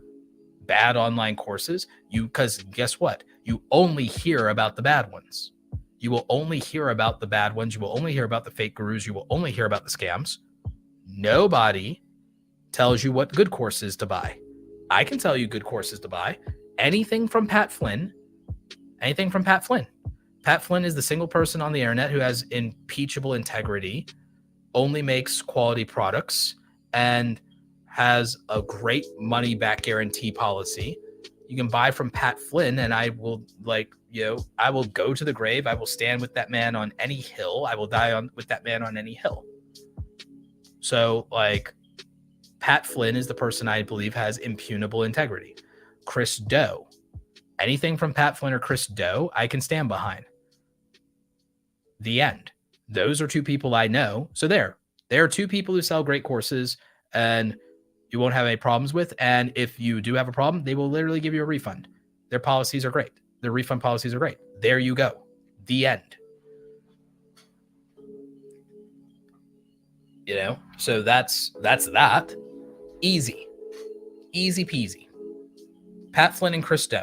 bad online courses. Because guess what? You only hear about the bad ones. You will only hear about the bad ones. You will only hear about the fake gurus. You will only hear about the scams. Nobody tells you what good courses to buy. I can tell you good courses to buy. Anything from Pat Flynn. Pat Flynn is the single person on the internet who has impeachable integrity, only makes quality products, and has a great money back guarantee policy. You can buy from Pat Flynn, and I will I will go to the grave. I will stand with that man on any hill. I will die with that man on any hill. So Pat Flynn is the person I believe has impugnable integrity. Chris Do. Anything from Pat Flynn or Chris Do, I can stand behind. The end. Those are two people I know. So there are two people who sell great courses and you won't have any problems with. And if you do have a problem, they will literally give you a refund. Their policies are great. Their refund policies are great. There you go. The end. So that's that. Easy peasy. Pat Flynn and Chris Do.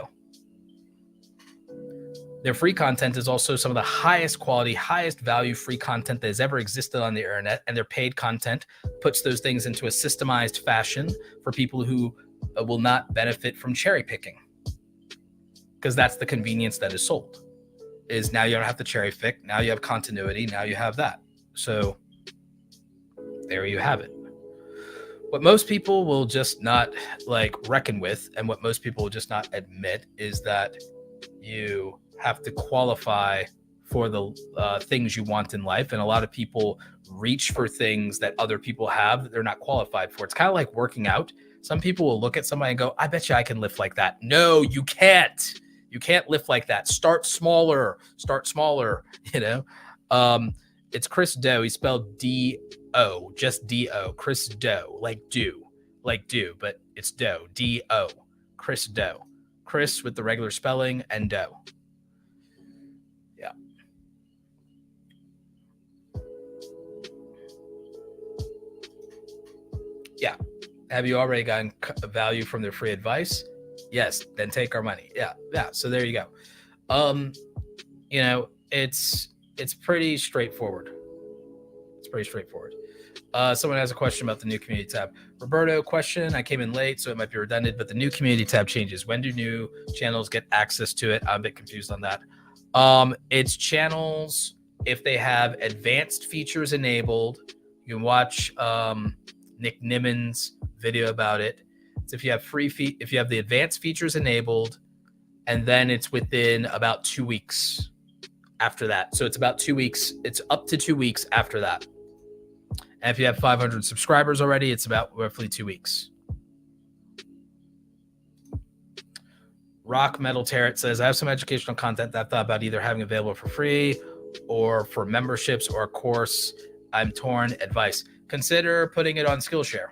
Their free content is also some of the highest quality, highest value free content that has ever existed on the internet. And their paid content puts those things into a systemized fashion for people who will not benefit from cherry picking. Because that's the convenience that is sold. Is now you don't have to cherry pick. Now you have continuity. Now you have that. So there you have it. What most people will just not reckon with, and what most people will just not admit, is that you have to qualify for the things you want in life. And a lot of people reach for things that other people have that they're not qualified for. It's kind of like working out. Some people will look at somebody and go, I bet you I can lift like that. No, you can't. You can't lift like that. Start smaller, you know? It's Chris Do. He spelled D-O, just D-O. Chris Do, like do, but it's Do, D-O. Chris Do. Chris with the regular spelling and Do. Yeah. Yeah. Have you already gotten value from their free advice? Yes. Then take our money. Yeah. Yeah. So there you go. You know, it's pretty straightforward. It's pretty straightforward. Someone has a question about the new community tab. Roberto, question. I came in late, so it might be redundant, but the new community tab changes. When do new channels get access to it? I'm a bit confused on that. It's channels if they have advanced features enabled. You can watch Nick Niman's video about it. It's if you have if you have the advanced features enabled, and then it's within about 2 weeks after that. So it's about 2 weeks. It's up to 2 weeks after that. And if you have 500 subscribers already, it's about roughly 2 weeks. Rock Metal Tarot says, I have some educational content that I've thought about either having available for free or for memberships or a course. I'm torn. Advice. Consider putting it on Skillshare.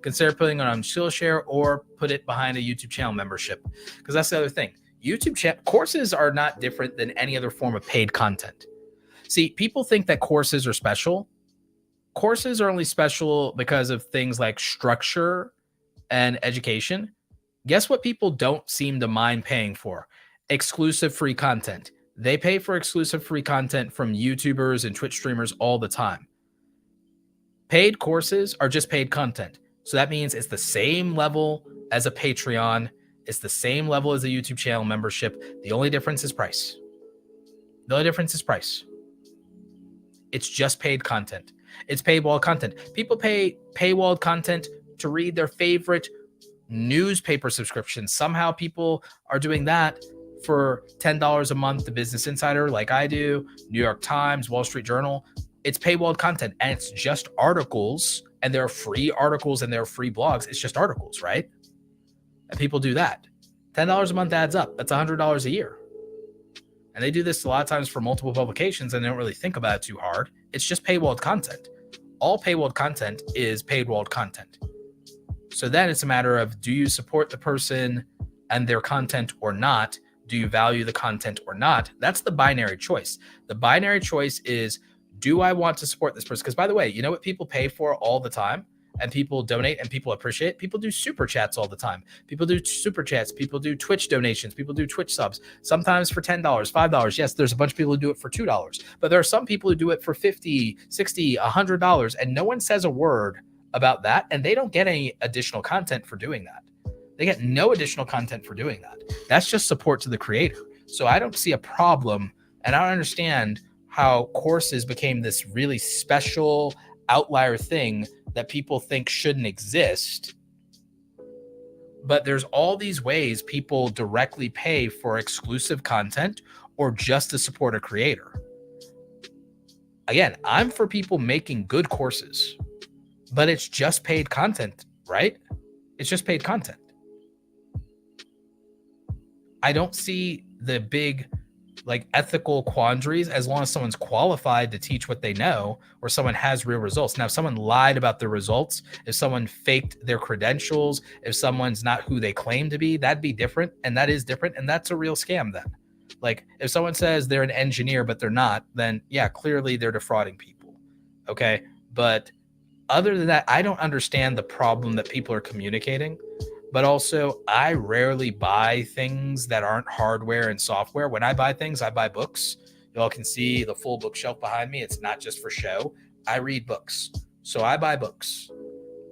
Consider putting it on Skillshare or put it behind a YouTube channel membership. Because that's the other thing. Courses are not different than any other form of paid content. See, people think that courses are special. Courses are only special because of things like structure and education. Guess what people don't seem to mind paying for? Exclusive free content. They pay for exclusive free content from YouTubers and Twitch streamers all the time. Paid courses are just paid content. So that means it's the same level as a Patreon. It's the same level as a YouTube channel membership. The only difference is price. The only difference is price. It's just paid content. It's paywall content. People pay paywall content to read their favorite newspaper subscriptions. Somehow people are doing that for $10 a month. The Business Insider, like I do, New York Times, Wall Street Journal. It's paywall content, and it's just articles, and there are free articles and there are free blogs. It's just articles, right? And people do that. $10 a month adds up. That's $100 a year. And they do this a lot of times for multiple publications, and they don't really think about it too hard. It's just paywalled content. All paywalled content is paywalled content. So then it's a matter of, do you support the person and their content or not? Do you value the content or not? That's the binary choice. The binary choice is, do I want to support this person? Because by the way, you know what people pay for all the time? And people donate and people appreciate. People do super chats all the time. People do super chats. People do Twitch donations. People do Twitch subs. Sometimes for $10, $5. Yes, there's a bunch of people who do it for $2. But there are some people who do it for $50, $60, $100. And no one says a word about that. And they don't get any additional content for doing that. They get no additional content for doing that. That's just support to the creator. So I don't see a problem. And I don't understand how courses became this really special outlier thing that people think shouldn't exist. But there's all these ways people directly pay for exclusive content or just to support a creator. Again, I'm for people making good courses, but it's just paid content, right? It's just paid content. I don't see the big ethical quandaries as long as someone's qualified to teach what they know or someone has real results. Now, if someone lied about their results, if someone faked their credentials, if someone's not who they claim to be, that'd be different. And that is different. And that's a real scam then. Like if someone says they're an engineer, but they're not, then yeah, clearly they're defrauding people. Okay. But other than that, I don't understand the problem that people are communicating. But also, I rarely buy things that aren't hardware and software. When I buy things, I buy books. You all can see the full bookshelf behind me. It's not just for show. I read books. So I buy books.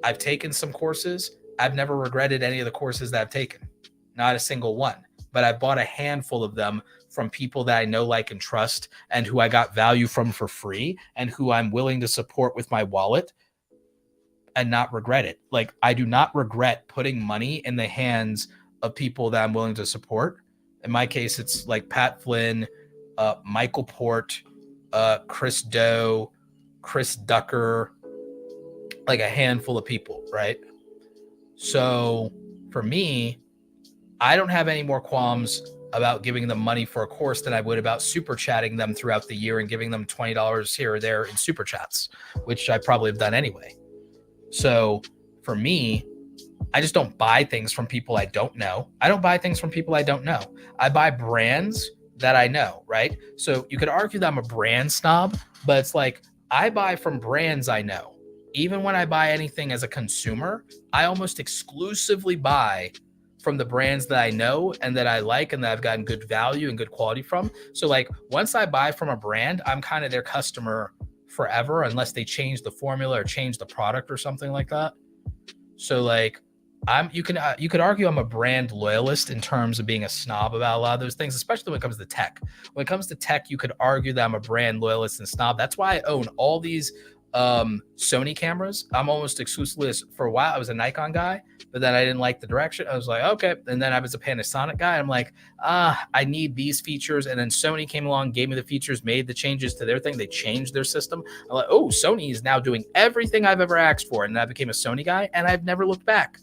I've taken some courses. I've never regretted any of the courses that I've taken. Not a single one. But I bought a handful of them from people that I know, like, and trust, and who I got value from for free, and who I'm willing to support with my wallet and not regret it. Like, I do not regret putting money in the hands of people that I'm willing to support. In my case, it's like Pat Flynn, Michael Port, Chris Doe, Chris Ducker, like a handful of people, right? So for me, I don't have any more qualms about giving them money for a course than I would about super chatting them throughout the year and giving them $20 here or there in super chats, which I probably have done anyway. So for me, I just don't buy things from people I don't know. I don't buy things from people I don't know. I buy brands that I know, right? So you could argue that I'm a brand snob, but it's like I buy from brands I know. Even when I buy anything as a consumer, I almost exclusively buy from the brands that I know and that I like and that I've gotten good value and good quality from. So like once I buy from a brand, I'm kind of their customer forever unless they change the formula or change the product or something like that. So like you could argue I'm a brand loyalist in terms of being a snob about a lot of those things, especially when it comes to tech. When it comes to tech, you could argue that I'm a brand loyalist and snob. That's why I own all these Sony cameras. I'm almost exclusively, for a while I was a Nikon guy, but then I didn't like the direction. I was like, okay. And then I was a Panasonic guy. I'm like, I need these features. And then Sony came along, gave me the features, made the changes to their thing. They changed their system. I'm like, oh, Sony is now doing everything I've ever asked for. And I became a Sony guy and I've never looked back.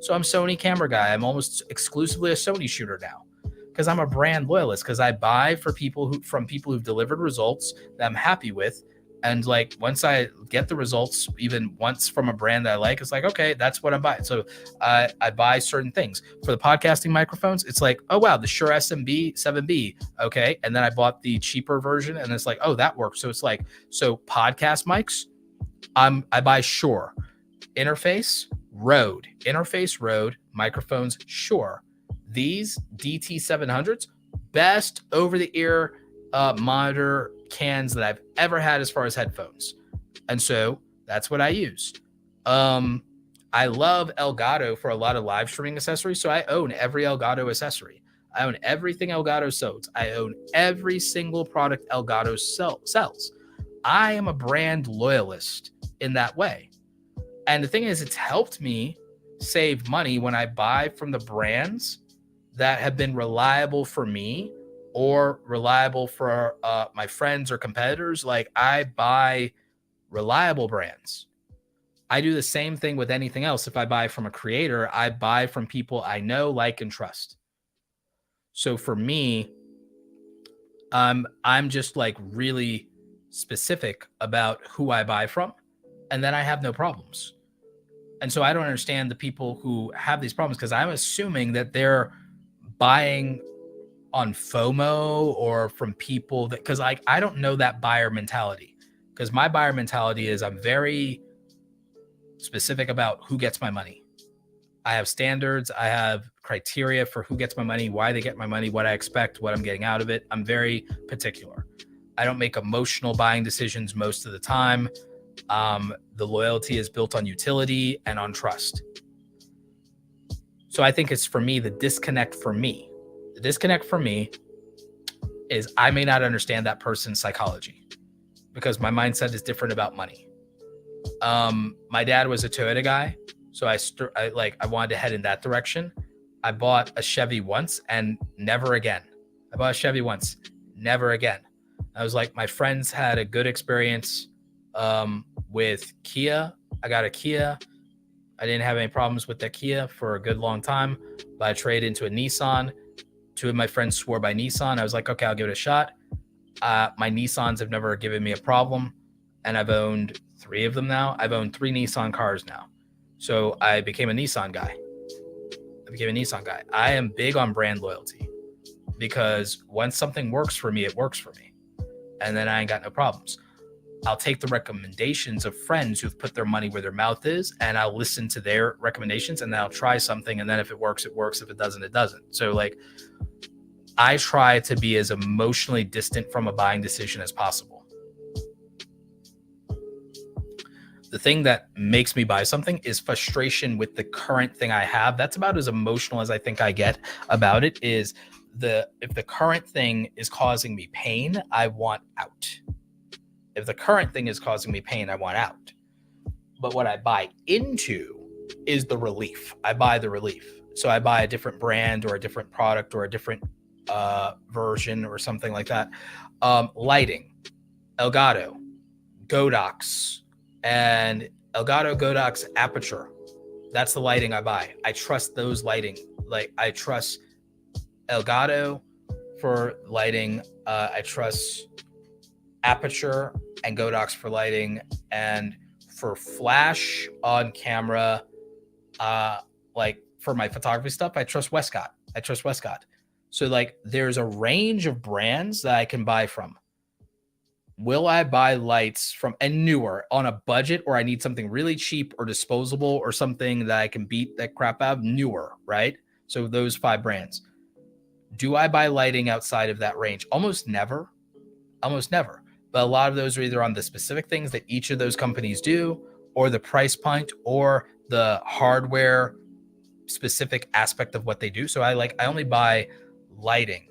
So I'm Sony camera guy. I'm almost exclusively a Sony shooter now because I'm a brand loyalist, because I buy from people who've delivered results that I'm happy with. And like once I get the results, even once from a brand that I like, it's like, okay, that's what I'm buying. So I buy certain things for the podcasting microphones. It's like, oh wow, the Shure SMB 7B. Okay. And then I bought the cheaper version and it's like, oh, that works. So it's like, so podcast mics, I buy Shure. Interface Rode, microphones Shure. These DT700s, best over the ear monitor cans that I've ever had as far as headphones. And so that's what I use. I love Elgato for a lot of live streaming accessories. So I own every Elgato accessory. I own everything Elgato sells. I own every single product Elgato sells. I am a brand loyalist in that way. And the thing is, it's helped me save money when I buy from the brands that have been reliable for me or reliable for my friends or competitors. Like I buy reliable brands. I do the same thing with anything else. If I buy from a creator, I buy from people I know, like, and trust. So for me, I'm just like really specific about who I buy from, and then I have no problems. And so I don't understand the people who have these problems, because I'm assuming that they're buying on FOMO or from people that, because I don't know that buyer mentality, because my buyer mentality is I'm very specific about who gets my money. I have standards. I have criteria for who gets my money, why they get my money, what I expect, what I'm getting out of it. I'm very particular. I don't make emotional buying decisions most of the time. The loyalty is built on utility and on trust. So I think it's, for me, the disconnect for me is I may not understand that person's psychology because my mindset is different about money. My dad was a Toyota guy, so I wanted to head in that direction. I bought a Chevy once and never again. I was like, my friends had a good experience with Kia. I got a Kia. I didn't have any problems with that Kia for a good long time, but I traded into a Nissan. Two of my friends swore by Nissan. I was like, okay, I'll give it a shot. My Nissans have never given me a problem, and I've owned 3 of them now. I've owned 3 Nissan cars now. So I became a Nissan guy. I am big on brand loyalty, because once something works for me, it works for me. And then I ain't got no problems. I'll take the recommendations of friends who've put their money where their mouth is, and I'll listen to their recommendations, and then I'll try something. And then if it works, it works. If it doesn't, it doesn't. So like, I try to be as emotionally distant from a buying decision as possible. The thing that makes me buy something is frustration with the current thing I have. That's about as emotional as I think I get about it. Is if the current thing is causing me pain, I want out. If the current thing is causing me pain, I want out. But what I buy into is the relief. I buy the relief. So I buy a different brand or a different product or a different version or something like that. Lighting, Elgato, Godox, and Elgato, Godox, Aperture. That's the lighting I buy. I trust those lighting. Like I trust Elgato for lighting. I trust Aperture and Godox for lighting, and for flash on camera, like for my photography stuff, I trust Westcott. So like there's a range of brands that I can buy from. Will I buy lights from and newer on a budget, or I need something really cheap or disposable or something that I can beat that crap out? Newer, right? So those 5 brands. Do I buy lighting outside of that range? Almost never. But a lot of those are either on the specific things that each of those companies do, or the price point, or the hardware specific aspect of what they do. So I only buy lighting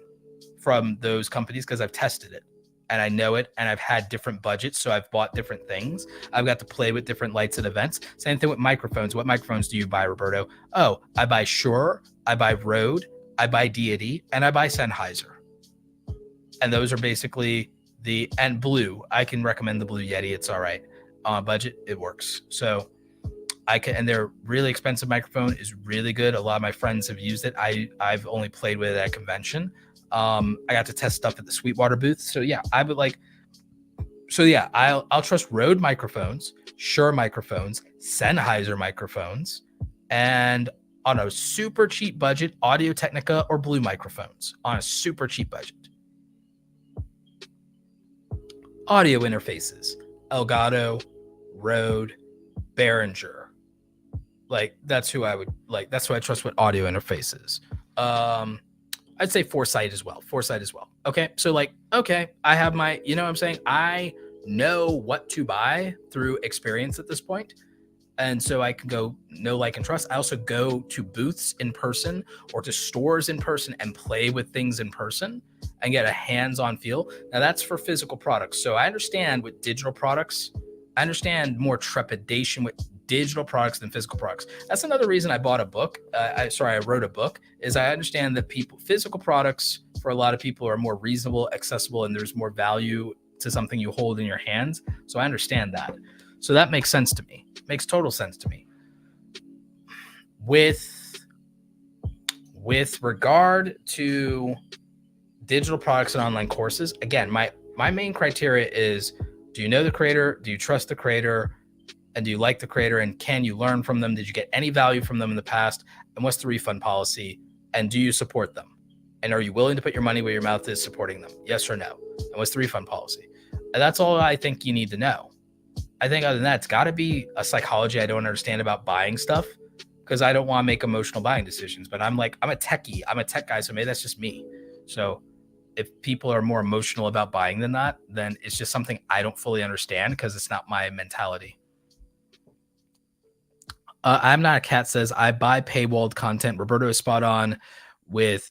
from those companies because I've tested it and I know it, and I've had different budgets, so I've bought different things. I've got to play with different lights at events. Same thing with microphones. What microphones do you buy, Roberto? Oh, I buy Shure, I buy Rode, I buy Deity, and I buy Sennheiser. And those are basically and Blue. I can recommend the Blue Yeti. It's all right. On a budget, it works. So and they're really expensive. Microphone is really good. A lot of my friends have used it. I've only played with it at a convention. I got to test stuff at the Sweetwater booth. So yeah, I'll trust Rode microphones, Shure microphones, Sennheiser microphones, and on a super cheap budget, Audio-Technica or Blue microphones on a super cheap budget. Audio interfaces, Elgato, Rode, Behringer. Like that's who I would like. That's who I trust with audio interfaces. I'd say Foresight as well. Okay. So I have my, you know what I'm saying? I know what to buy through experience at this point. And so I can go know, like, and trust. I also go to booths in person or to stores in person and play with things in person and get a hands-on feel. Now that's for physical products. So I understand with digital products, I understand more trepidation with digital products than physical products. That's another reason I bought a book. I wrote a book, is I understand that physical products for a lot of people are more reasonable, accessible, and there's more value to something you hold in your hands. So I understand that. So that makes sense to me. Makes total sense to me. With regard to digital products and online courses, again, my main criteria is, do you know the creator? Do you trust the creator? And do you like the creator? And can you learn from them? Did you get any value from them in the past? And what's the refund policy? And do you support them? And are you willing to put your money where your mouth is supporting them? Yes or no? And what's the refund policy? And that's all I think you need to know. I think other than that, it's got to be a psychology I don't understand about buying stuff, because I don't want to make emotional buying decisions. But I'm a techie. I'm a tech guy, so maybe that's just me. So if people are more emotional about buying than that, then it's just something I don't fully understand because it's not my mentality. I'm Not a Cat says, I buy paywalled content. Roberto is spot on with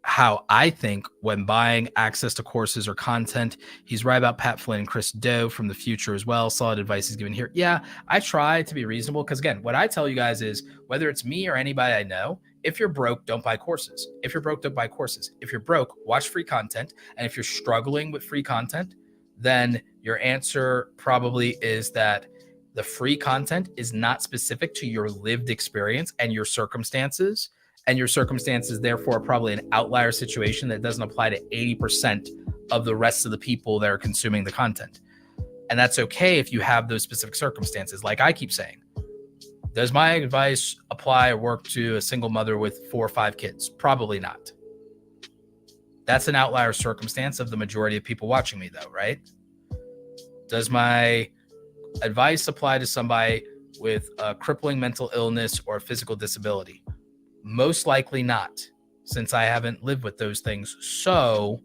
how I think when buying access to courses or content. He's right about Pat Flynn and Chris Do from the future as well. Solid advice he's given here. Yeah, I try to be reasonable because, again, what I tell you guys is, whether it's me or anybody I know, if you're broke, don't buy courses. If you're broke, don't buy courses. If you're broke, watch free content. And if you're struggling with free content, then your answer probably is that the free content is not specific to your lived experience and your circumstances. And your circumstances, therefore, are probably an outlier situation that doesn't apply to 80% of the rest of the people that are consuming the content. And that's okay if you have those specific circumstances. Like I keep saying, does my advice apply or work to a single mother with 4 or 5 kids? Probably not. That's an outlier circumstance of the majority of people watching me, though, right? Does my advice apply to somebody with a crippling mental illness or a physical disability? Most likely not, since I haven't lived with those things. So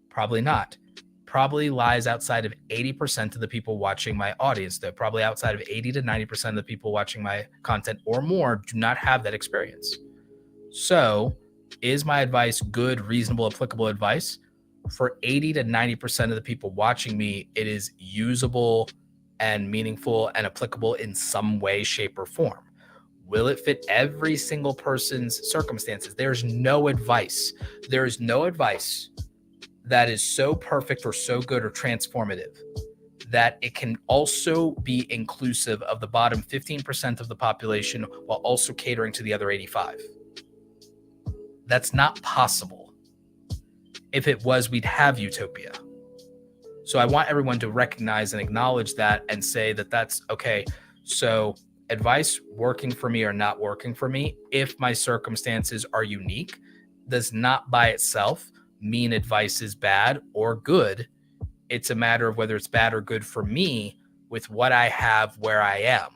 probably not. Probably lies outside of 80% of the people watching my audience, though. Probably outside of 80 to 90% of the people watching my content or more do not have that experience. So is my advice good, reasonable, applicable advice? For 80 to 90% of the people watching me, it is usable and meaningful and applicable in some way, shape, or form. Will it fit every single person's circumstances? There's no advice. There is no advice that is so perfect or so good or transformative that it can also be inclusive of the bottom 15% of the population while also catering to the other 85. That's not possible. If it was, we'd have utopia. So I want everyone to recognize and acknowledge that and say that that's okay. So advice working for me or not working for me, if my circumstances are unique, does not by itself mean advice is bad or good. It's a matter of whether it's bad or good for me with what I have where I am.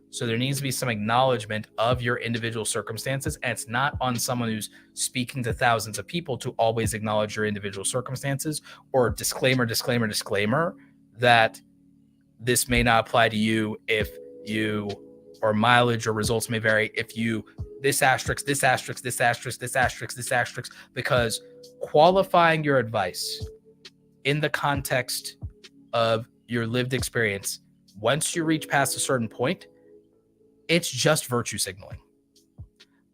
So there needs to be some acknowledgement of your individual circumstances. And it's not on someone who's speaking to thousands of people to always acknowledge your individual circumstances, or disclaimer that this may not apply to you if you, or mileage or results may vary if you, this asterisk, because qualifying your advice in the context of your lived experience, once you reach past a certain point, it's just virtue signaling.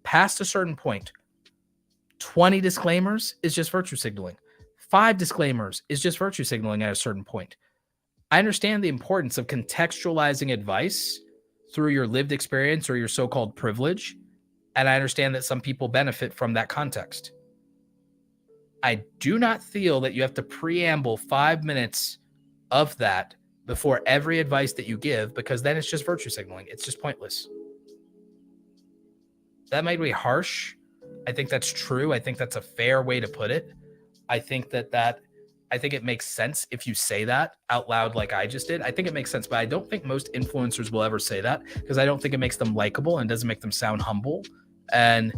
Past a certain point, 20 disclaimers is just virtue signaling. 5 disclaimers is just virtue signaling at a certain point. I understand the importance of contextualizing advice through your lived experience or your so-called privilege, and I understand that some people benefit from that context. I do not feel that you have to preamble 5 minutes of that before every advice that you give, because then it's just virtue signaling. It's just pointless. That might be harsh. I think that's true. I think that's a fair way to put it. I think it makes sense if you say that out loud like I just did. I think it makes sense, but I don't think most influencers will ever say that, because I don't think it makes them likable and doesn't make them sound humble. And,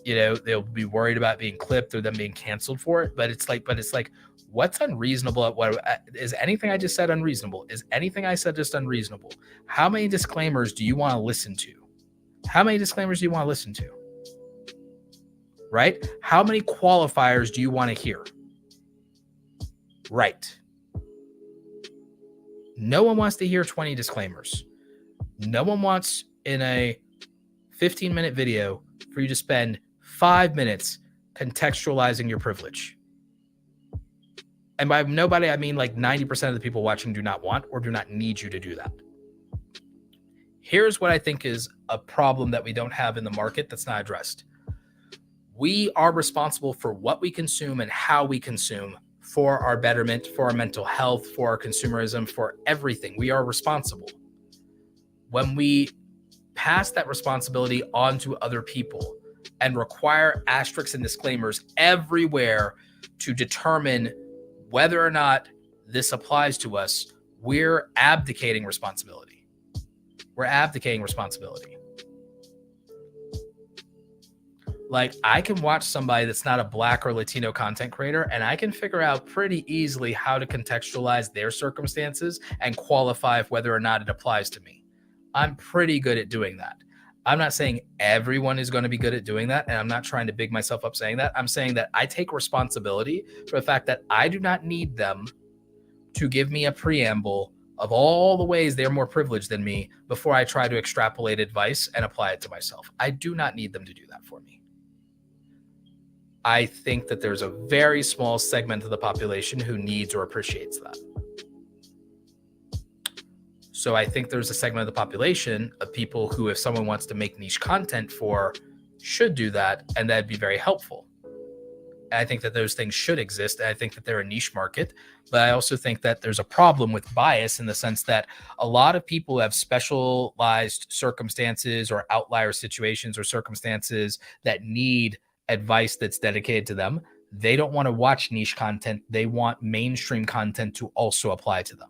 they'll be worried about being clipped or them being canceled for it. But it's like, what's unreasonable at what is anything I just said unreasonable? Is anything I said just unreasonable? How many disclaimers do you want to listen to? How many disclaimers do you want to listen to? Right? How many qualifiers do you want to hear? Right. No one wants to hear 20 disclaimers. No one wants in a 15-minute video for you to spend 5 minutes contextualizing your privilege. And by nobody, I mean like 90% of the people watching do not want or do not need you to do that. Here's what I think is a problem that we don't have in the market that's not addressed. We are responsible for what we consume and how we consume for our betterment, for our mental health, for our consumerism, for everything. We are responsible. When we pass that responsibility on to other people and require asterisks and disclaimers everywhere to determine whether or not this applies to us, we're abdicating responsibility. We're abdicating responsibility. Like, I can watch somebody that's not a Black or Latino content creator, and I can figure out pretty easily how to contextualize their circumstances and qualify whether or not it applies to me. I'm pretty good at doing that. I'm not saying everyone is going to be good at doing that, and I'm not trying to big myself up saying that. I'm saying that I take responsibility for the fact that I do not need them to give me a preamble of all the ways they're more privileged than me before I try to extrapolate advice and apply it to myself. I do not need them to do that for me. I think that there's a very small segment of the population who needs or appreciates that. So I think there's a segment of the population of people who, if someone wants to make niche content for, should do that, and that'd be very helpful. And I think that those things should exist, and I think that they're a niche market. But I also think that there's a problem with bias in the sense that a lot of people have specialized circumstances or outlier situations or circumstances that need advice that's dedicated to them. They don't want to watch niche content. They want mainstream content to also apply to them.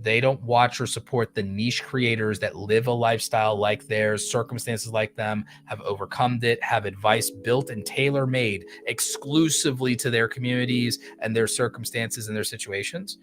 They don't watch or support the niche creators that live a lifestyle like theirs, circumstances like them, have overcome it, have advice built and tailor-made exclusively to their communities and their circumstances and their situations,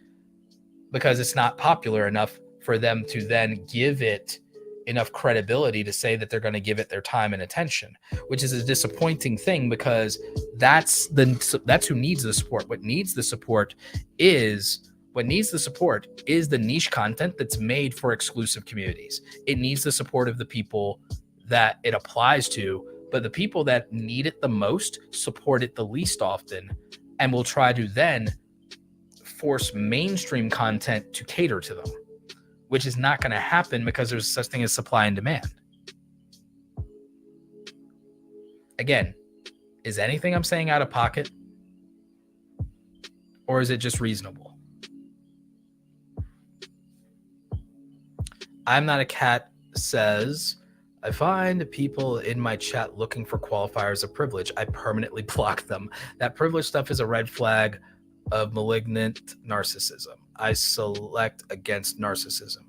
because it's not popular enough for them to then give it enough credibility to say that they're going to give it their time and attention, which is a disappointing thing, because that's who needs the support. What needs the support is the niche content that's made for exclusive communities. It needs the support of the people that it applies to, but the people that need it the most support it the least often and will try to then force mainstream content to cater to them, which is not going to happen because there's such thing as supply and demand. Again, is anything I'm saying out of pocket? Or is it just reasonable? I'm Not a Cat says, I find people in my chat looking for qualifiers of privilege. I permanently block them. That privilege stuff is a red flag of malignant narcissism. I select against narcissism.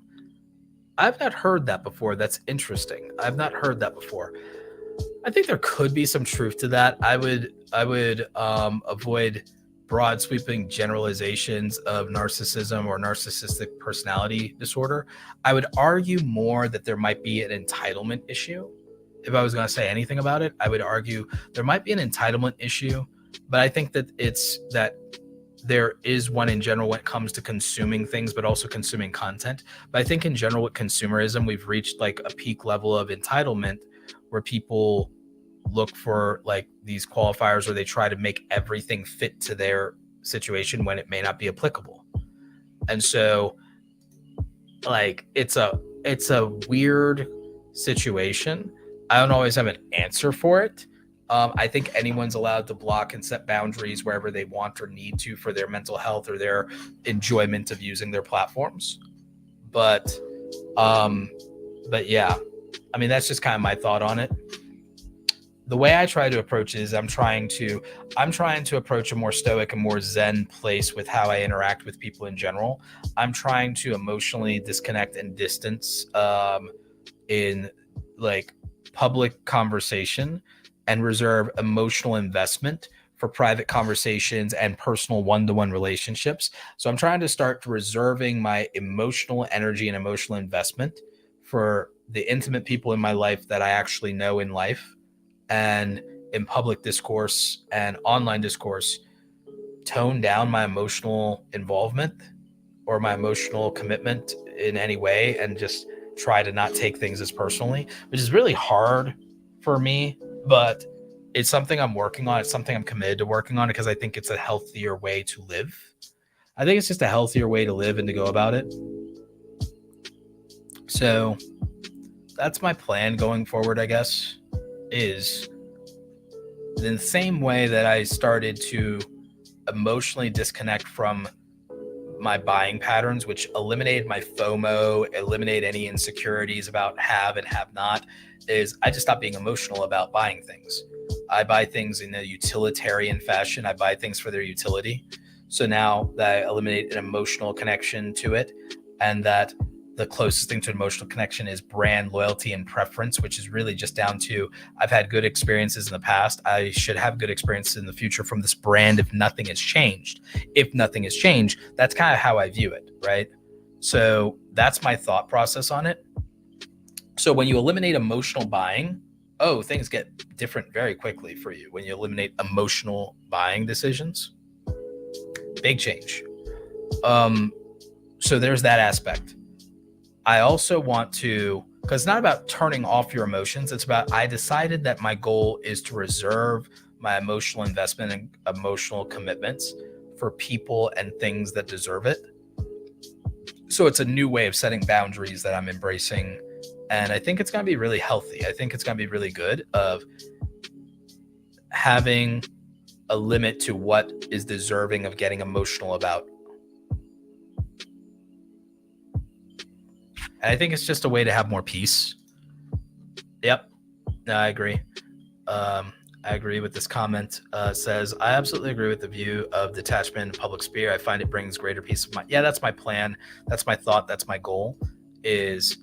I've not heard that before. That's interesting. I've not heard that before. I think there could be some truth to that. I would avoid broad sweeping generalizations of narcissism or narcissistic personality disorder. I would argue more that there might be an entitlement issue. If I was going to say anything about it, I would argue there might be an entitlement issue, but I think that it's that there is one in general when it comes to consuming things, but also consuming content. But I think in general with consumerism, we've reached like a peak level of entitlement where people look for like these qualifiers, or they try to make everything fit to their situation when it may not be applicable. And so like it's a weird situation. I don't always have an answer for it. I think anyone's allowed to block and set boundaries wherever they want or need to for their mental health or their enjoyment of using their platforms. But yeah, I mean, that's just kind of my thought on it. The way I try to approach it is I'm trying to approach a more stoic and more zen place with how I interact with people in general. I'm trying to emotionally disconnect and distance in like public conversation and reserve emotional investment for private conversations and personal one-to-one relationships. So I'm trying to start reserving my emotional energy and emotional investment for the intimate people in my life that I actually know in life, and in public discourse and online discourse, tone down my emotional involvement or my emotional commitment in any way, and just try to not take things as personally, which is really hard for me, but it's something I'm working on. It's something I'm committed to working on because I think it's a healthier way to live. I think it's just a healthier way to live and to go about it. So that's my plan going forward, I guess, is in the same way that I started to emotionally disconnect from my buying patterns, which eliminated my FOMO, eliminate any insecurities about have and have not, is I just stopped being emotional about buying things. I buy things in a utilitarian fashion. I buy things for their utility. So now that I eliminate an emotional connection to it, and that the closest thing to emotional connection is brand loyalty and preference, which is really just down to I've had good experiences in the past. I should have good experiences in the future from this brand if nothing has changed. If nothing has changed, that's kind of how I view it, right? So that's my thought process on it. So when you eliminate emotional buying, things get different very quickly for you. When you eliminate emotional buying decisions, big change. So there's that aspect. I also want to, because it's not about turning off your emotions. It's about, I decided that my goal is to reserve my emotional investment and emotional commitments for people and things that deserve it. So it's a new way of setting boundaries that I'm embracing. And I think it's going to be really healthy. I think it's going to be really good of having a limit to what is deserving of getting emotional about. And I think it's just a way to have more peace. Yep. No, I agree. I agree with this comment. Says, I absolutely agree with the view of detachment in public sphere. I find it brings greater peace of mind. Yeah, that's my plan. That's my thought. That's my goal. Is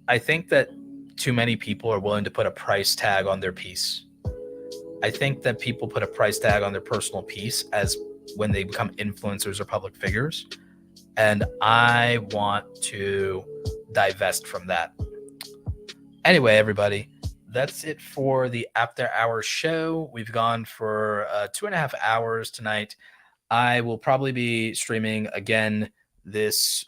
I think that too many people are willing to put a price tag on their peace. I think that people put a price tag on their personal peace as when they become influencers or public figures. And I want to divest from that. Anyway, everybody, that's it for the After Hours show. We've gone for 2.5 hours tonight. I will probably be streaming again this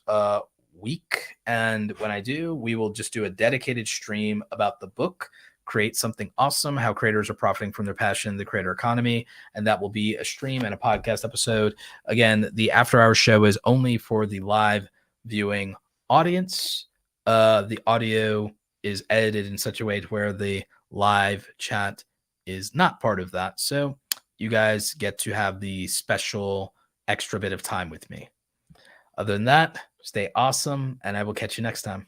week. And when I do, we will just do a dedicated stream about the book, Create Something Awesome, How Creators Are Profiting from Their Passion, the Creator Economy. And that will be a stream and a podcast episode. Again, the after hours show is only for the live viewing audience. The audio is edited in such a way to where the live chat is not part of that. So you guys get to have the special extra bit of time with me. Other than that, stay awesome, and I will catch you next time.